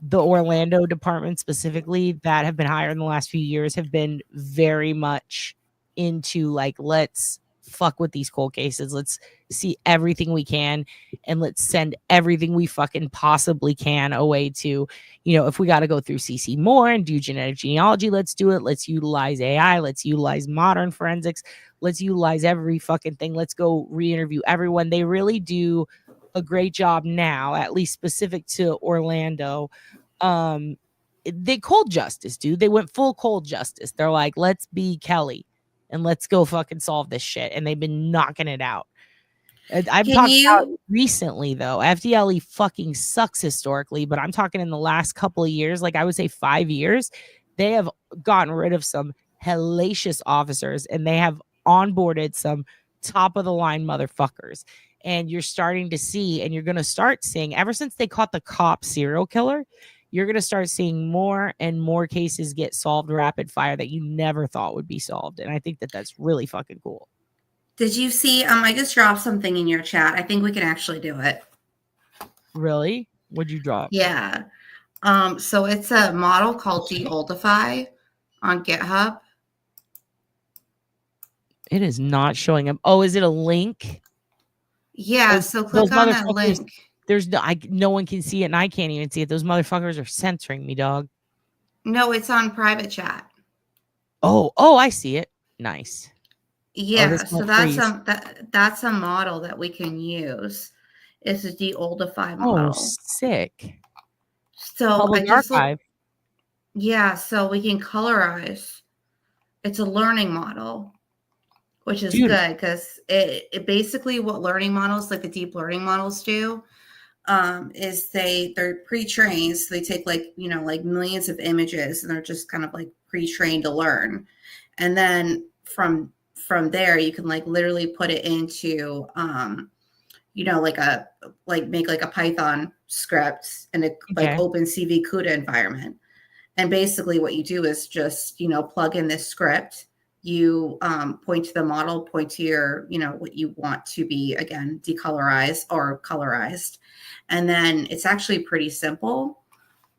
the Orlando department specifically, that have been hired in the last few years, have been very much into like, let's fuck with these cold cases. Let's see everything we can, and let's send everything we fucking possibly can away to, you know, if we got to go through CC more and do genetic genealogy, let's do it. Let's utilize AI. Let's utilize modern forensics. Let's utilize every fucking thing. Let's go re-interview everyone. They really do a great job now, at least specific to Orlando. They cold justice, dude. They went full cold justice. They're like, let's be Kelly and let's go fucking solve this shit. And they've been knocking it out. I've talked about it recently, though. FDLE fucking sucks historically, but I'm talking in the last couple of years, like I would say 5 years, they have gotten rid of some hellacious officers, and they have onboarded some top of the line motherfuckers. And you're starting to see, and you're going to start seeing, ever since they caught the cop serial killer, you're going to start seeing more and more cases get solved rapid fire that you never thought would be solved. And I think that that's really fucking cool. Did you see? I just dropped something in your chat. I think we can actually do it. Really? What'd you drop? Yeah. So it's a model called De-Oldify on GitHub. It is not showing up. Oh, is it a link? Yeah, so click on that link. There's no one can see it, and I can't even see it. Those motherfuckers are censoring me, dog. No, it's on private chat. Oh, I see it. Nice. Yeah, so that's a model that we can use. It's a De-Oldify model. Oh, sick. So Public archive. Yeah, so we can colorize. It's a learning model, which is good because it basically what learning models, like the deep learning models, do is they're pre-trained. So they take like millions of images, and they're just kind of like pre-trained to learn, and then from there you can like literally put it into make like a Python script in a like OpenCV CUDA environment. And basically what you do is just plug in this script. You point to the model, point to your, what you want to be, again, decolorized or colorized. And then it's actually pretty simple.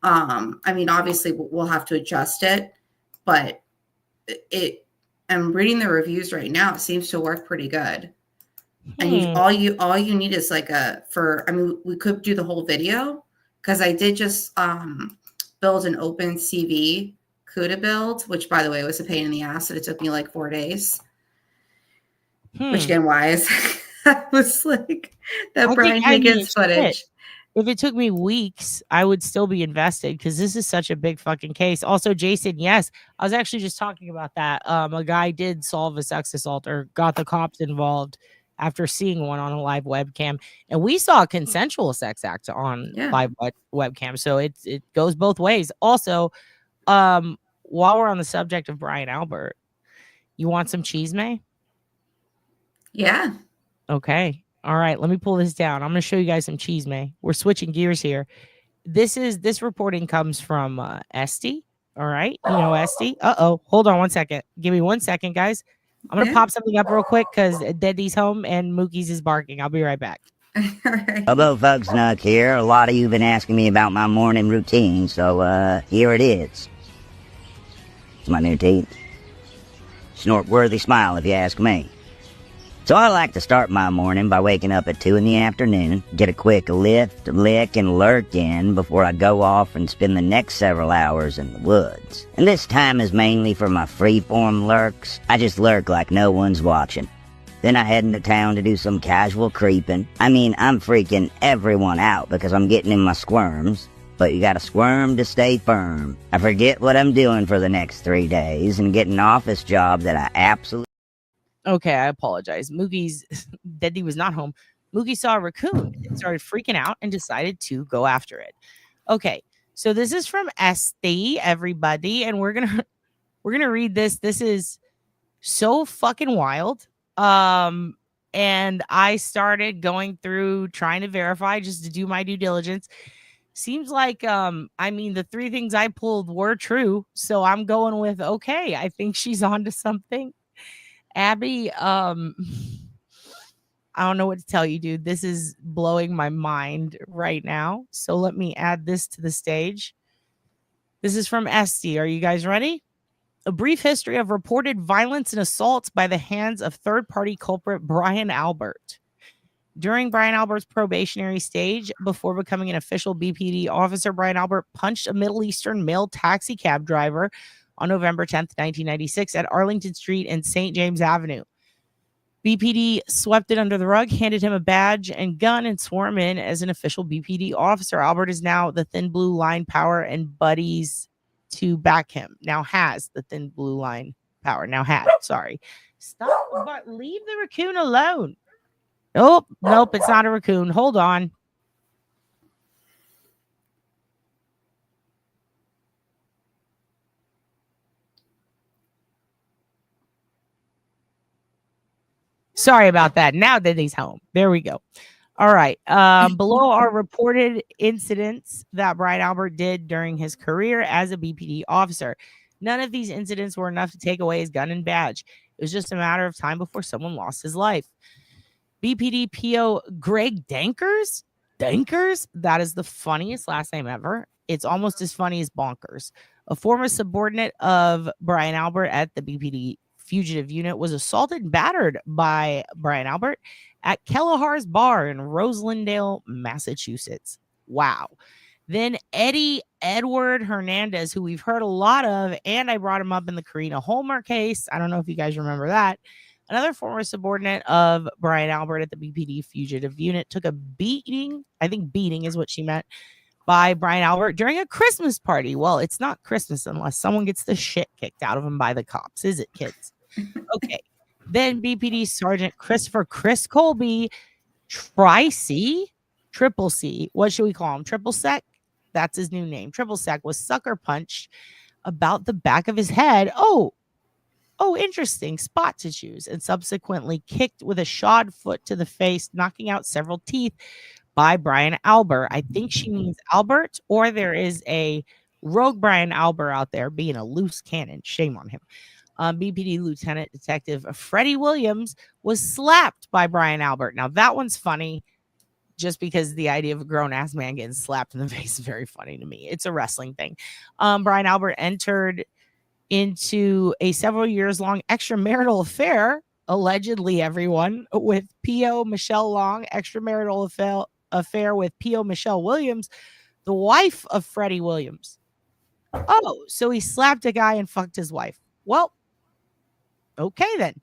Obviously we'll have to adjust it, but I'm reading the reviews right now. It seems to work pretty good. And all you need is like we could do the whole video, because I did just build an OpenCV CUDA build, which by the way was a pain in the ass, and it took me like 4 days. Which again, why is I was like that Brian Higgins footage. If it took me weeks, I would still be invested, because this is such a big fucking case. Also, Jason, yes, I was actually just talking about that. A guy did solve a sex assault, or got the cops involved after seeing one on a live webcam, and we saw a consensual sex act on live webcam. So it goes both ways. Also, while we're on the subject of Brian Albert, you want some cheese, May? Yeah. Okay. All right. Let me pull this down. I'm going to show you guys some cheese, May. We're switching gears here. This reporting comes from Esty. All right. You know Esty. Hold on one second. Give me 1 second, guys. I'm gonna pop something up real quick because Daddy's home and Mookie's is barking. I'll be right back. Hello, folks. Snuck here. A lot of you have been asking me about my morning routine, so here it is. It's my new teeth. Snort-worthy smile, if you ask me. So I like to start my morning by waking up at 2 in the afternoon, get a quick lift, lick, and lurk in before I go off and spend the next several hours in the woods. And this time is mainly for my freeform lurks. I just lurk like no one's watching. Then I head into town to do some casual creeping. I mean, I'm freaking everyone out because I'm getting in my squirms. But you gotta squirm to stay firm. I forget what I'm doing for the next 3 days and get an office job that I absolutely... Okay, I apologize. Mookie's Daddy was not home. Mookie saw a raccoon and started freaking out and decided to go after it. Okay, so this is from Esty, everybody, and we're gonna read this. This is so fucking wild. And I started going through trying to verify just to do my due diligence. Seems like I mean the 3 things I pulled were true, so I'm going with okay. I think she's onto something. Abby, I don't know what to tell you, dude. This is blowing my mind right now. So let me add this to the stage. This is from Esty. Are you guys ready? A brief history of reported violence and assaults by the hands of third-party culprit Brian Albert. During Brian Albert's probationary stage, before becoming an official BPD officer, Brian Albert punched a Middle Eastern male taxi cab driver on November 10th, 1996 at Arlington Street and St. James Avenue. BPD swept it under the rug, handed him a badge and gun, and swore him in as an official BPD officer. Albert is now the Thin Blue Line power and buddies to back him. Now has the Thin Blue Line power. Now had, sorry. Stop, but leave the raccoon alone. Oh, nope, it's not a raccoon. Hold on. Sorry about that. Now that he's home. There we go. All right. Below are reported incidents that Brian Albert did during his career as a BPD officer. None of these incidents were enough to take away his gun and badge. It was just a matter of time before someone lost his life. BPD PO Greg Dankers? Dankers? That is the funniest last name ever. It's almost as funny as Bonkers. A former subordinate of Brian Albert at the BPD fugitive unit was assaulted and battered by Brian Albert at Kellehar's Bar in Roselandale, Massachusetts. Wow. Then Eddie Edward Hernandez, who we've heard a lot of, and I brought him up in the Karina Holmer case. I don't know if you guys remember that. Another former subordinate of Brian Albert at the BPD fugitive unit took a beating. I think beating is what she meant, by Brian Albert during a Christmas party. Well, it's not Christmas unless someone gets the shit kicked out of him by the cops, is it, kids? Okay. Then BPD Sergeant Christopher Chris Colby, Triple C. What should we call him? Triple Sec? That's his new name. Triple Sec was sucker punched about the back of his head. Oh, interesting. Spot tissues, and subsequently kicked with a shod foot to the face, knocking out several teeth by Brian Albert. I think she means Albert, or there is a rogue Brian Albert out there being a loose cannon. Shame on him. BPD Lieutenant Detective Freddie Williams was slapped by Brian Albert. Now, that one's funny just because the idea of a grown-ass man getting slapped in the face is very funny to me. It's a wrestling thing. Brian Albert entered into a several years long extramarital affair, allegedly, everyone, with P.O. Michelle Long, extramarital affair with P.O. Michelle Williams, the wife of Freddie Williams. Oh, so he slapped a guy and fucked his wife. Well, okay then.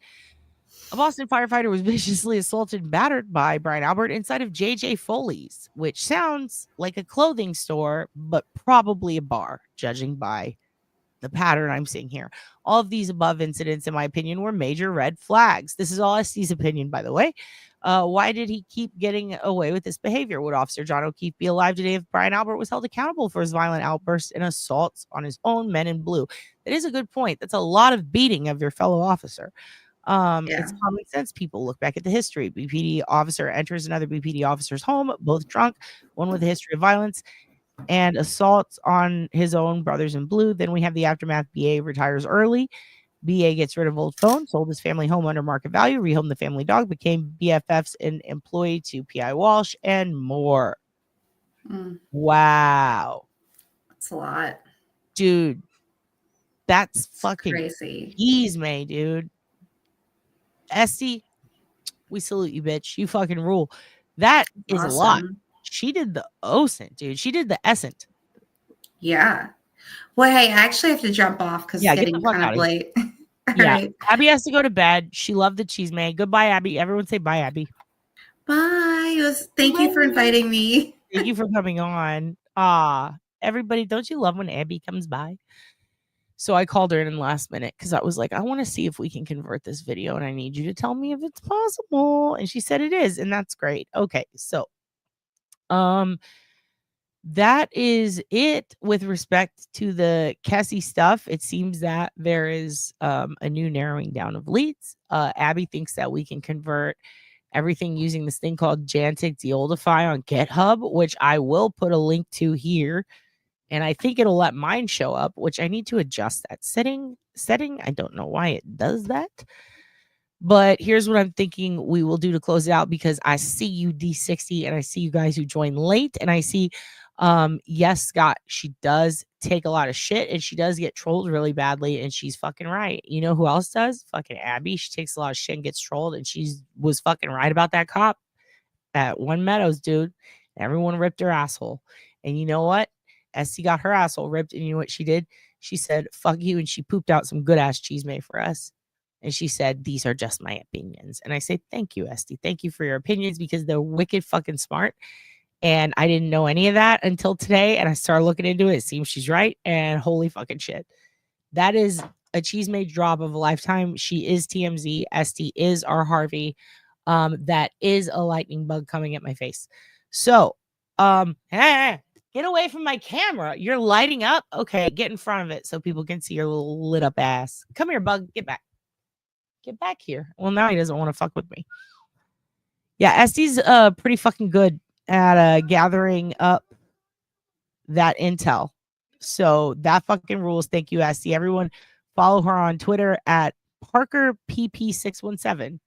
A Boston firefighter was viciously assaulted and battered by Brian Albert inside of J.J. Foley's, which sounds like a clothing store, but probably a bar, judging by the pattern I'm seeing here. All of these above incidents, in my opinion, were major red flags. This is all SD's opinion, by the way. Why did he keep getting away with this behavior? Would Officer John O'Keefe be alive today if Brian Albert was held accountable for his violent outbursts and assaults on his own men in blue? That is a good point. That's a lot of beating of your fellow officer. It's common sense. People look back at the history. BPD officer enters another BPD officer's home, both drunk, one with a history of violence and assaults on his own brothers in blue. Then we have the aftermath. BA retires early BA gets rid of old phone, sold his family home under market value, rehomed the family dog, became BFFs and employee to P.I. Walsh, and more. Wow. That's a lot. Dude, that's fucking crazy. Ease me, dude. Esty, we salute you, bitch. You fucking rule. That is a lot. Awesome. She did the OSINT, dude. She did the ESSENT. Yeah. Well, hey, I actually have to jump off because Yeah, it's get the getting fuck kind of outta here. late. All Yeah. right. Abby has to go to bed. She loved the cheese man. Goodbye, Abby. Everyone say bye, Abby. Bye. Thank you for inviting me. Thank you for coming on. Everybody, don't you love when Abby comes by? So I called her in last minute because I was like, I want to see if we can convert this video and I need you to tell me if it's possible. And she said it is, and that's great. Okay, so that is it with respect to the Kessie stuff. It seems that there is a new narrowing down of leads. Abby thinks that we can convert everything using this thing called Jantic Deoldify on GitHub, which I will put a link to here. And I think it'll let mine show up, which I need to adjust that setting. I don't know why it does that. But here's what I'm thinking we will do to close it out, because I see you D60 and I see you guys who joined late, and I see yes, Scott, she does take a lot of shit and she does get trolled really badly, and she's fucking right. You know who else does? Fucking Abby. She takes a lot of shit and gets trolled, and she was fucking right about that cop at One Meadows, dude. Everyone ripped her asshole. And you know what? Esty got her asshole ripped, and you know what she did? She said, fuck you, and she pooped out some good ass cheese made for us. And she said, these are just my opinions. And I say, thank you, Esty. Thank you for your opinions, because they're wicked fucking smart. And I didn't know any of that until today. And I started looking into it. It seems she's right. And holy fucking shit. That is a cheese made drop of a lifetime. She is TMZ. Esty is our Harvey. That is a lightning bug coming at my face. So, get away from my camera. You're lighting up. Okay, get in front of it so people can see your little lit up ass. Come here, bug. Get back. Get back here. Well, now he doesn't want to fuck with me. Yeah, Esty's pretty fucking good at gathering up that intel. So that fucking rules. Thank you, Esty. Everyone follow her on Twitter at ParkerPP617.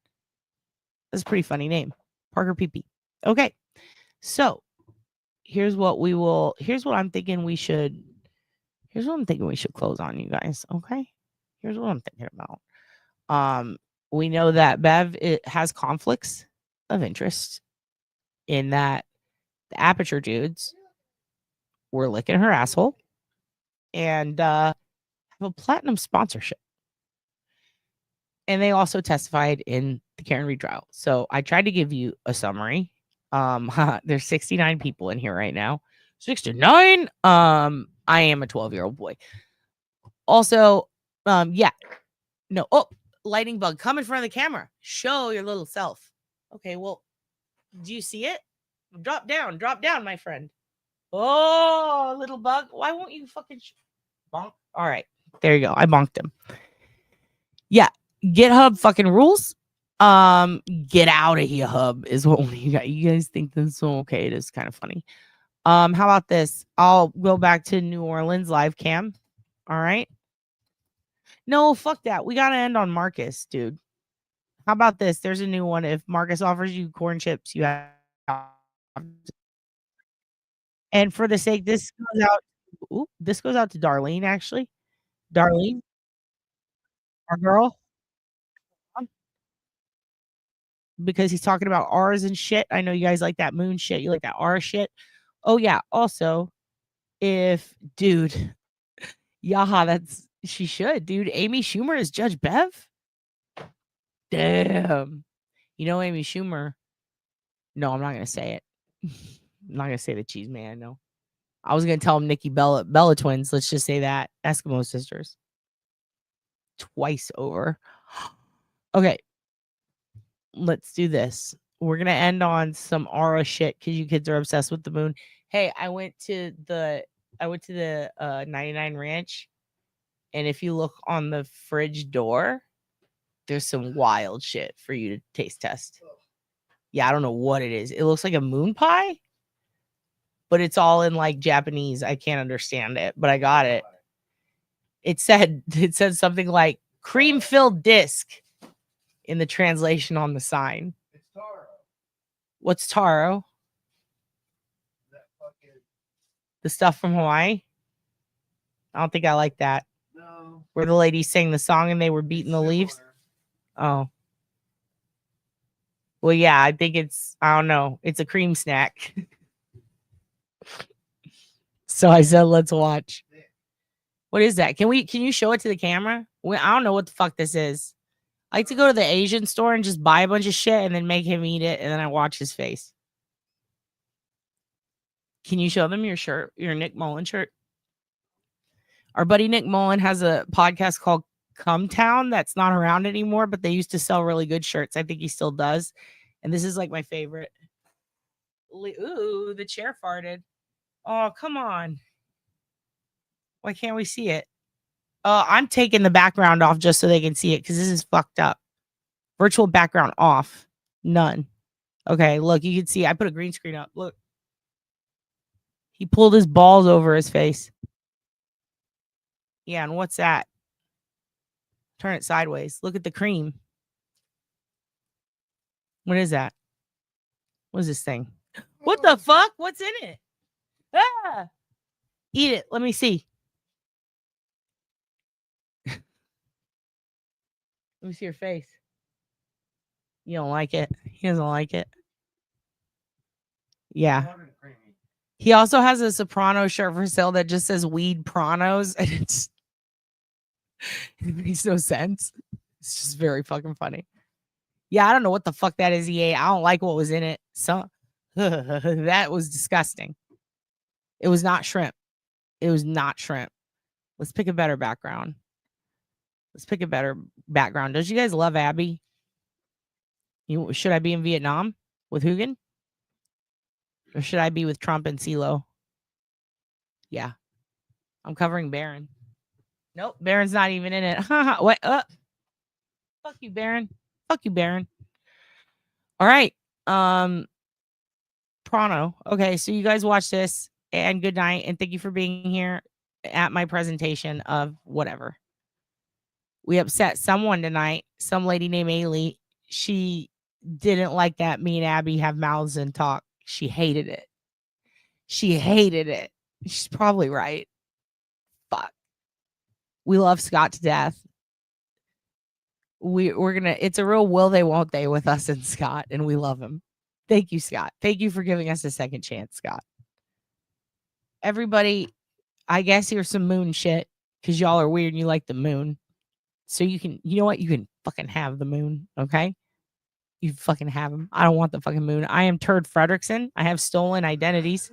That's a pretty funny name. Parker PP. Okay. So here's what I'm thinking we should close on, you guys. Okay. Here's what I'm thinking about. We know that Bev has conflicts of interest in that the Aperture dudes were licking her asshole and have a platinum sponsorship. And they also testified in the Karen Reed trial. So I tried to give you a summary. There's 69 people in here right now. 69. I am a 12-year-old boy. Also, yeah. No. Oh, lightning bug. Come in front of the camera. Show your little self. Okay, well, do you see it? Drop down, my friend. Oh, little bug. Why won't you fucking bonk? All right. There you go. I bonked him. Yeah. GitHub fucking rules. Get out of here, hub is what you guys think that's so okay. It is kind of funny. How about this? I'll go back to New Orleans live cam. All right. No, fuck that. We gotta end on Marcus, dude. How about this? There's a new one. If Marcus offers you corn chips, you have. And for the sake, this goes out. Ooh, this goes out to Darlene, actually. Darlene, our girl. Because he's talking about R's and shit. I know you guys like that moon shit. You like that R shit. Oh, yeah. Also, if, dude, she should, dude. Amy Schumer is Judge Bev? Damn. You know, Amy Schumer. No, I'm not going to say it. I'm not going to say the cheese man. No. I was going to tell him Nikki Bella twins. Let's just say that. Eskimo sisters. Twice over. Okay. Let's do this. We're going to end on some aura shit because you kids are obsessed with the moon. Hey, I went to the 99 Ranch, and if you look on the fridge door, there's some wild shit for you to taste test. Yeah, I don't know what it is. It looks like a moon pie, but it's all in like Japanese. I can't understand it, but I got it. It said something like Cream-filled disc in the translation on the sign. What's taro? The stuff from Hawaii? I don't think I like that. No. Where the ladies sang the song and they were beating the leaves? Oh. Well, yeah, I think it's, I don't know. It's a cream snack. So I said, let's watch. What is that? Can you show it to the camera? I don't know what the fuck this is. I like to go to the Asian store and just buy a bunch of shit and then make him eat it, and then I watch his face. Can you show them your shirt, your Nick Mullen shirt? Our buddy Nick Mullen has a podcast called Come Town that's not around anymore, but they used to sell really good shirts. I think he still does. And this is like my favorite. Ooh, the chair farted. Oh, come on. Why can't we see it? I'm taking the background off just so they can see it because this is fucked up. Virtual background off. None. Okay, look, you can see I put a green screen up. Look. He pulled his balls over his face. Yeah, and what's that? Turn it sideways. Look at the cream. What is that? What is this thing? What the fuck? What's in it? Ah! Eat it. Let me see. Let me see your face. You don't like it. He doesn't like it. Yeah. He also has a Soprano shirt for sale that just says weed pranos, and it makes no sense. It's just very fucking funny. Yeah, I don't know what the fuck that is he ate. I don't like what was in it. So that was disgusting. It was not shrimp. It was not shrimp. Let's pick a better background. Let's pick a better background. Don't you guys love Abby? Should I be in Vietnam with Hugin? Or should I be with Trump and CeeLo? Yeah. I'm covering Barron. Nope, Barron's not even in it. What? Fuck you, Barron. Fuck you, Barron. All right. Prano. Okay, so you guys watch this, and good night, and thank you for being here at my presentation of whatever. We upset someone tonight. Some lady named Ailey. She didn't like that me and Abby have mouths and talk. She hated it. She hated it. She's probably right. Fuck. We love Scott to death. We're gonna, it's a real will they won't they with us and Scott, and we love him. Thank you, Scott. Thank you for giving us a second chance, Scott. Everybody, I guess here's some moon shit, because y'all are weird and you like the moon. So you can, you know what? You can fucking have the moon, okay? You fucking have him. I don't want the fucking moon. I am Turd Fredrickson. I have stolen identities.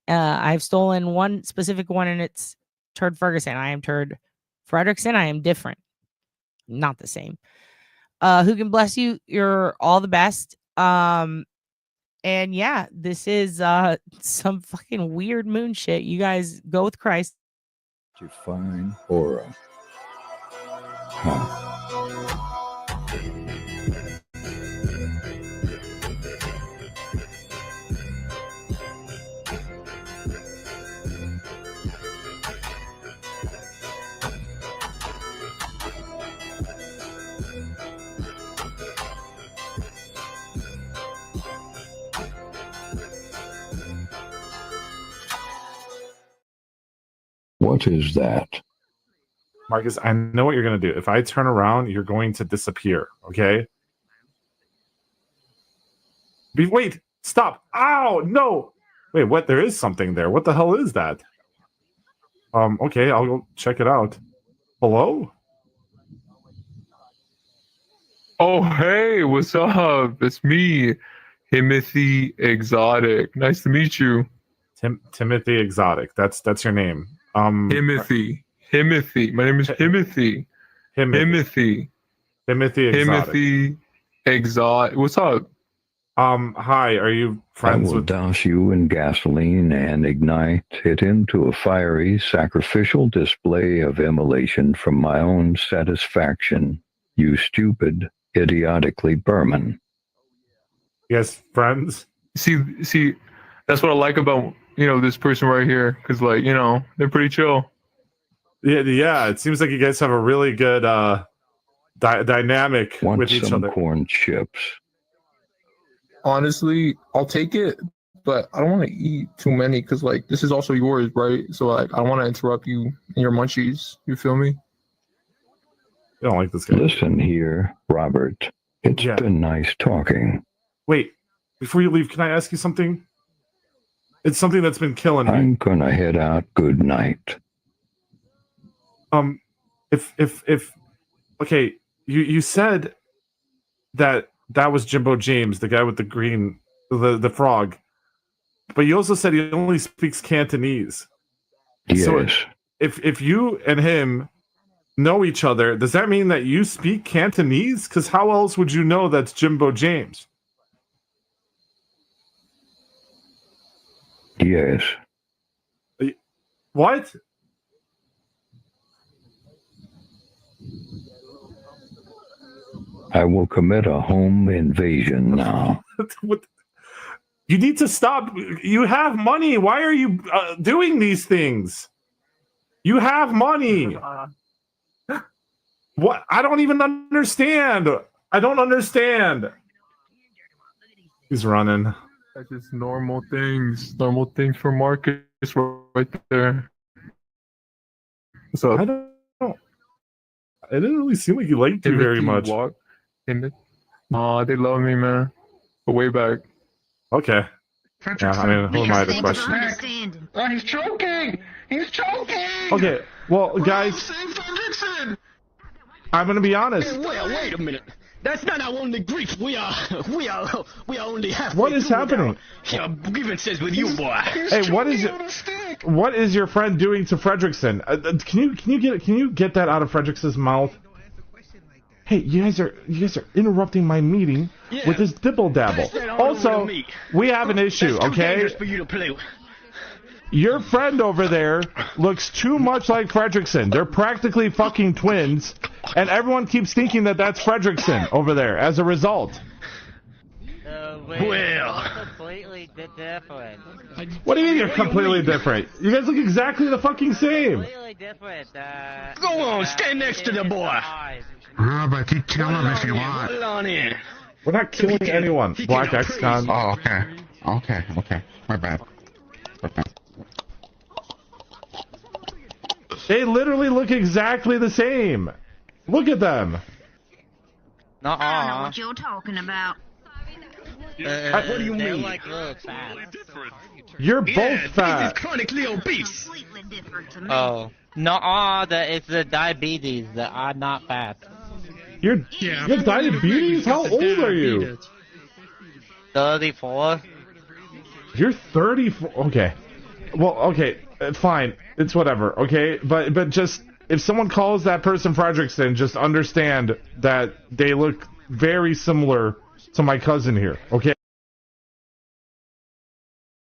I've stolen one specific one, and it's Turd Ferguson. I am Turd Fredrickson. I am different. Not the same. Who can bless you? You're all the best. And yeah, this is some fucking weird moon shit. You guys go with Christ. Define aura. Huh. What is that? Marcus, I know what you're going to do. If I turn around, you're going to disappear, okay? Wait, stop. Ow, no. Wait, what? There is something there. What the hell is that? Okay, I'll go check it out. Hello? Oh, hey, what's up? It's me, Timothy Exotic. Nice to meet you. Timothy Exotic. That's your name. Timothy. My name is Timothy. Timothy Exotic. What's up? Hi, are you friends I will with... douse you in gasoline and ignite it into a fiery, sacrificial display of immolation from my own satisfaction, you stupid, idiotically Burman. Yes, friends? See, that's what I like about, this person right here. Because, they're pretty chill. Yeah. It seems like you guys have a really good dynamic Want with each some other. corn chips? Honestly, I'll take it, but I don't want to eat too many because, like, this is also yours, right? So, like, I don't want to interrupt you in your munchies. You feel me? I don't like this guy. Listen here, Robert. It's been nice talking. Wait, before you leave, can I ask you something? It's something that's been killing me. I'm gonna head out. Good night. Okay, you said that was Jimbo James, the guy with the green, the frog, but you also said he only speaks Cantonese. Yes. So if you and him know each other, does that mean that you speak Cantonese? Because how else would you know that's Jimbo James? Yes. What? I will commit a home invasion now. What? You need to stop. You have money. Why are you doing these things? You have money. What? I don't even understand. I don't understand. He's running. That's just normal things. Normal things for Marcus right there. So I don't know. It didn't really seem like you liked you very much. Aw, they love me, man. But way back. Okay. Yeah, I mean, who am I to question? Oh, he's choking! He's choking! Okay, well, guys, I'm gonna be honest. Hey, wait a minute. That's not our only grief. We are only halfway. What is happening? Your grievances with you, boy. Hey, what is your friend doing to Fredrickson? Can you get that out of Fredrickson's mouth? Hey, you guys are interrupting my meeting with this dibble dabble. Also, we have an issue, okay? For you to play with. Your friend over there looks too much like Fredrickson. They're practically fucking twins, and everyone keeps thinking that that's Fredrickson over there as a result. Well, completely different. What do you mean you're completely different? You guys look exactly the fucking same. Completely different. Go on, stand next to the boy. But you kill him if you want. Hold on in. We're not killing anyone, Black X-Con. Oh, okay. My bad. They literally look exactly the same. Look at them. I don't know what you're talking about. What do you mean? Like, fat. You're both fat. He's chronically obese. Oh, no, it's the diabetes that I'm not fat. You're diabetes? How old are you? 34. You're 34. Okay. Well, okay, fine. It's whatever. Okay, but just if someone calls that person Fredrickson, just understand that they look very similar to my cousin here. Okay.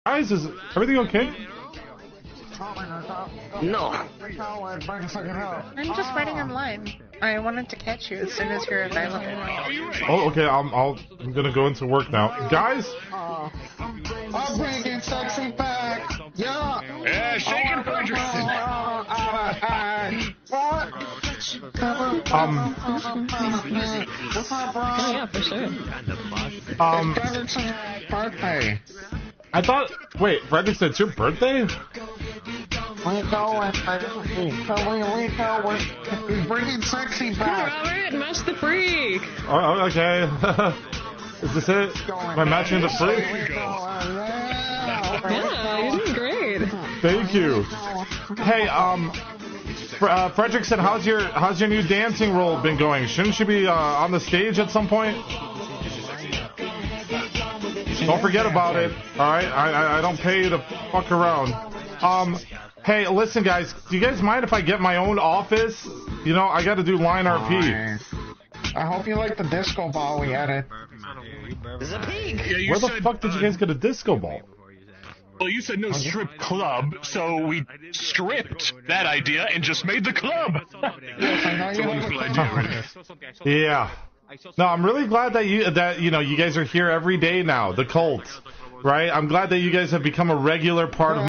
Guys, is everything okay? No. I'm just waiting in line. I wanted to catch you as soon as you're available. Oh, okay. I'm gonna go into work now, guys. I'm bringing sexy back. Yeah. Yeah, shaking Fredrickson. Yeah, for sure. Birthday. I thought. Wait, Fredrickson, it's your birthday? We're bringing sexy back. Robert, match the freak. Oh, okay. Is this it? Am I matching the freak? Yeah, you're doing great. Thank you. Hey, Fredrickson, how's your new dancing role been going? Shouldn't you be on the stage at some point? Don't forget about it. All right, I don't pay you to fuck around. Hey, listen, guys. Do you guys mind if I get my own office? You know, I got to do line RP. I hope you like the disco ball we added. There's a pig. Where the fuck did you guys get a disco ball? Well, you said no strip club, so we stripped that idea and just made the club. Yes, I know you have a idea. Yeah. No, I'm really glad that you guys are here every day now. The cult, right? I'm glad that you guys have become a regular part of